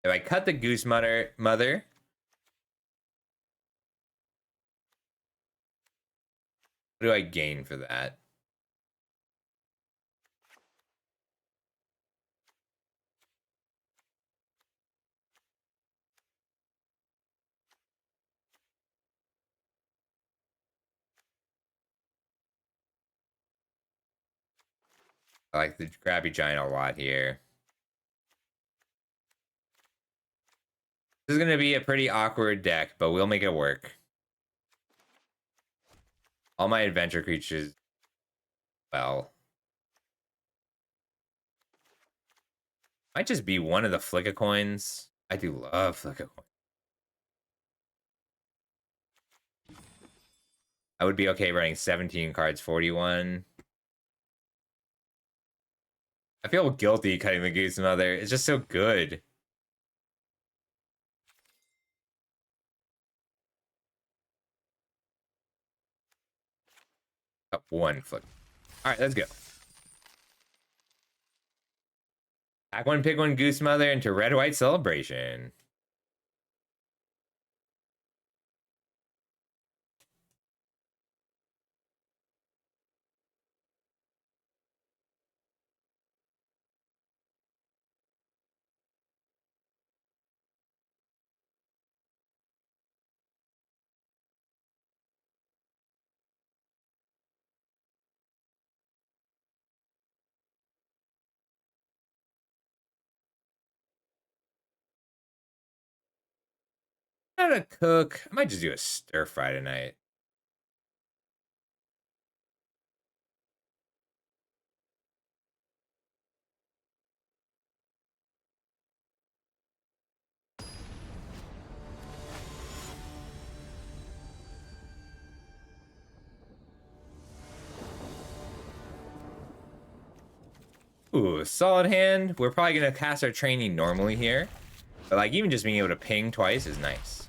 If I cut the Goose Mother, what do I gain for that? I like the Grabby Giant a lot here. This is going to be a pretty awkward deck, but we'll make it work. All my adventure creatures, well, might just be one of the Flicka coins. I do love Flicka coins. I would be okay running 17 cards, 41. I feel guilty cutting the Goose Mother. It's just so good. Oh, one Flick. All right, let's go. Pack one, pick one Goose Mother into Red White Celebration. Not a cook. I might just do a stir fry tonight. Ooh, solid hand. We're probably gonna cast our training normally here. But like even just being able to ping twice is nice.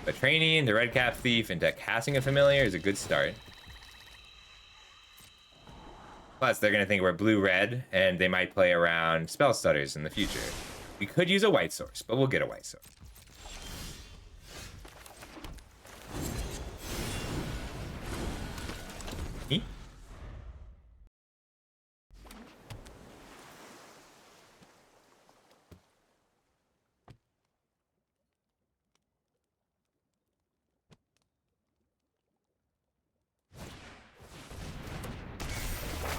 But training, the Red Cap Thief, into casting a familiar is a good start. Plus, they're gonna think we're blue-red, and they might play around spell stutters in the future. We could use a white source, but we'll get a white source. Eek.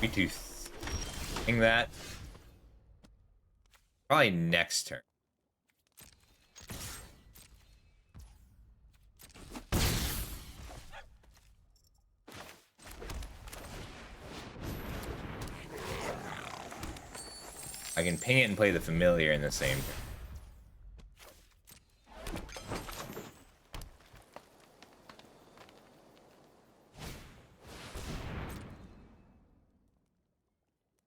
Me too. Thing that. Probably next turn. I can ping it and play the familiar in the same turn.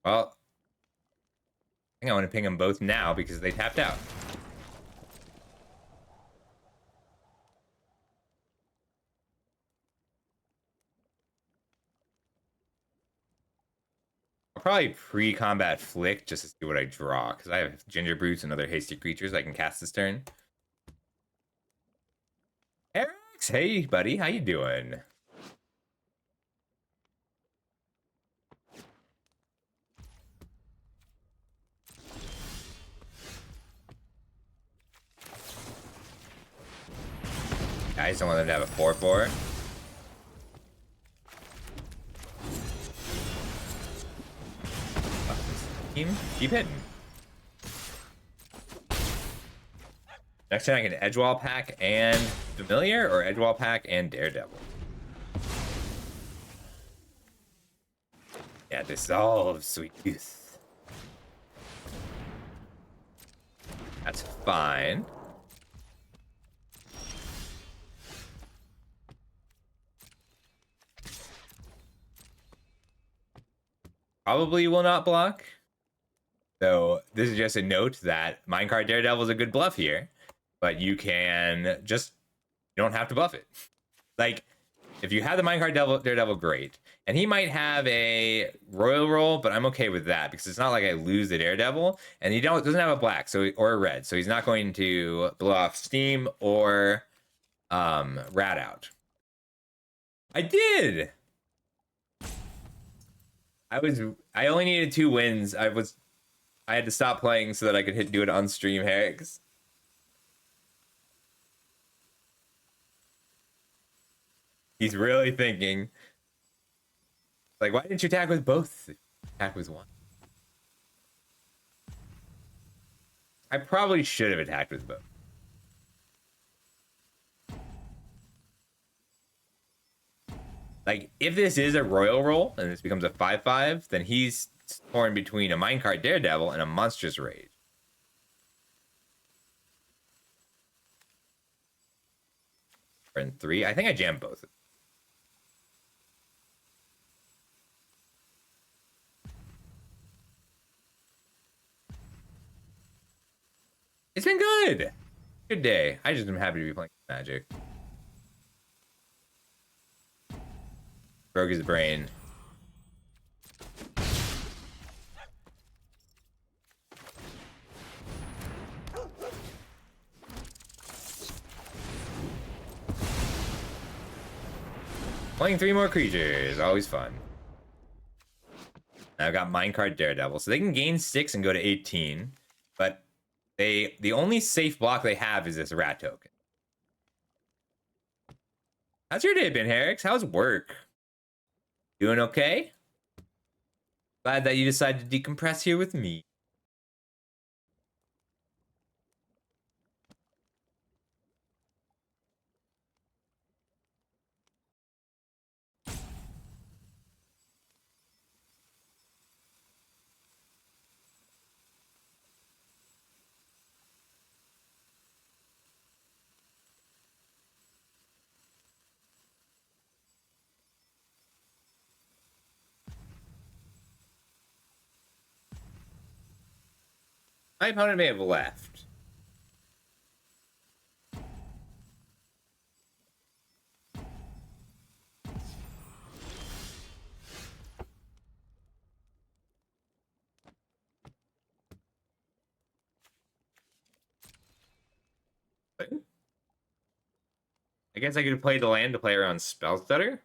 Well, I think I want to ping them both now because they tapped out. I'll probably pre-combat flick just to see what I draw, because I have Ginger Brutes and other hasty creatures I can cast this turn. Eric's, hey buddy, how you doing? I just don't want them to have a 4/4. Team, keep hitting. Next turn I can Edgewall Pack and Familiar, or Edgewall Pack and Daredevil. Yeah, dissolve, sweet youth. That's fine. Probably will not block. So this is just a note that Minecart Daredevil is a good bluff here, but you can just, you don't have to buff it. Like, if you have the Minecart Daredevil, great. And he might have a Royal Roll, but I'm okay with that because it's not like I lose the Daredevil, and he doesn't have a black, so or a red, so he's not going to blow off Steam or Rat Out. I did. I only needed 2 wins. I had to stop playing so that I could do it on stream, Herix. He's really thinking. Like, why didn't you attack with both? Attack with one. I probably should have attacked with both. Like, if this is a royal roll and this becomes a 5/5, then he's torn between a minecart daredevil and a monstrous rage. And 3. I think I jammed both. It's been good. Good day. I just am happy to be playing Magic. Broke his brain. Playing 3 more creatures, always fun. I've got Minecart Daredevil, so they can gain 6 and go to 18, but the only safe block they have is this rat token. How's your day been, Herix? How's work? Doing okay? Glad that you decided to decompress here with me. My opponent may have left. I guess I could play the land to play around Spell Stutter.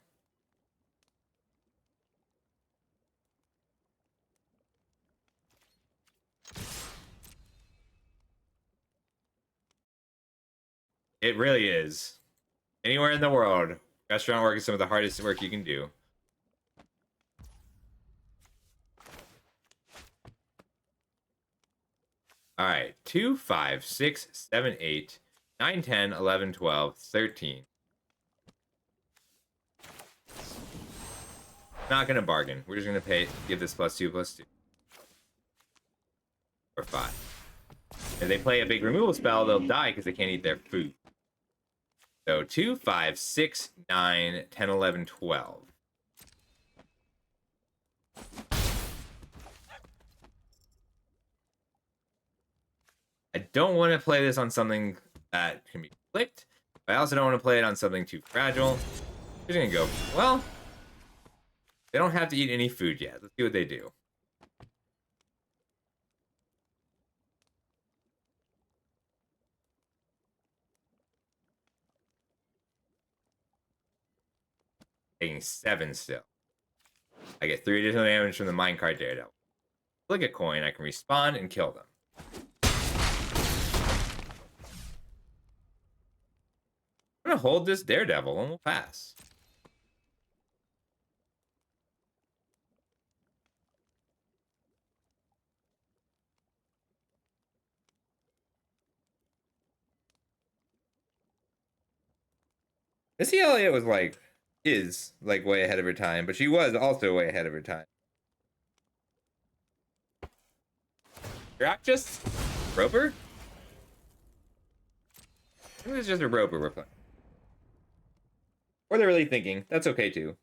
It really is. Anywhere in the world, restaurant work is some of the hardest work you can do. All right, 2, 5, 6, 7, 8, 9, 10, 11, 12, 13. Not gonna bargain. We're just gonna give this +2/+2. Or 5. If they play a big removal spell, they'll die because they can't eat their food. So 2, 5, 6, 9, 10, 11, 12. I don't want to play this on something that can be clicked. I also don't want to play it on something too fragile. We're just gonna go, well, they don't have to eat any food yet. Let's see what they do. Taking 7 still. I get 3 additional damage from the minecart daredevil. Click a coin, I can respawn and kill them. I'm gonna hold this daredevil and we'll pass. Missy Elliott was is way ahead of her time, but she was also way ahead of her time. Rock just Roper? I think it's just a Roper we're playing. Or they're really thinking. That's okay too.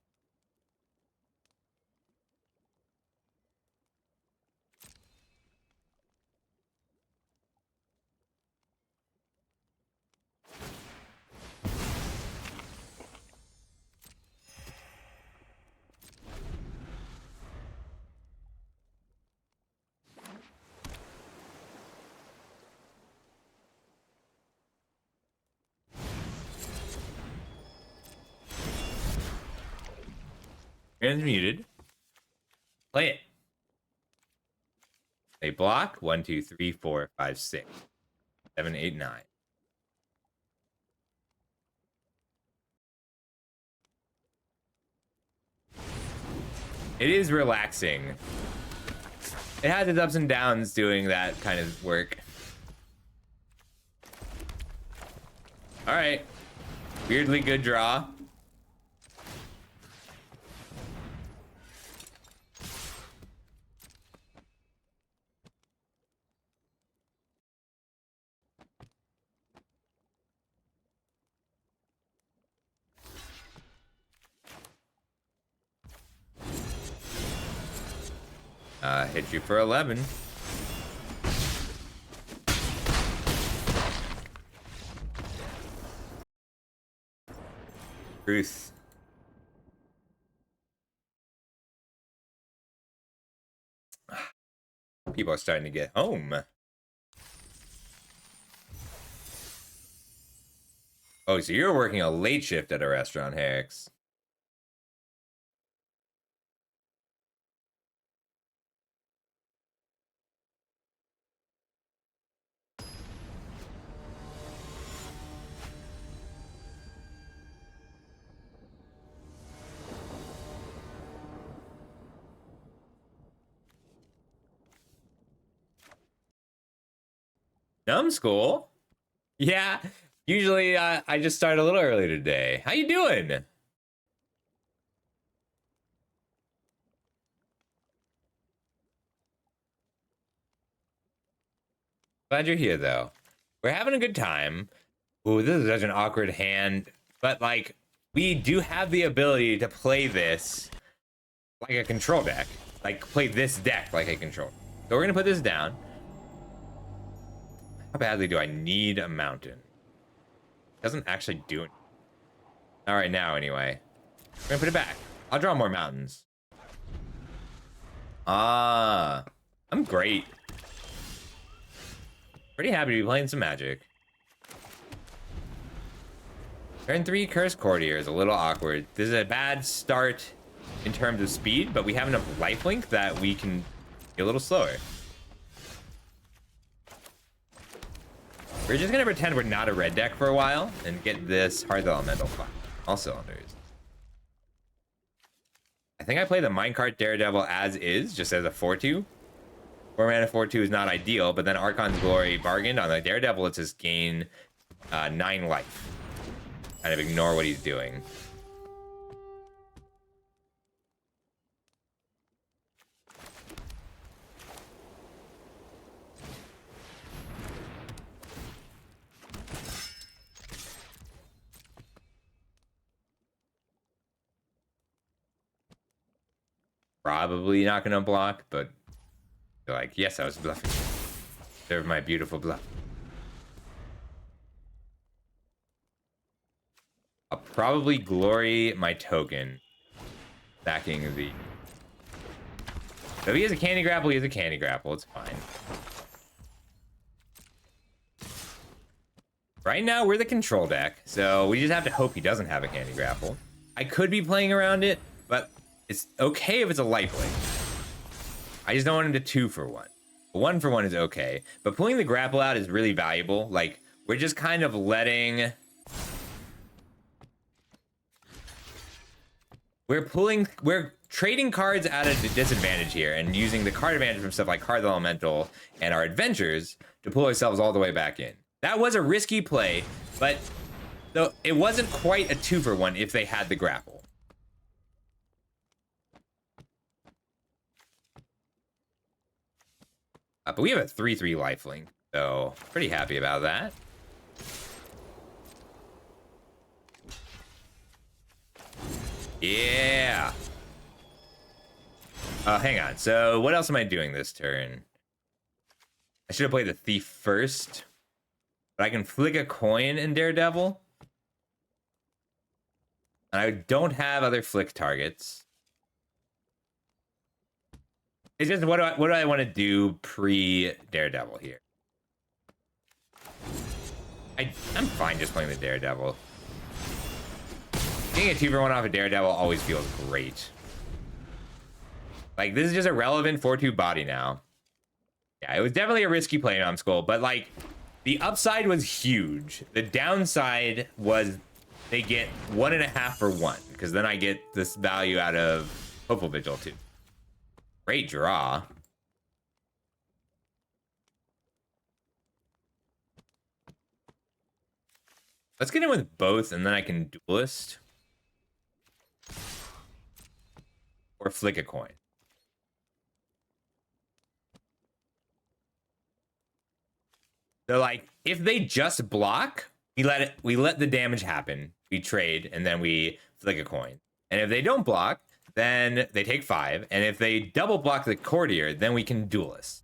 Transmuted. Play it. They block 1, 2, 3, 4, 5, 6, 7, 8, 9. It is relaxing. It has its ups and downs doing that kind of work. All right. Weirdly good draw. Hit you for 11. Truth. People are starting to get home. Oh, so you're working a late shift at a restaurant, Herrick's. Numbskull? Yeah, usually I just start a little early today. How you doing? Glad you're here, though. We're having a good time. Ooh, this is such an awkward hand. But, like, we do have the ability to play this like a control deck. Like, play this deck like a control. So we're going to put this down. How badly do I need a mountain? Doesn't actually do it. Not right now, anyway. We're going to put it back. I'll draw more mountains. Ah, I'm great. Pretty happy to be playing some Magic. Turn 3 Curse Courtier is a little awkward. This is a bad start in terms of speed, but we have enough lifelink that we can be a little slower. We're just gonna pretend we're not a red deck for a while and get this Hearth Elemental fire. All cylinders. I think I play the Minecart Daredevil as is, just as a 4-2. 4 mana 4-2 is not ideal, but then Archon's Glory bargained on the Daredevil. It's just gain 9 life. Kind of ignore what he's doing. Probably not gonna block, but you're like, yes, I was bluffing. Serve my beautiful bluff. I'll probably glory my token, backing the. So if he has a candy grapple, he has a candy grapple. It's fine. Right now, we're the control deck, so we just have to hope he doesn't have a candy grapple. I could be playing around it, but it's okay if it's a lifelink. I just don't want him to 2 for 1. 1 for 1 is okay, but pulling the grapple out is really valuable. Like, we're just kind of letting. We're trading cards at a disadvantage here and using the card advantage from stuff like Hearth Elemental and our adventures to pull ourselves all the way back in. That was a risky play, but though it wasn't quite a 2 for 1 if they had the grapple. But we have a 3/3 lifelink, so pretty happy about that. Yeah. Hang on. So what else am I doing this turn? I should have played the Thief first, but I can flick a coin in Daredevil. And I don't have other flick targets. It's just what do I want to do pre Daredevil here? I'm fine just playing the Daredevil. Getting a 2 for 1 off a Daredevil always feels great. Like, this is just a relevant 4/2 body now. Yeah, it was definitely a risky play on Skull, but like, the upside was huge. The downside was they get 1.5 for 1, because then I get this value out of Hopeful Vigil too. Great draw. Let's get in with both, and then I can duelist. Or flick a coin. So, like, if they just block, we let the damage happen. We trade, and then we flick a coin. And if they don't block, then they take 5. And if they double block the courtier, then we can duelist.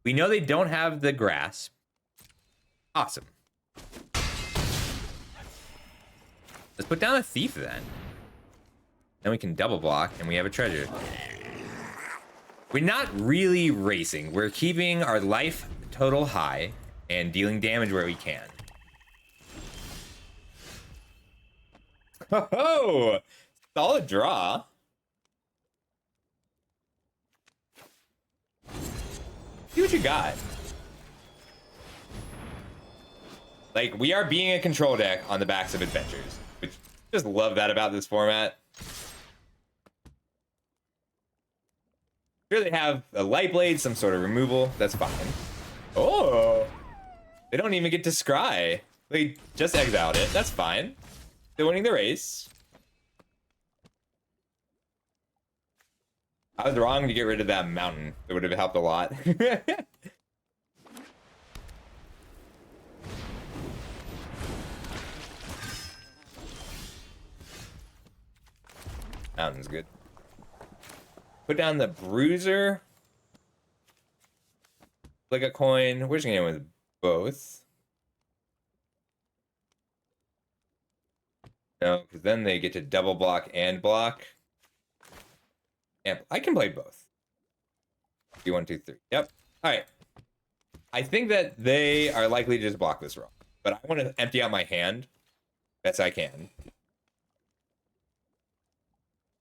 We know they don't have the grasp. Awesome. Let's put down a thief then. Then we can double block, and we have a treasure. We're not really racing. We're keeping our life total high and dealing damage where we can. Oh, solid draw. See what you got. Like, we are being a control deck on the backs of adventures, which just love that about this format. Here they have a light blade, some sort of removal. That's fine. Oh, they don't even get to scry. They just exiled it. That's fine. They're winning the race. I was wrong to get rid of that mountain. It would have helped a lot. Mountain's good. Put down the bruiser. Flick a coin. We're just gonna go with both. No, because then they get to double block and block. Yeah, I can play both. 1, 2, 3. Yep. All right. I think that they are likely to just block this wrong, but I want to empty out my hand best I can.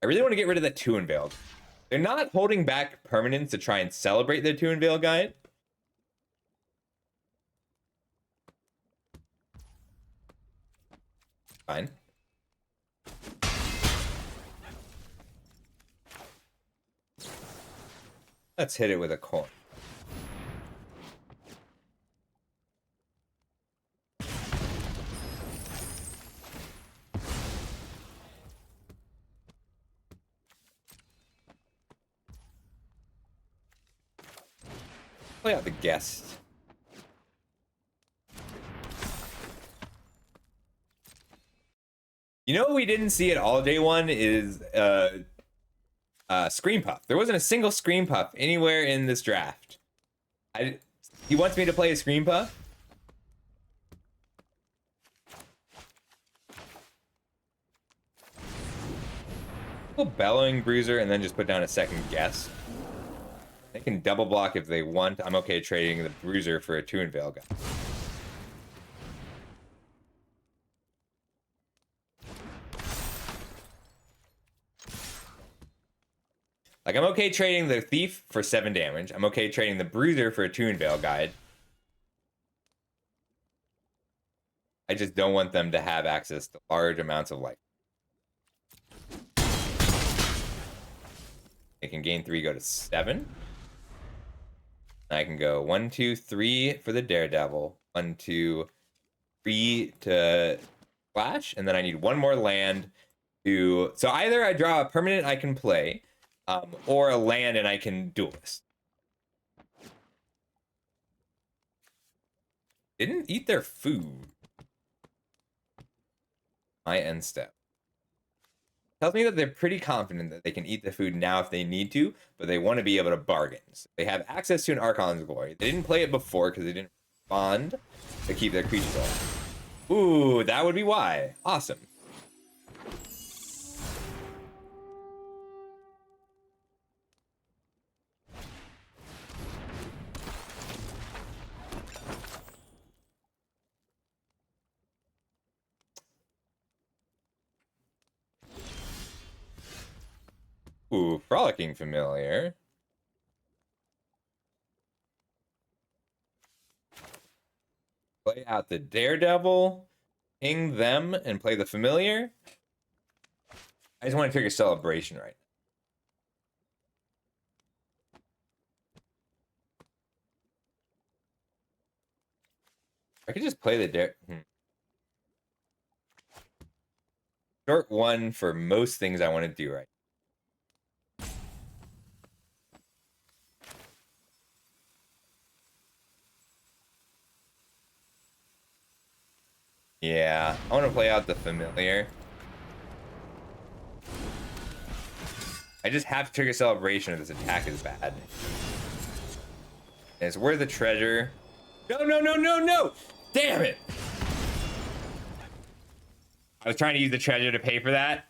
I really want to get rid of that 2 Unveiled. They're not holding back permanents to try and celebrate their 2 Unveiled guide. Fine. Let's hit it with a coin. Play out the guest. You know what we didn't see at all day one is Scream Puff. There wasn't a single Scream Puff anywhere in this draft. He wants me to play a Scream Puff. Bellowing Bruiser and then just put down a second guess. They can double block if they want. I'm okay trading the Bruiser for a 2 Unveil guy. Like, I'm okay trading the Thief for 7 damage. I'm okay trading the Bruiser for a 2 Unveil guide. I just don't want them to have access to large amounts of life. They can gain 3, go to 7. I can go 1, 2, 3 for the Daredevil. 1, 2, 3 to Flash. And then I need 1 more land to... So either I draw a permanent I can play, or a land and I can duelist. Didn't eat their food. My end step. Tells me that they're pretty confident that they can eat the food now if they need to, but they want to be able to bargain. So they have access to an Archon's Glory. They didn't play it before because they didn't respond to keep their creatures alive. Ooh, that would be why. Awesome. Ooh, Frolicking Familiar. Play out the Daredevil, ping them, and play the Familiar. I just want to trigger Celebration right I could just play the short one for most things I want to do right. Yeah, I want to play out the familiar. I just have to trigger celebration if this attack is bad. And it's worth the treasure. No, no, no, no, no! Damn it! I was trying to use the treasure to pay for that.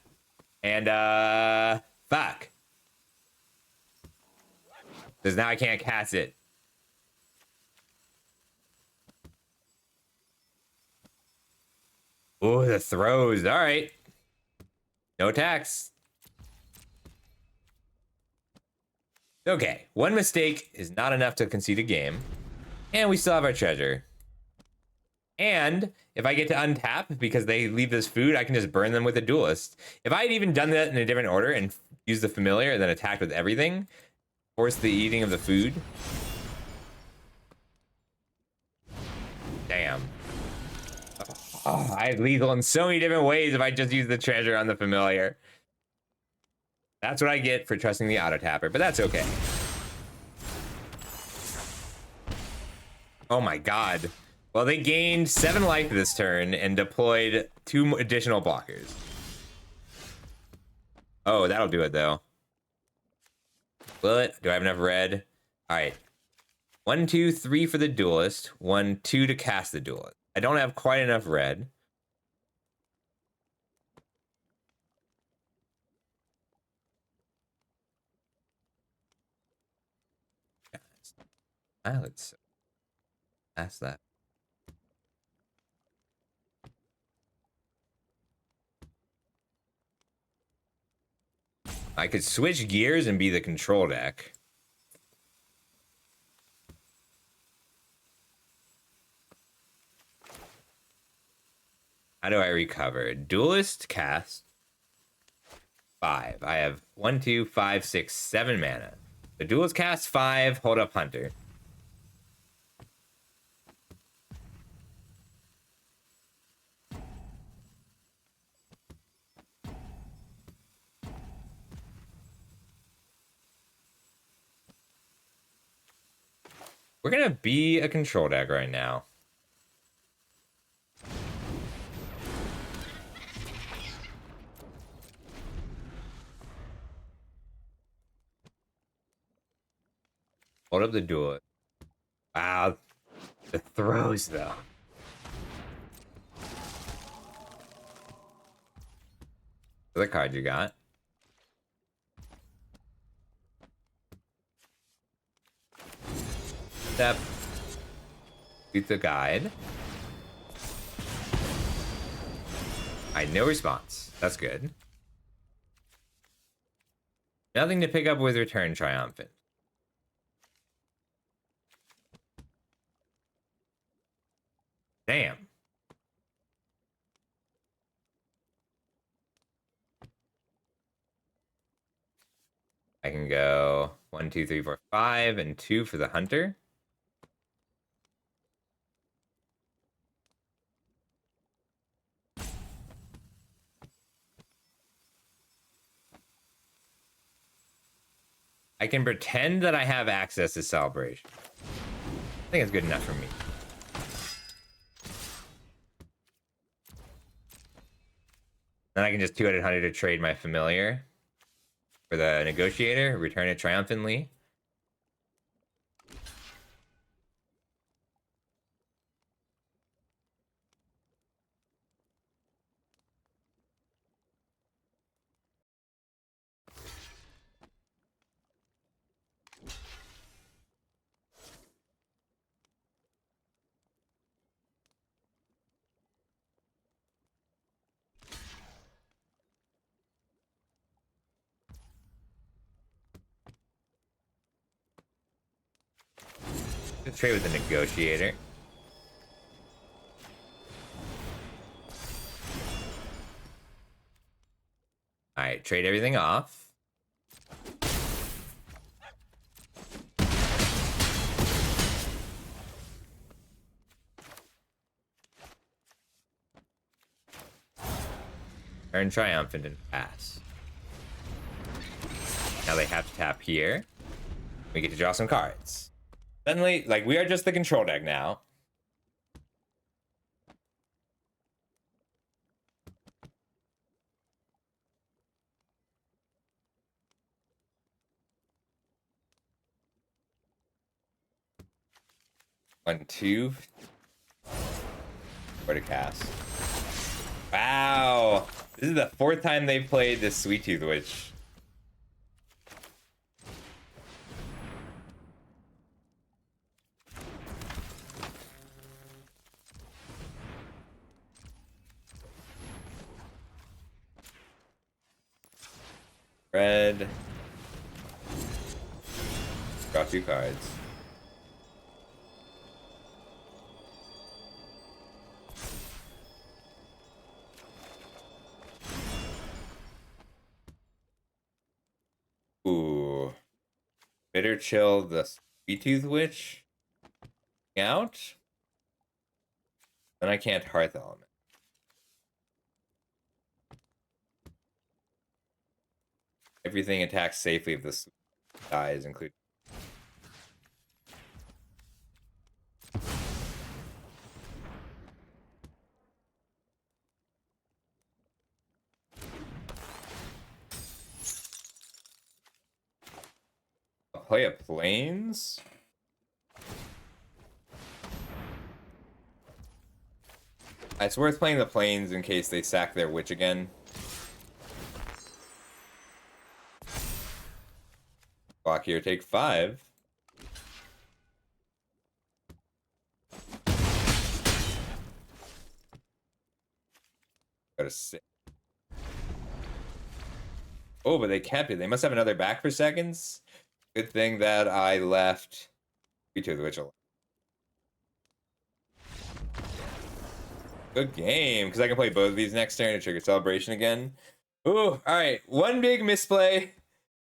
And, fuck. Because now I can't cast it. Oh, the throws. All right. No attacks. Okay. One mistake is not enough to concede a game. And we still have our treasure. And if I get to untap because they leave this food, I can just burn them with a duelist. If I had even done that in a different order and used the familiar and then attacked with everything, force the eating of the food. Damn. Oh, I had lethal in so many different ways if I just used the treasure on the familiar. That's what I get for trusting the auto tapper, but that's okay. Oh my god. Well, they gained 7 life this turn and deployed 2 additional blockers. Oh, that'll do it though. Will it? Do I have enough red? All right. 1, 2, 3 for the duelist. 1, 2 to cast the duelist. I don't have quite enough red. Let's ask that. I could switch gears and be the control deck. How do I recover? Duelist cast 5. I have 1, 2, 5, 6, 7 mana. The duelist cast 5. Hold up Hunter. We're gonna be a control deck right now. Hold up the duelist. Wow, the throws though. The card you got. Step. Shoot the guide. I no response. That's good. Nothing to pick up with Return Triumphant. Damn. I can go 1, 2, 3, 4, 5, and 2 for the Hunter. I can pretend that I have access to Celebration. I think it's good enough for me. Then I can just 2-headed Hunter to trade my familiar for the Negotiator, return it triumphantly. Let's trade with the Negotiator. Alright, trade everything off. Turn Triumphant and pass. Now they have to tap here. We get to draw some cards. Suddenly, like, we are just the control deck now. One, two. Where to cast. Wow. This is the 4th time they've played this Sweet Tooth Witch. Red. Draw 2 cards. Ooh. Bitter Chill the Sweet Tooth Witch out. Then I can't Hearth Element. Everything attacks safely if this dies, including. I'll play a Plains. It's worth playing the Plains in case they sack their Witch again. Block here, take 5. Go to 6. Oh, but they kept it. They must have another back for seconds. Good thing that I left Vito the Witch alone. Good game, because I can play both of these next turn to trigger Celebration again. Ooh, alright. One big misplay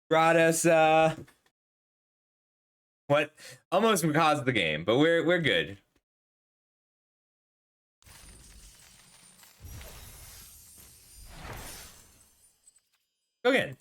brought us what almost caused the game, but we're good. Go again.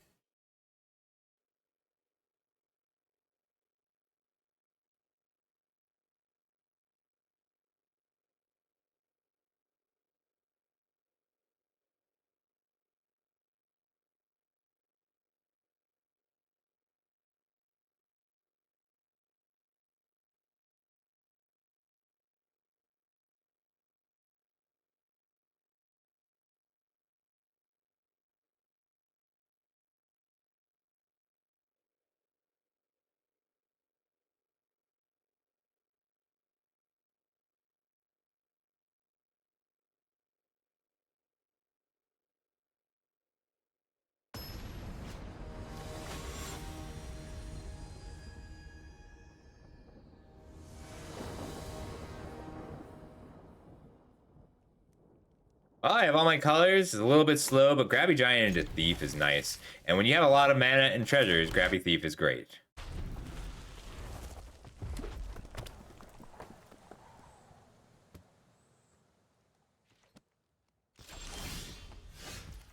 Well, I have all my colors. It's a little bit slow, but Grabby Giant into Thief is nice. And when you have a lot of mana and treasures, Grabby Thief is great.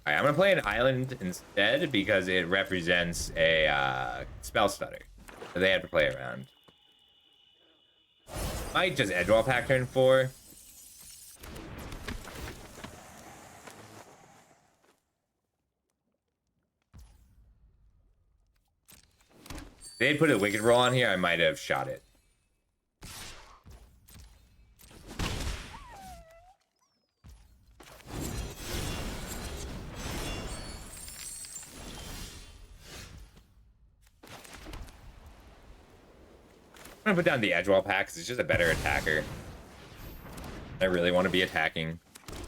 Alright, I'm gonna play an island instead because it represents a spell stutter that they have to play around. Might just Edgewall Pack turn 4. If they had put a Wicked Roll on here, I might have shot it. I'm gonna put down the Edgewall Pack because it's just a better attacker. I really want to be attacking.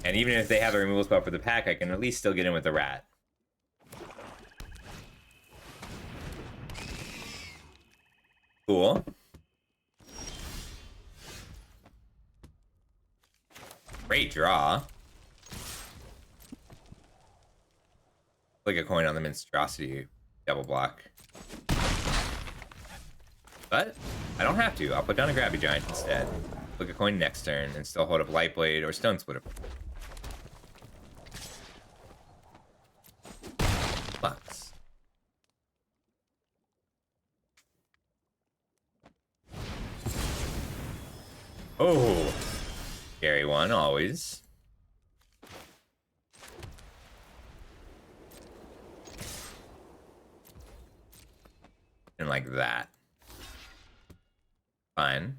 And even if they have a removal spell for the pack, I can at least still get in with the rat. Cool. Great draw. Like a coin on the Monstrosity double block. But I don't have to. I'll put down a Grabby Giant instead. Look a coin next turn and still hold up Lightblade or Stone Splitter. one, always. And like that. Fine.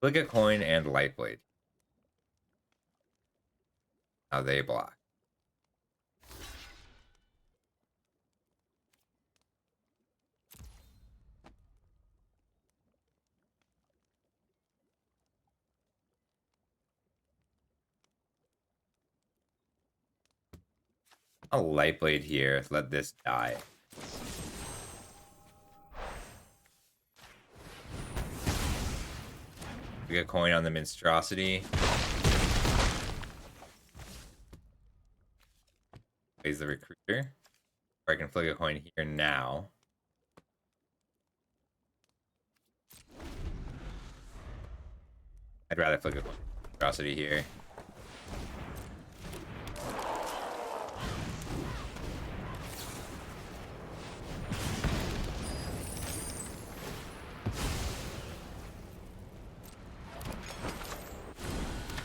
Flick a coin and light blade. How they block. A light blade here. Let this die. We get a coin on the monstrosity. Plays the recruiter. Or I can flick a coin here now. I'd rather flick a coin monstrosity here.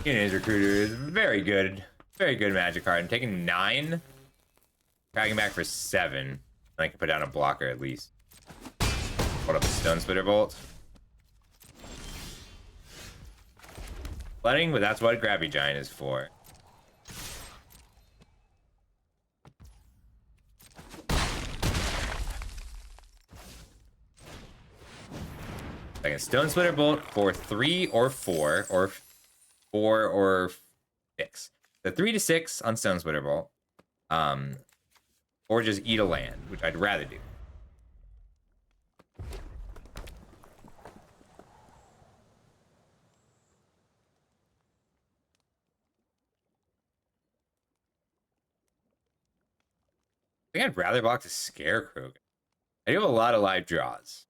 His recruiter is very good magic card. I'm taking 9, cracking back for 7. And I can put down a blocker at least. Hold up a stone splitter bolt. Flooding, but that's what Grabby Giant is for. Like a stone splitter bolt for 3 or 4 or 4 or 6. The 3 to 6 on stone splitter bolt. Or just eat a land, which I'd rather do. I think I'd rather block the Scarecrow. I do have a lot of live draws.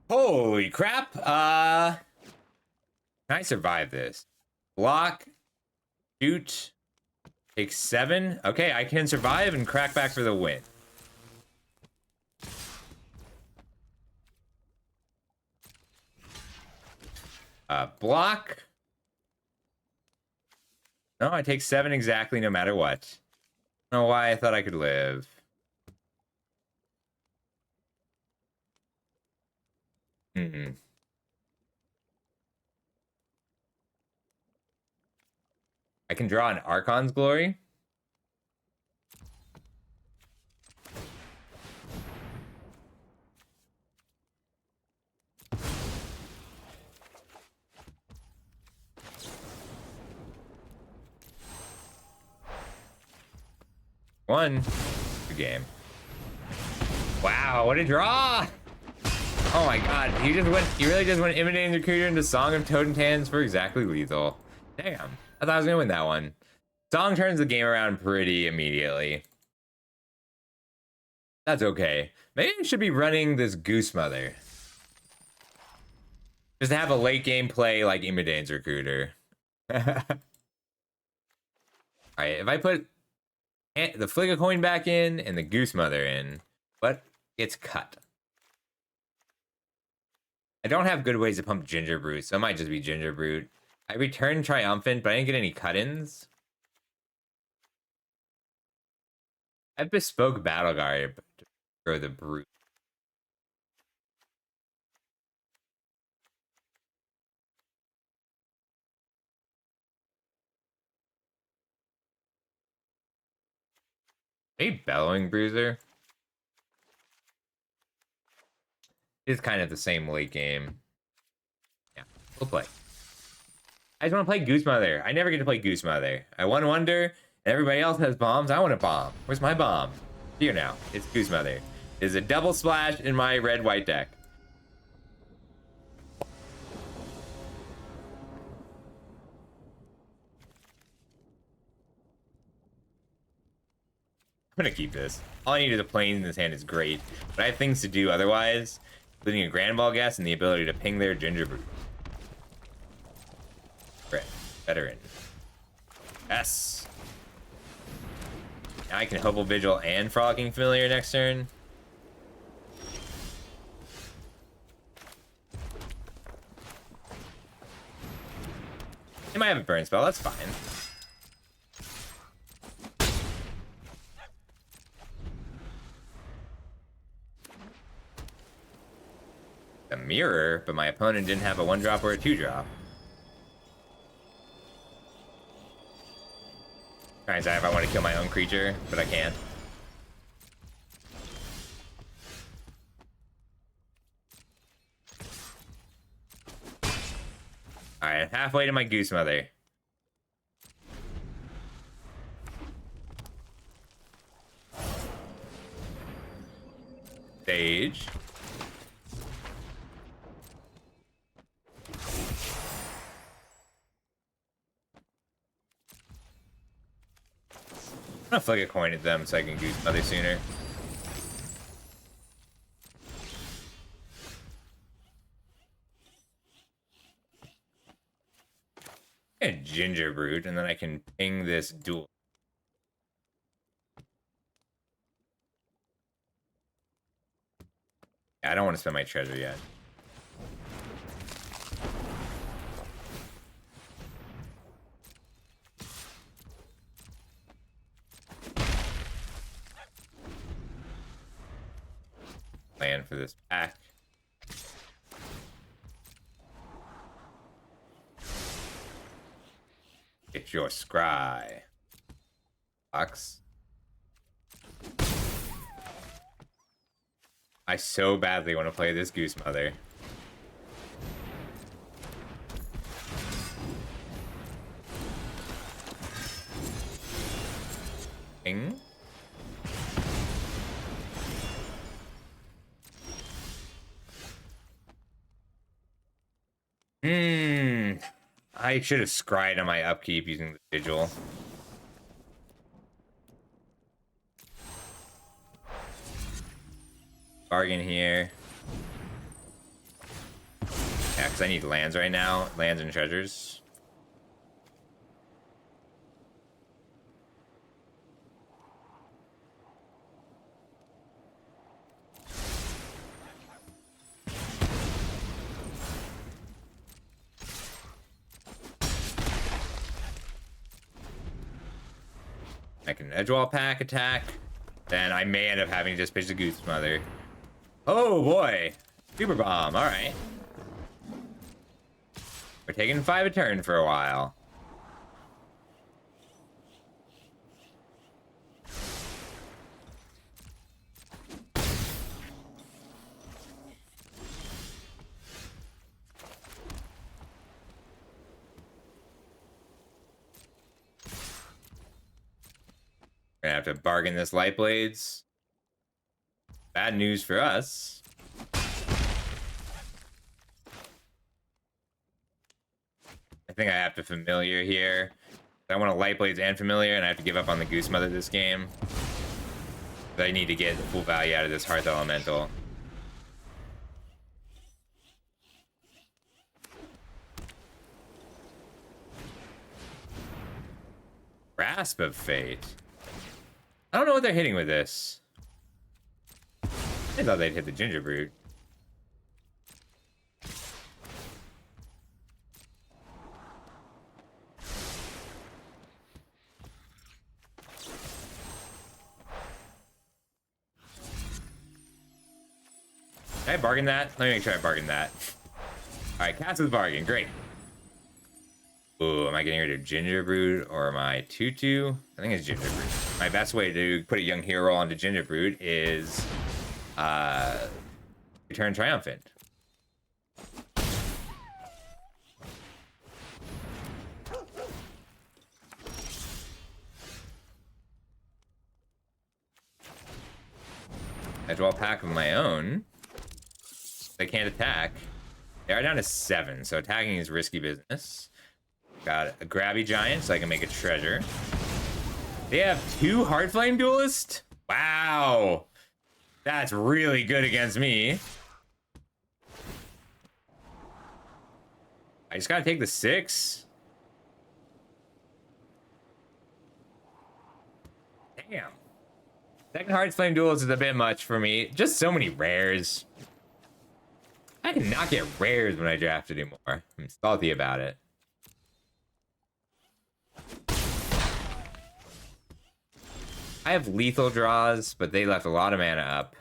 Holy crap. Can I survive this? Block, shoot, take 7. Okay, I can survive and crack back for the win. Block. No, I take 7 exactly no matter what. I don't know why I thought I could live. I can draw an Archon's Glory. One. Good game. Wow, what a draw! Oh my god, he really just went Imitating the Recruiter into Song of Totentans for exactly lethal. Damn, I thought I was gonna win that one. Song turns the game around pretty immediately. That's okay. Maybe I should be running this Goose Mother. Just to have a late game play like Imidane's Recruiter. Alright, if I put the Flick a Coin back in and the Goose Mother in, what gets cut? I don't have good ways to pump Ginger Brute, so it might just be Ginger Brute. I returned Triumphant, but I didn't get any cut-ins. I have Bespoke Battle Guard to throw the Brute. A Bellowing Bruiser. It's kind of the same late game. Yeah, we'll play. I just want to play Goose Mother. I never get to play Goose Mother. I won Wonder, and everybody else has bombs. I want a bomb. Where's my bomb? Here now. It's Goose Mother. It's a double splash in my red-white deck. I'm gonna keep this. All I need is a plane in this hand is great, but I have things to do otherwise, including a Grand Ball Guess and the ability to ping their Ginger Brute. veteran. Yes. Now I can Hobo Vigil and Frolicking Familiar next turn. He might have a burn spell, that's fine. A mirror, but my opponent didn't have a 1-drop or a 2-drop. Trying to decide if I want to kill my own creature, but I can't. Alright, halfway to my Goose Mother. Stage. I'm gonna flick a coin at them so I can Goose Mother sooner. A Ginger Brute, and then I can ping this duel. Yeah, I don't want to spend my treasure yet. Plan for this pack. Get your scry. Box. I so badly want to play this Goose Mother. Ping. I should have scryed on my upkeep using the Vigil. Bargain here. Yeah, because I need lands right now. Lands and treasures. I can Edgewall Pack attack. Then I may end up having to just pitch the Goose Mother. Oh boy! Super Bomb, alright. We're taking 5 a turn for a while. We're gonna have to bargain this Light Blades. Bad news for us. I think I have to Familiar here. I want a Light Blades and Familiar, and I have to give up on the Goose Mother this game. But I need to get the full value out of this Hearth Elemental. Grasp of Fate. I don't know what they're hitting with this. I thought they'd hit the Ginger Brute. Did I bargain that? Let me make sure I bargained that. Alright, cast with bargain. Great. Ooh, am I getting rid of Ginger Brute or my Tutu? I think it's Ginger Brute. My best way to put a young hero onto Ginger Brute is Return Triumphant. Edgewall Pack of my own. They can't attack. They are down to 7, so attacking is risky business. Got a Grabby Giant, so I can make a treasure. They have 2 Heartflame Duelist? Wow! That's really good against me. I just gotta take the 6. Damn. Second Hearts Flame Duels is a bit much for me. Just so many rares. I cannot get rares when I draft anymore. I'm salty about it. I have lethal draws, but they left a lot of mana up.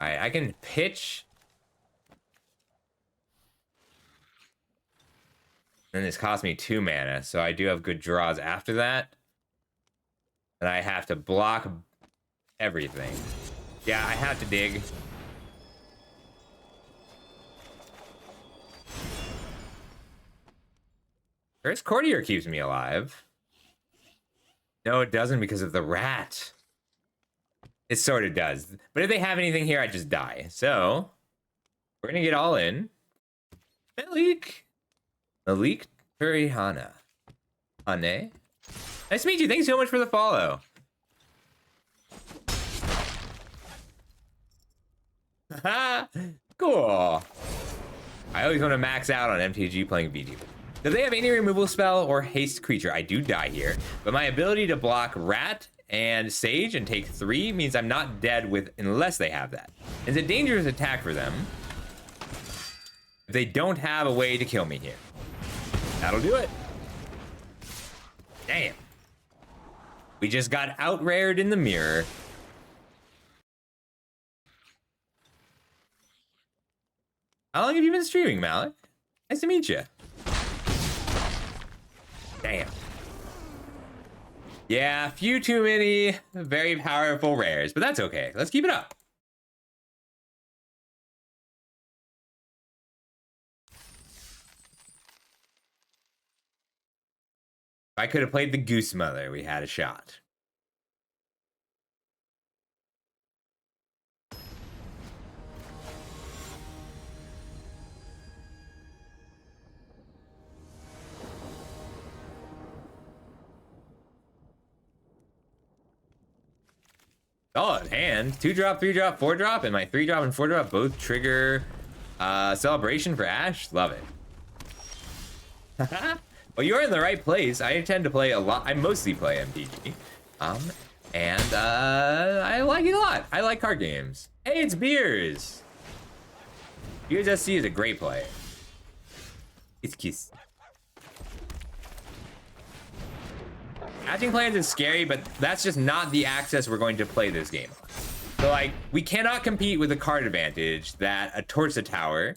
Alright, I can pitch. And this cost me 2 mana, so I do have good draws after that. And I have to block everything. Yeah, I have to dig. Curse Courtier keeps me alive. No, it doesn't because of the rat. It sort of does. But if they have anything here, I just die. So, we're going to get all in. Malik Turihana. Hane. Nice to meet you. Thanks so much for the follow. Cool. I always want to max out on MTG playing VG. Do they have any removal spell or haste creature? I do die here, but my ability to block rat and sage and take 3 means I'm not dead with unless they have that. It's a dangerous attack for them if they don't have a way to kill me here. That'll do it. Damn. We just got out-rared in the mirror. How long have you been streaming, Malik? Nice to meet you. Damn. Yeah, few too many very powerful rares, but that's okay. Let's keep it up. If I could have played the Goose Mother, we had a shot. Solid hand. 2-drop, 3-drop, 4-drop, and my 3-drop and 4-drop both trigger Celebration for Ash. Love it. Well, you're in the right place. I tend to play a lot. I mostly play MTG. And I like it a lot. I like card games. Hey, it's Beers. Beers SC is a great player. It's kiss. Hatching plans is scary, but that's just not the access we're going to play this game on. So, like, we cannot compete with the card advantage that a Torch the Tower,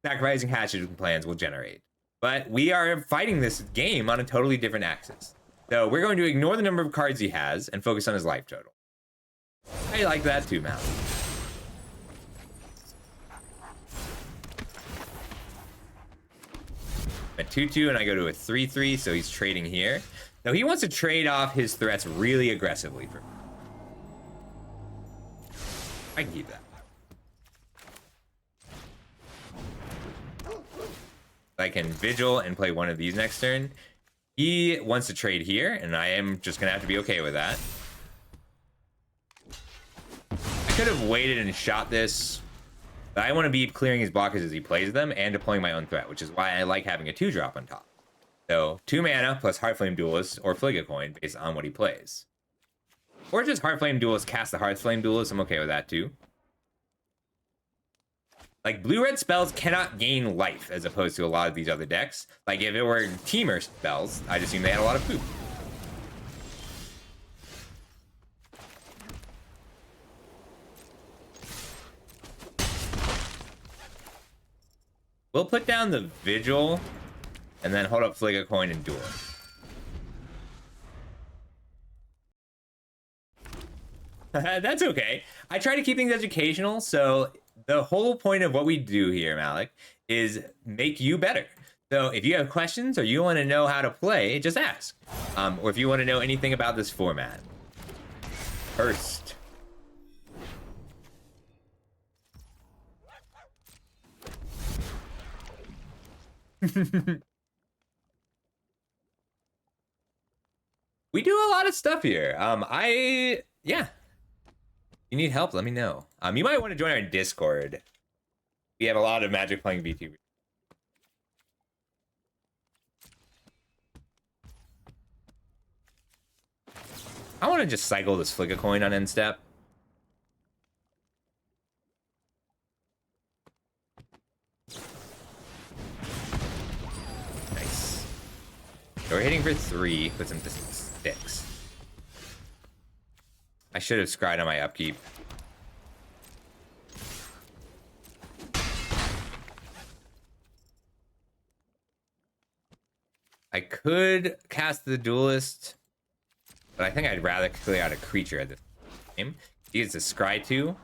sacrificing hatching plans will generate. But we are fighting this game on a totally different axis. So we're going to ignore the number of cards he has and focus on his life total. I like that too, Mal. A 2-2 and I go to a 3-3, so he's trading here. Now he wants to trade off his threats really aggressively for me. I can keep that. I can Vigil and play one of these next turn. He wants to trade here, and I am just gonna have to be okay with that. I could have waited and shot this, but I want to be clearing his blockers as he plays them and deploying my own threat, which is why I like having a 2-drop on top. So 2 mana plus Heartflame Duelist or Fligacoin based on what he plays. Or just Heartflame Duelist cast the Heartflame Duelist. I'm okay with that too. Like, blue-red spells cannot gain life as opposed to a lot of these other decks. Like, if it were teamer spells, I'd assume they had a lot of poop. We'll put down the Vigil and then hold up Fligacoin and Duel. That's okay. I try to keep things educational, so the whole point of what we do here, Malik, is make you better. So if you have questions or you want to know how to play, just ask. Or if you want to know anything about this format. First. We do a lot of stuff here. Yeah. You need help, let me know. You might want to join our Discord. We have a lot of Magic playing VTuber. I want to just cycle this Flick a Coin on end step. Nice. So we're hitting for 3, puts him to 6. I should have scryed on my upkeep. I could cast the Duelist, but I think I'd rather clear out a creature at this game. He gets a scry 2.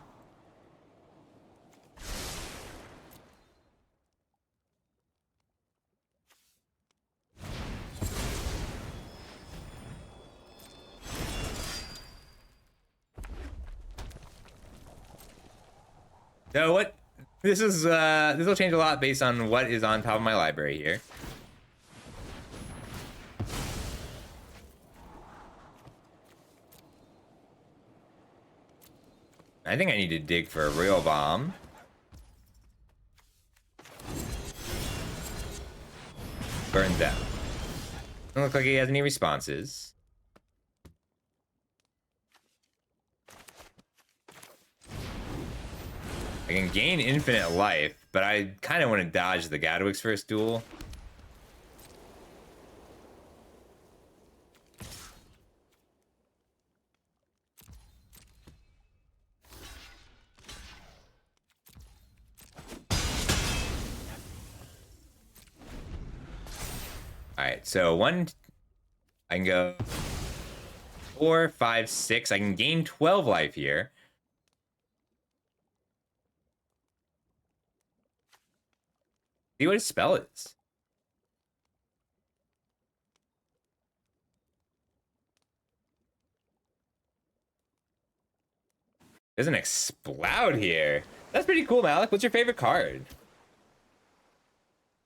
So what? This will change a lot based on what is on top of my library here. I think I need to dig for a real bomb. Burns out. Doesn't look like he has any responses. I can gain infinite life, but I kind of want to dodge the Gadwig's first duel. Alright, so I can go 4, 5, 6. I can gain 12 life here. See what his spell is. Doesn't explode here. That's pretty cool, Malik. What's your favorite card?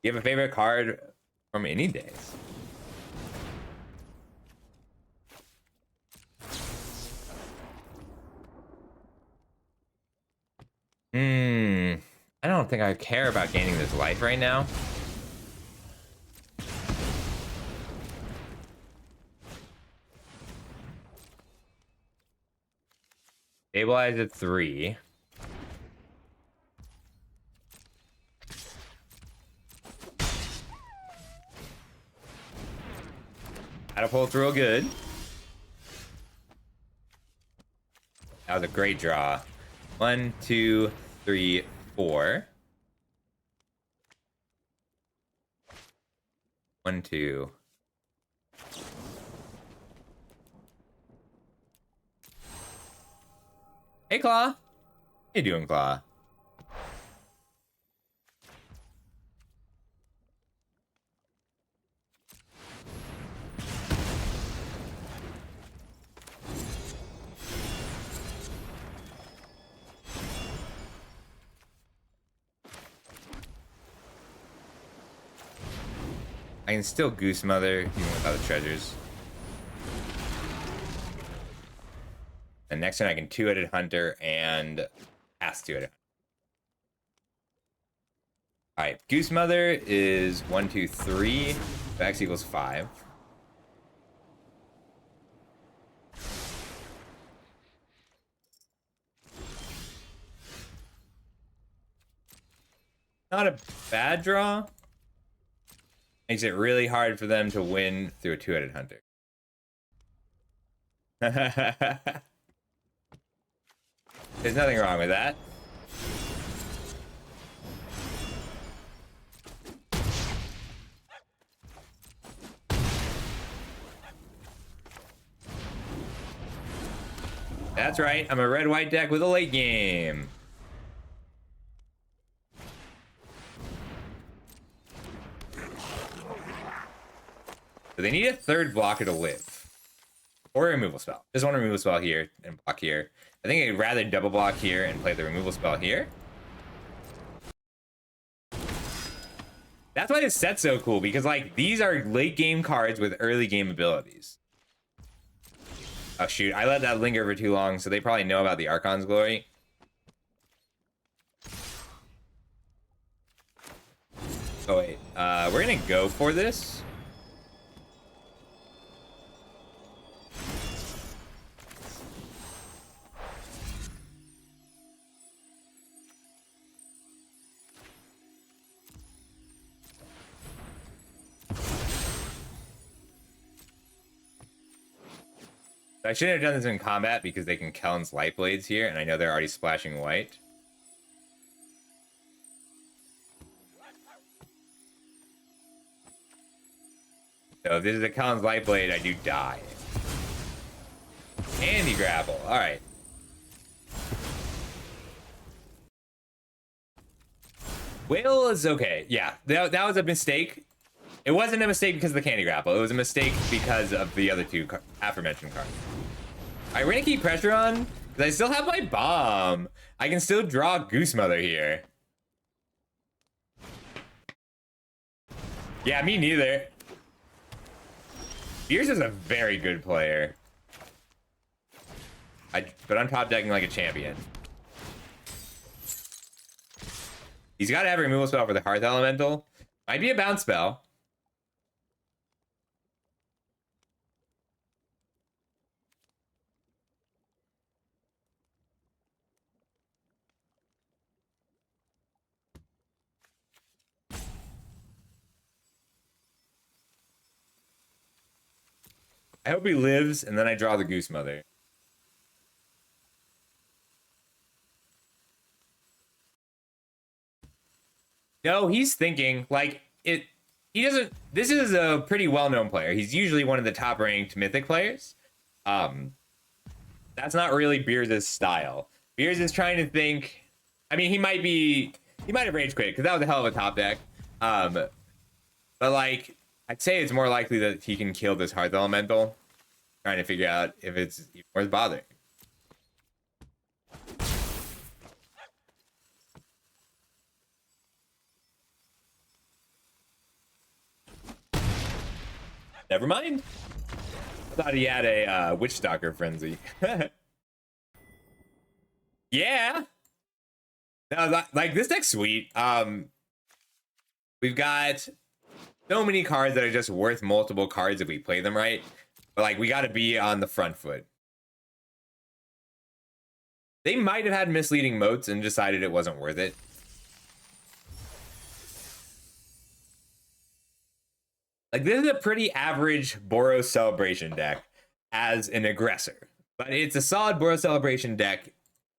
You have a favorite card from any days? I don't think I care about gaining this life right now. Stabilize at 3. Catapult's real good. That was a great draw. 1, 2, 3, 4. 1, 2. Hey, Claw. How you doing, Claw? I can still Goose Mother even without the treasures. And next turn I can 2-headed Hunter and pass 2-headed. Alright, Goose Mother is 1, 2, 3. X equals 5. Not a bad draw. Makes it really hard for them to win through a 2-headed Hunter. There's nothing wrong with that. That's right, I'm a red-white deck with a late game. So they need a third blocker to live. Or a removal spell. Just one removal spell here and block here. I think I'd rather double block here and play the removal spell here. That's why this set's so cool, because like these are late game cards with early game abilities. Oh shoot, I let that linger for too long, so they probably know about the Archon's Glory. Oh wait, we're gonna go for this. I shouldn't have done this in combat because they can Kellen's Light Blades here, and I know they're already splashing white. So if this is a Kellen's Light Blade, I do die. Candy Grapple. All right. Whale is okay. Yeah, that was a mistake. It wasn't a mistake because of the Candy Grapple. It was a mistake because of the other two aforementioned cards. All right, we're gonna keep pressure on because I still have my bomb. I can still draw Goose Mother here. Yeah, me neither. Beers is a very good player. But I'm top decking like a champion. He's got to have a removal spell for the Hearth Elemental. Might be a bounce spell. I hope he lives, and then I draw the Goose Mother. No, he's thinking, like, he doesn't, this is a pretty well-known player. He's usually one of the top-ranked Mythic players. That's not really Beers' style. Beers is trying to think, I mean, he might have rage quit, because that was a hell of a top deck. But, like, I'd say it's more likely that he can kill this Hearth Elemental, trying to figure out if it's worth bothering. Never mind. I thought he had a Witch Stalker frenzy. Yeah. No, like this deck's sweet. We've got so many cards that are just worth multiple cards if we play them right. But like we got to be on the front foot. They might have had misleading moats and decided it wasn't worth it. Like, this is a pretty average Boros Celebration deck as an aggressor. But it's a solid Boros Celebration deck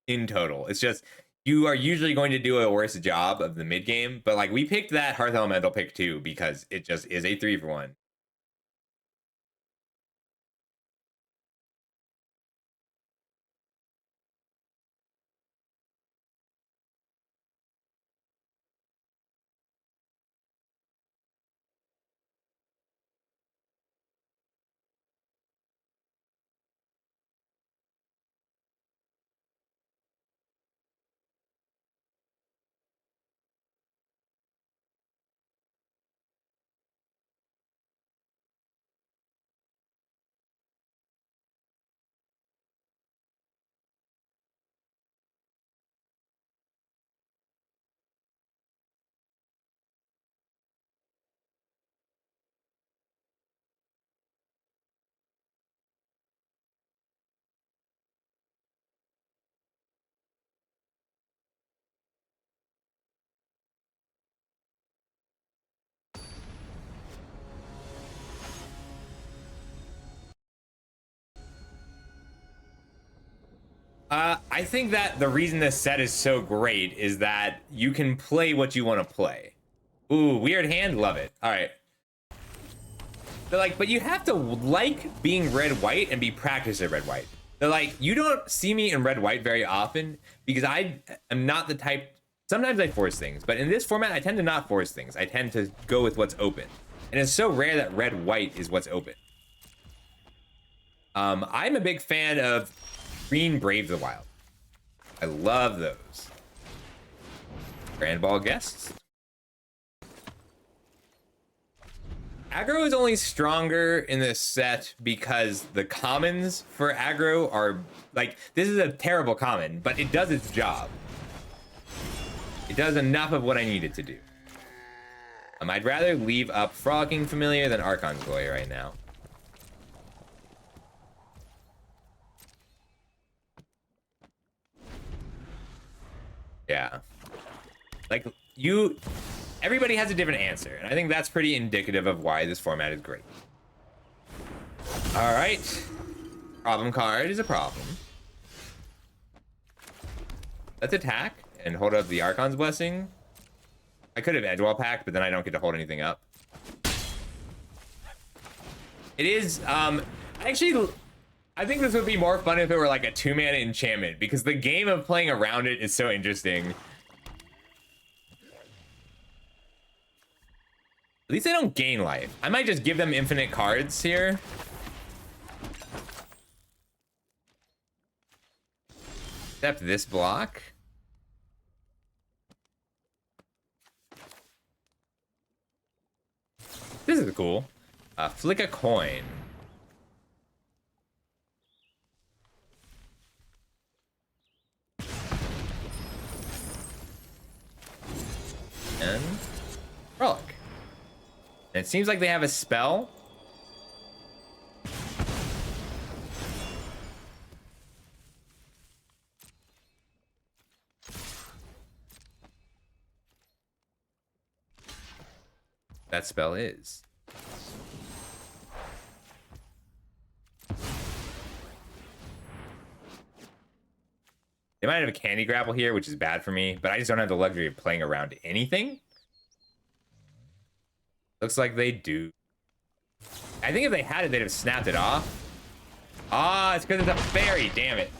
in total. It's just, you are usually going to do a worse job of the mid game. But, like, we picked that Hearth Elemental pick too because it just is a 3-for-1. I think that the reason this set is so great is that you can play what you want to play. Ooh, weird hand, love it. All right. They're like, but you have to like being red-white and be practiced at red-white. They're like, you don't see me in red-white very often because I am not the type, sometimes I force things, but in this format, I tend to not force things. I tend to go with what's open. And it's so rare that red-white is what's open. I'm a big fan of Green Brave the Wild. I love those. Grand Ball guests. Aggro is only stronger in this set because the commons for aggro are like, this is a terrible common, but it does its job. It does enough of what I need it to do. I'd rather leave up Frolicking Familiar than Archon's Glory right now. Yeah. Like, everybody has a different answer, and I think that's pretty indicative of why this format is great. All right. Problem card is a problem. Let's attack and hold up the Archon's Blessing. I could have Edgewall packed, but then I don't get to hold anything up. It is, actually, I think this would be more fun if it were like a 2-mana enchantment, because the game of playing around it is so interesting. At least they don't gain life. I might just give them infinite cards here. Except this block. This is cool. Flick a coin. And Frolic. And it seems like they have a spell. That spell is. They might have a candy grapple here, which is bad for me, but I just don't have the luxury of playing around anything. Looks like they do. I think if they had it, they'd have snapped it off. Ah, it's because it's a fairy, damn it.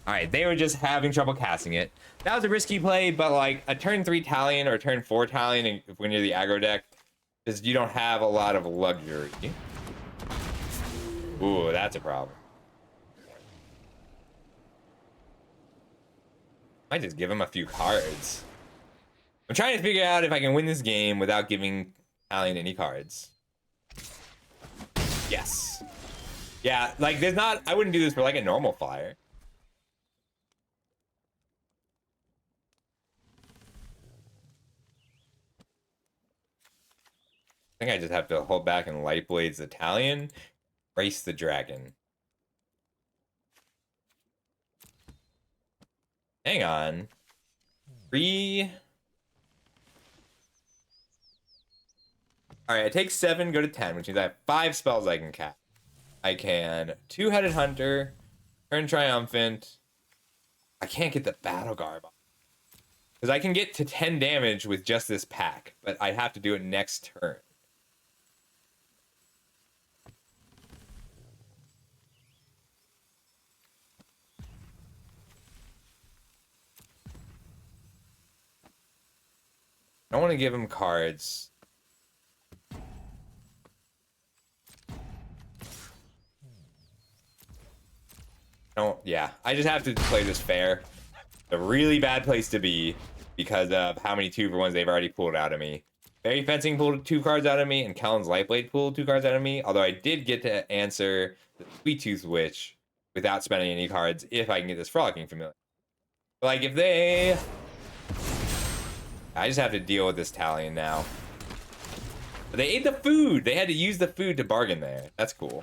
All right, they were just having trouble casting it. That was a risky play, but like a turn 3 Talion or a turn 4 Talion when you're the aggro deck, is you don't have a lot of luxury. Ooh, that's a problem. Might just give him a few cards. I'm trying to figure out if I can win this game without giving Talion any cards. Yes. Yeah, like there's not, I wouldn't do this for like a normal flyer. I think I just have to hold back and Light Blades Italian, race the dragon. Hang on. 3. All right, I take 7, go to 10, which means I have 5 spells I can cast. I can Two-Headed Hunter, Turn Triumphant. I can't get the Battle Garb. Because I can get to 10 damage with just this pack, but I'd have to do it next turn. I don't want to give him cards. Yeah, I just have to play this fair. A really bad place to be because of how many 2-for-1s they've already pulled out of me. Fairy Fencing pulled 2 cards out of me, and Kellen's Lightblade pulled 2 cards out of me. Although I did get to answer the Sweet Tooth Witch without spending any cards if I can get this Frolicking Familiar. Like if they... I just have to deal with this Talion now. But they ate the food! They had to use the food to bargain there. That's cool.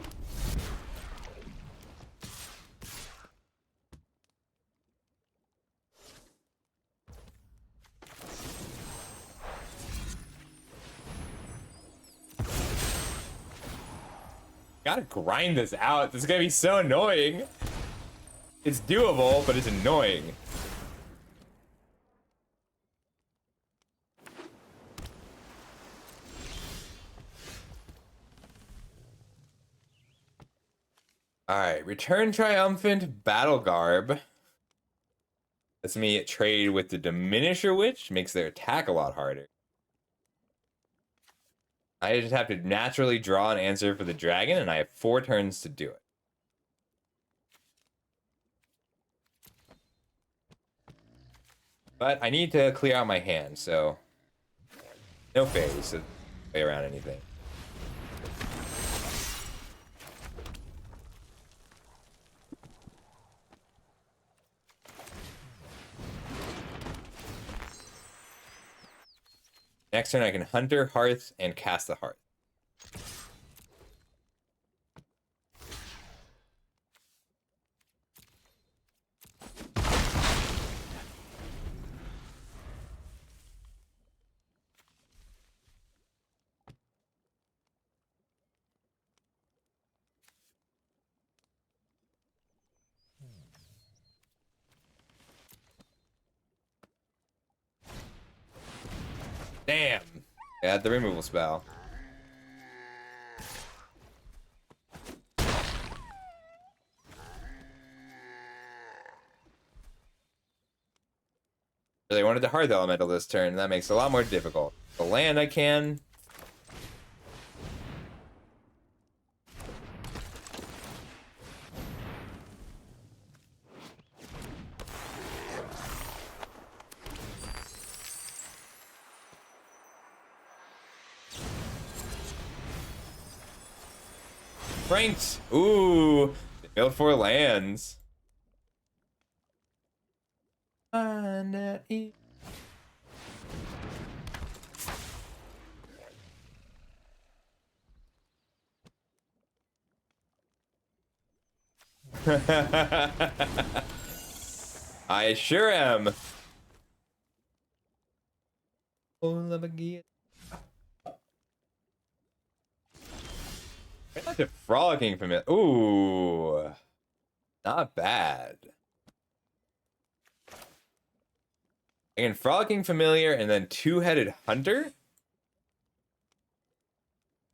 Gotta grind this out. This is gonna be so annoying. It's doable, but it's annoying. Alright, Return Triumphant Battle Garb. Lets me trade with the Diminisher Witch, makes their attack a lot harder. I just have to naturally draw an answer for the dragon, and I have 4 turns to do it. But I need to clear out my hand, so... No fairies to play around anything. Next turn I can Hunter, Hearth, and cast the Hearth. Add the removal spell. Really wanted to hard elemental this turn, and that makes it a lot more difficult. The land I can. Ranked. Ooh, they built 4 lands. I sure am. Not the frolicking familiar. Ooh, not bad. Again, frolicking familiar and then 2-headed hunter.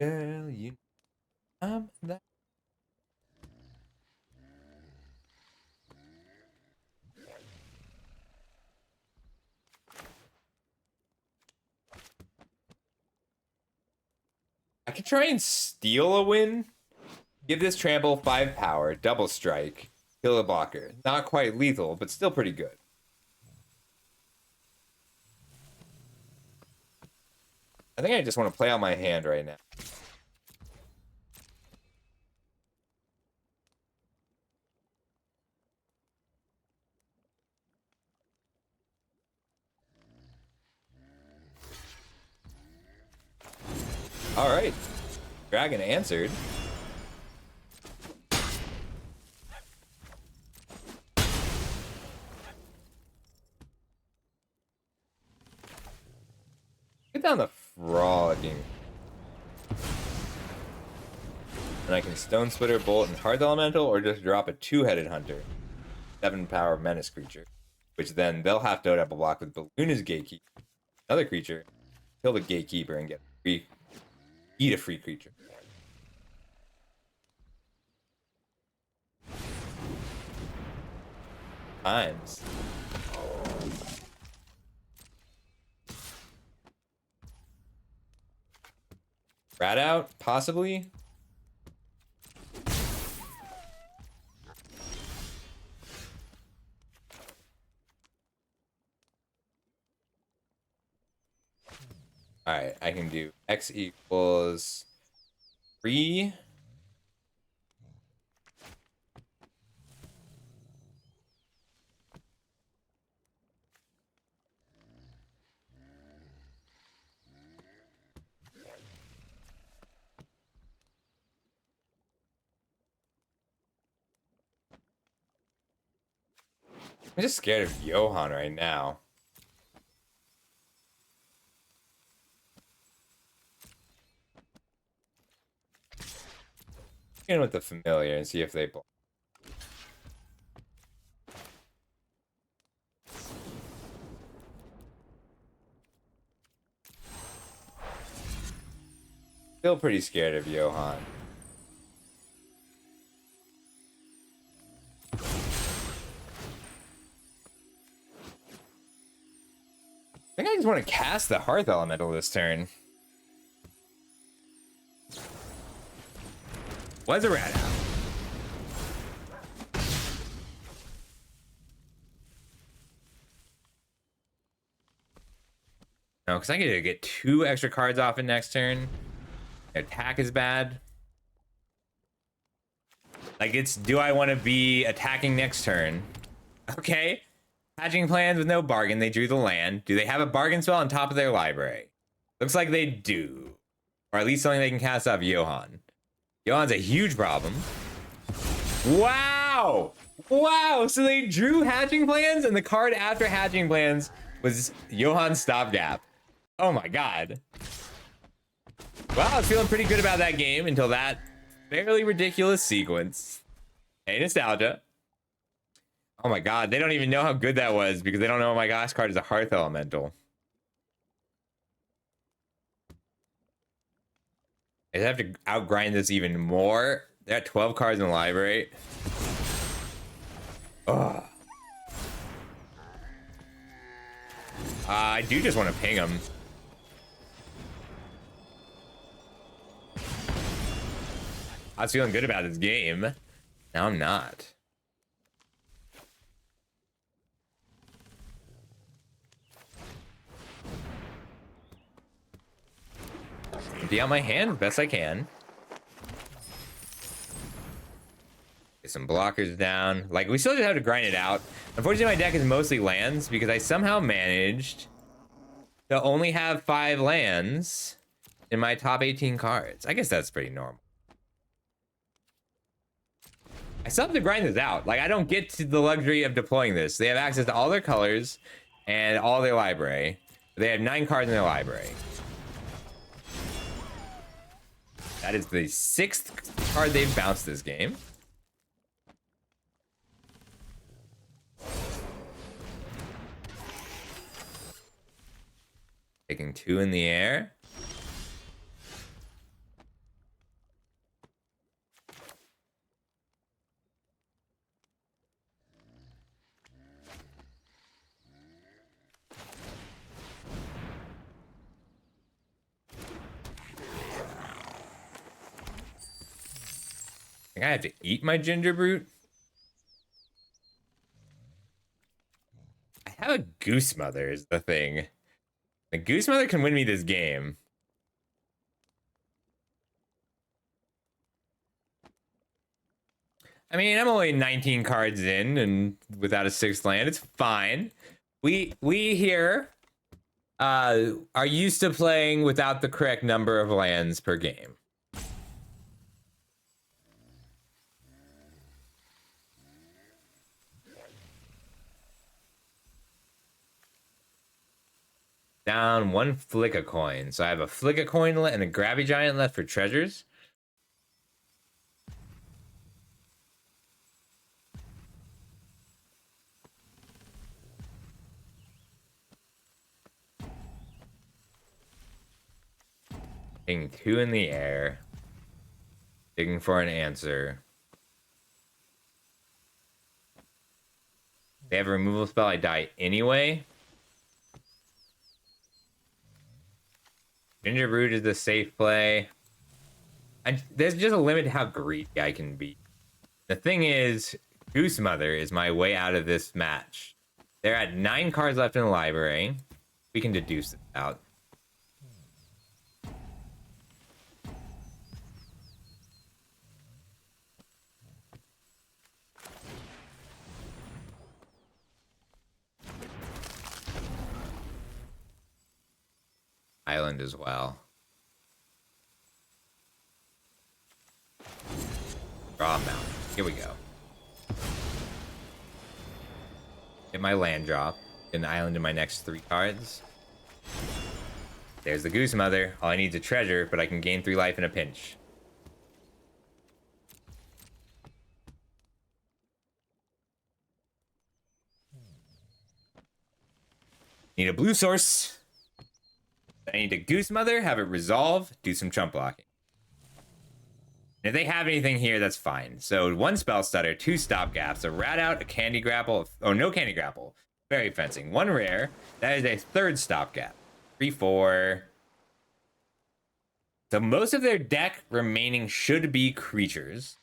Girl, you, I'm that. I could try and steal a win. Give this trample 5 power, double strike, kill a blocker. Not quite lethal, but still pretty good. I think I just want to play out my hand right now. All right. Dragon answered. Get down the frolicking. And I can Stone Splitter, Bolt, and Hearth Elemental, or just drop a 2-headed hunter. 7 power menace creature. Which then they'll have to double block with Balloon's Gatekeeper. Another creature. Kill the Gatekeeper and get free. Eat a free creature. Times. Rat out, possibly. All right, I can do X equals 3. I'm just scared of Johan right now. Get in with the familiar and see if they block. Still pretty scared of Johan. I think I just want to cast the Hearth Elemental this turn. Was a rat out. No, because I get to get 2 extra cards off in next turn. Attack is bad. Like, it's, do I want to be attacking next turn? Okay. Hatching plans with no bargain. They drew the land. Do they have a bargain spell on top of their library? Looks like they do. Or at least something they can cast off Johan. Johan's a huge problem. Wow! Wow! So they drew hatching plans, and the card after hatching plans was Johan's stopgap. Oh my god. Well, I was feeling pretty good about that game until that fairly ridiculous sequence. Hey, nostalgia. Oh my god, they don't even know how good that was because they don't know my last card is a Hearth Elemental. I have to outgrind this even more. They got 12 cards in the library. Ugh. I do just want to ping him. I was feeling good about this game. Now I'm not. Empty out my hand best I can. Get some blockers down. Like, we still just have to grind it out. Unfortunately, my deck is mostly lands because I somehow managed to only have 5 lands in my top 18 cards. I guess that's pretty normal. I still have to grind this out. Like, I don't get to the luxury of deploying this. They have access to all their colors and all their library. They have 9 cards in their library. That is the 6th card they've bounced this game. Taking 2 in the air. I have to eat my ginger brute. I have a goose mother is the thing. The goose mother can win me this game. I mean, I'm only 19 cards in and without a 6th land. It's fine. We here are used to playing without the correct number of lands per game. Down 1 flick a coin. So I have a flick a coin and a grabby giant left for treasures. Taking 2 in the air. Digging for an answer. They have a removal spell, I die anyway. Ginger Brood is the safe play. There's just a limit to how greedy I can be. The thing is, Goose Mother is my way out of this match. They're at 9 cards left in the library. We can deduce it out. Island as well. Draw mount. Here we go. Get my land drop. Get an island in my next 3 cards. There's the Goose Mother. All I need is a treasure, but I can gain 3 life in a pinch. Need a blue source. I need a Goose Mother, have it resolve, do some chump blocking. And if they have anything here, that's fine. So 1 spell stutter, 2 stopgaps, a rat out, a candy grapple, oh, no candy grapple, fairy fencing, 1 rare. That is a 3rd stopgap. 3, 4. So most of their deck remaining should be creatures.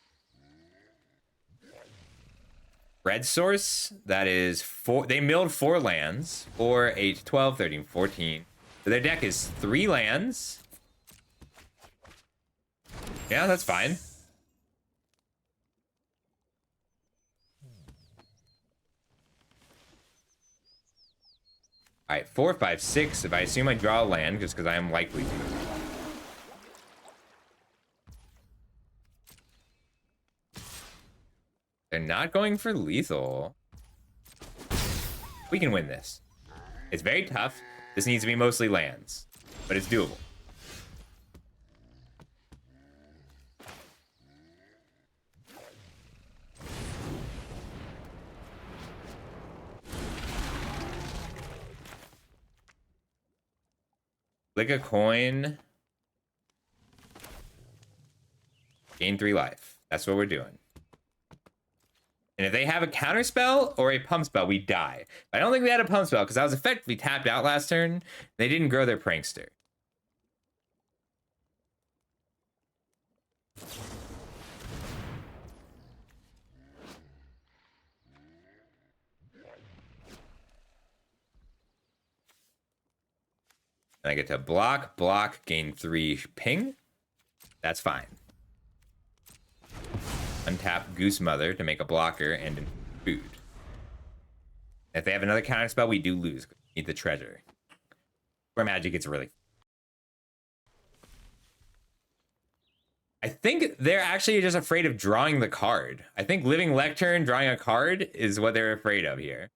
Red source, that is 4. They milled 4 lands. 4, 8, 12, 13, 14. So their deck is 3 lands. Yeah, that's fine. All right, 4, 5, 6. If I assume I draw a land, just because I am likely to. They're not going for lethal. We can win this. It's very tough. This needs to be mostly lands, but it's doable. Flick a coin. Gain 3 life. That's what we're doing. And if they have a counter spell or a pump spell, we die. But I don't think they had a pump spell because I was effectively tapped out last turn. They didn't grow their prankster. And I get to block, gain 3 ping. That's fine. Untap Goose Mother to make a blocker and food. If they have another counter spell, we do lose. We need the treasure. Where magic gets really... I think they're actually just afraid of drawing the card. I think Living Lectern, drawing a card, is what they're afraid of here.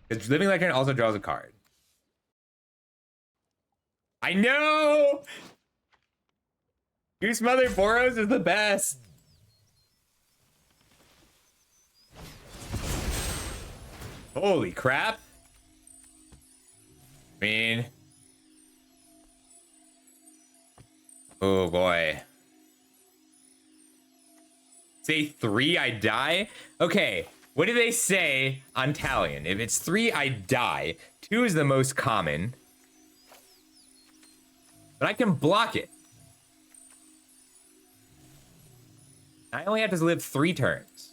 Because Living Lectern also draws a card. I know! Goose Mother Boros is the best. Holy crap. I mean... Oh boy. Say 3, I die? Okay, what do they say on Talion? If it's 3, I die. 2 is the most common. But I can block it. I only have to live 3 turns.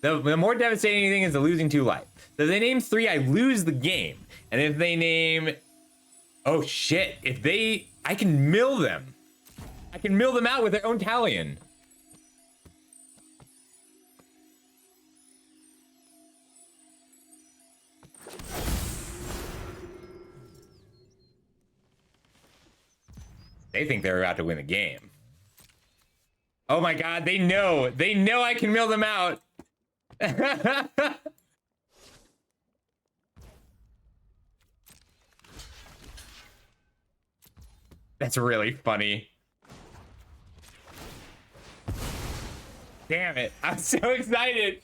The more devastating thing is the losing 2 life. So if they name 3, I lose the game. And if they name... Oh shit, if they... I can mill them. I can mill them out with their own Talion. They think they're about to win the game. Oh my god, they know. They know I can mill them out. That's really funny. Damn it. I'm so excited.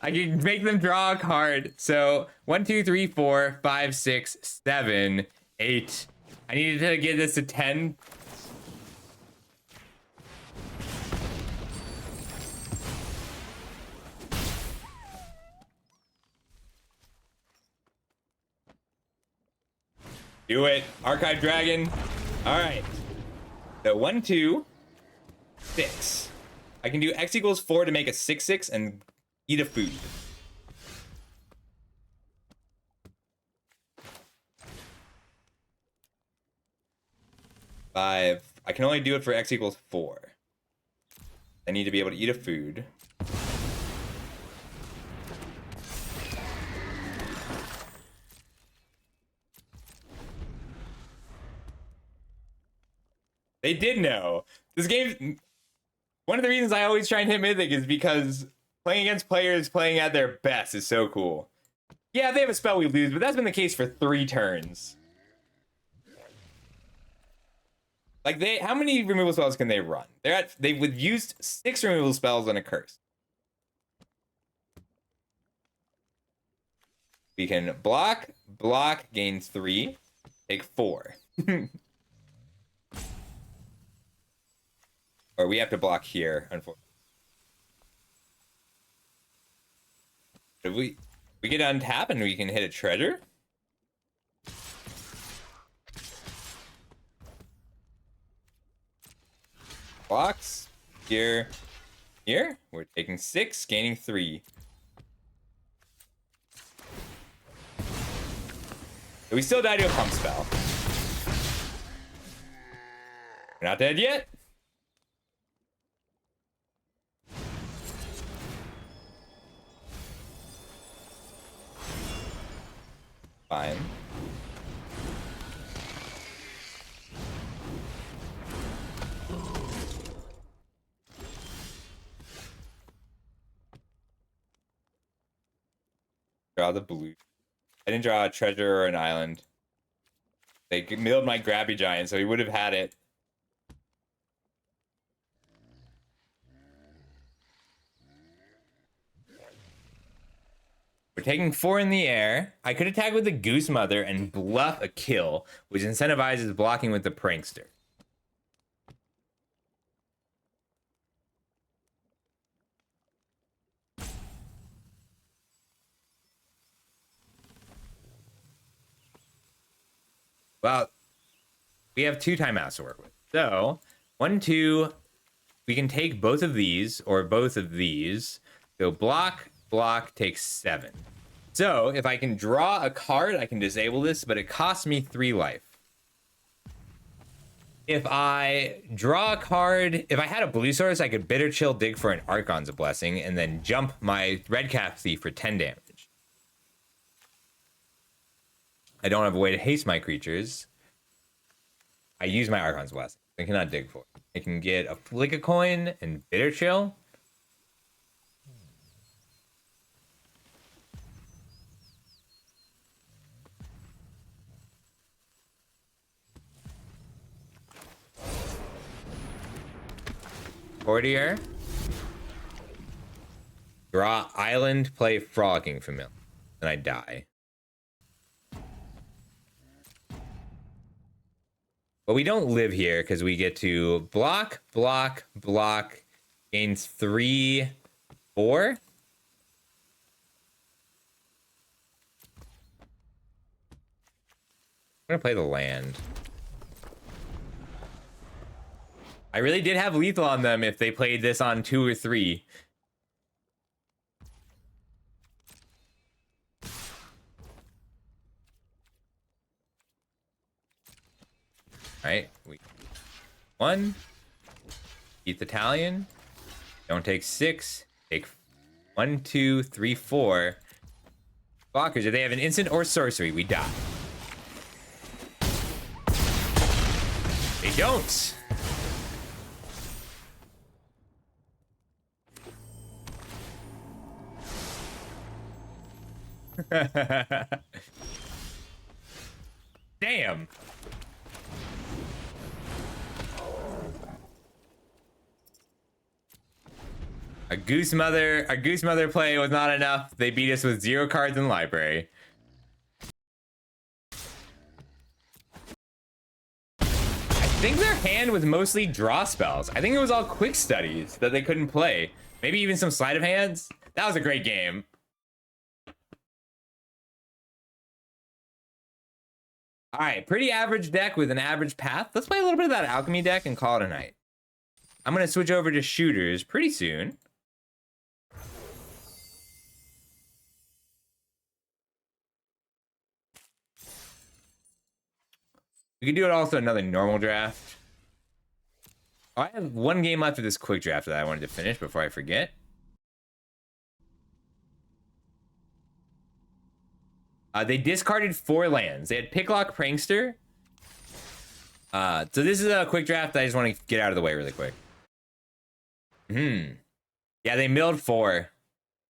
I can make them draw a card. So 1, 2, 3, 4, 5, 6, 7, 8. I needed to get this to 10. Do it. Archive Dragon. All right. So 1, 2, 6. I can do X equals 4 to make a 6/6 and eat a food. I can only do it for X equals 4. I need to be able to eat a food. They did know. This game... One of the reasons I always try and hit Mythic is because playing against players playing at their best is so cool. Yeah, if they have a spell, we lose, but that's been the case for 3 turns. Like, how many removal spells can they run? They've used 6 removal spells and a curse. We can block, gain 3, take 4. Or we have to block here, unfortunately. If we get untap and we can hit a treasure. Blocks. Here. We're taking 6, gaining 3. So we still die to a pump spell. We're not dead yet. Fine. Draw the blue. I didn't draw a treasure or an island. They milled my Grabby Giant, so he would have had it. We're taking 4 in the air. I could attack with the Goose Mother and bluff a kill, which incentivizes blocking with the Prankster. Well, we have 2 timeouts to work with. So, 1, 2, we can take both of these, or both of these. So block, block, takes 7. So, if I can draw a card, I can disable this, but it costs me 3 life. If I draw a card, if I had a blue source, I could Bitter Chill dig for an Archon's Blessing, and then jump my Red Cap Thief for 10 damage. I don't have a way to haste my creatures. I use my Archon's Blessing. I cannot dig for it. I can get a Flick a Coin and Bitter Chill. Courtier. Draw Island, play Frolicking Familiar. Then I die. But we don't live here because we get to block, block, block, gains 3, 4. I'm gonna play the land. I really did have lethal on them if they played this on 2 or 3. Alright, 1. Eat the Italian. Don't take 6. Take 1, 2, 3, 4. Blockers, if they have an instant or sorcery, we die. They don't. Damn. A Goose Mother play was not enough. They beat us with 0 cards in library. I think their hand was mostly draw spells. I think it was all quick studies that they couldn't play. Maybe even some sleight of hands. That was a great game. All right, pretty average deck with an average path. Let's play a little bit of that alchemy deck and call it a night. I'm gonna switch over to shooters pretty soon. We could do it also another normal draft. Oh, I have 1 game left of this quick draft that I wanted to finish before I forget. They discarded 4 lands. They had Picklock Prankster. So this is a quick draft I just want to get out of the way really quick. Yeah, they milled 4.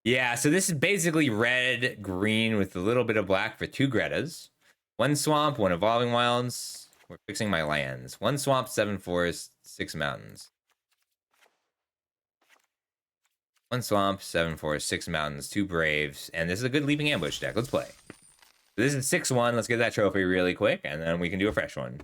Yeah, so this is basically red, green with a little bit of black for 2 Gretas. 1 swamp, 1 evolving wilds. We're fixing my lands. 1 swamp, 7 forests, 6 mountains. 1 swamp, 7 forests, 6 mountains, 2 braves, and this is a good leaping ambush deck. Let's play. So this is 6-1. Let's get that trophy really quick, and then we can do a fresh one.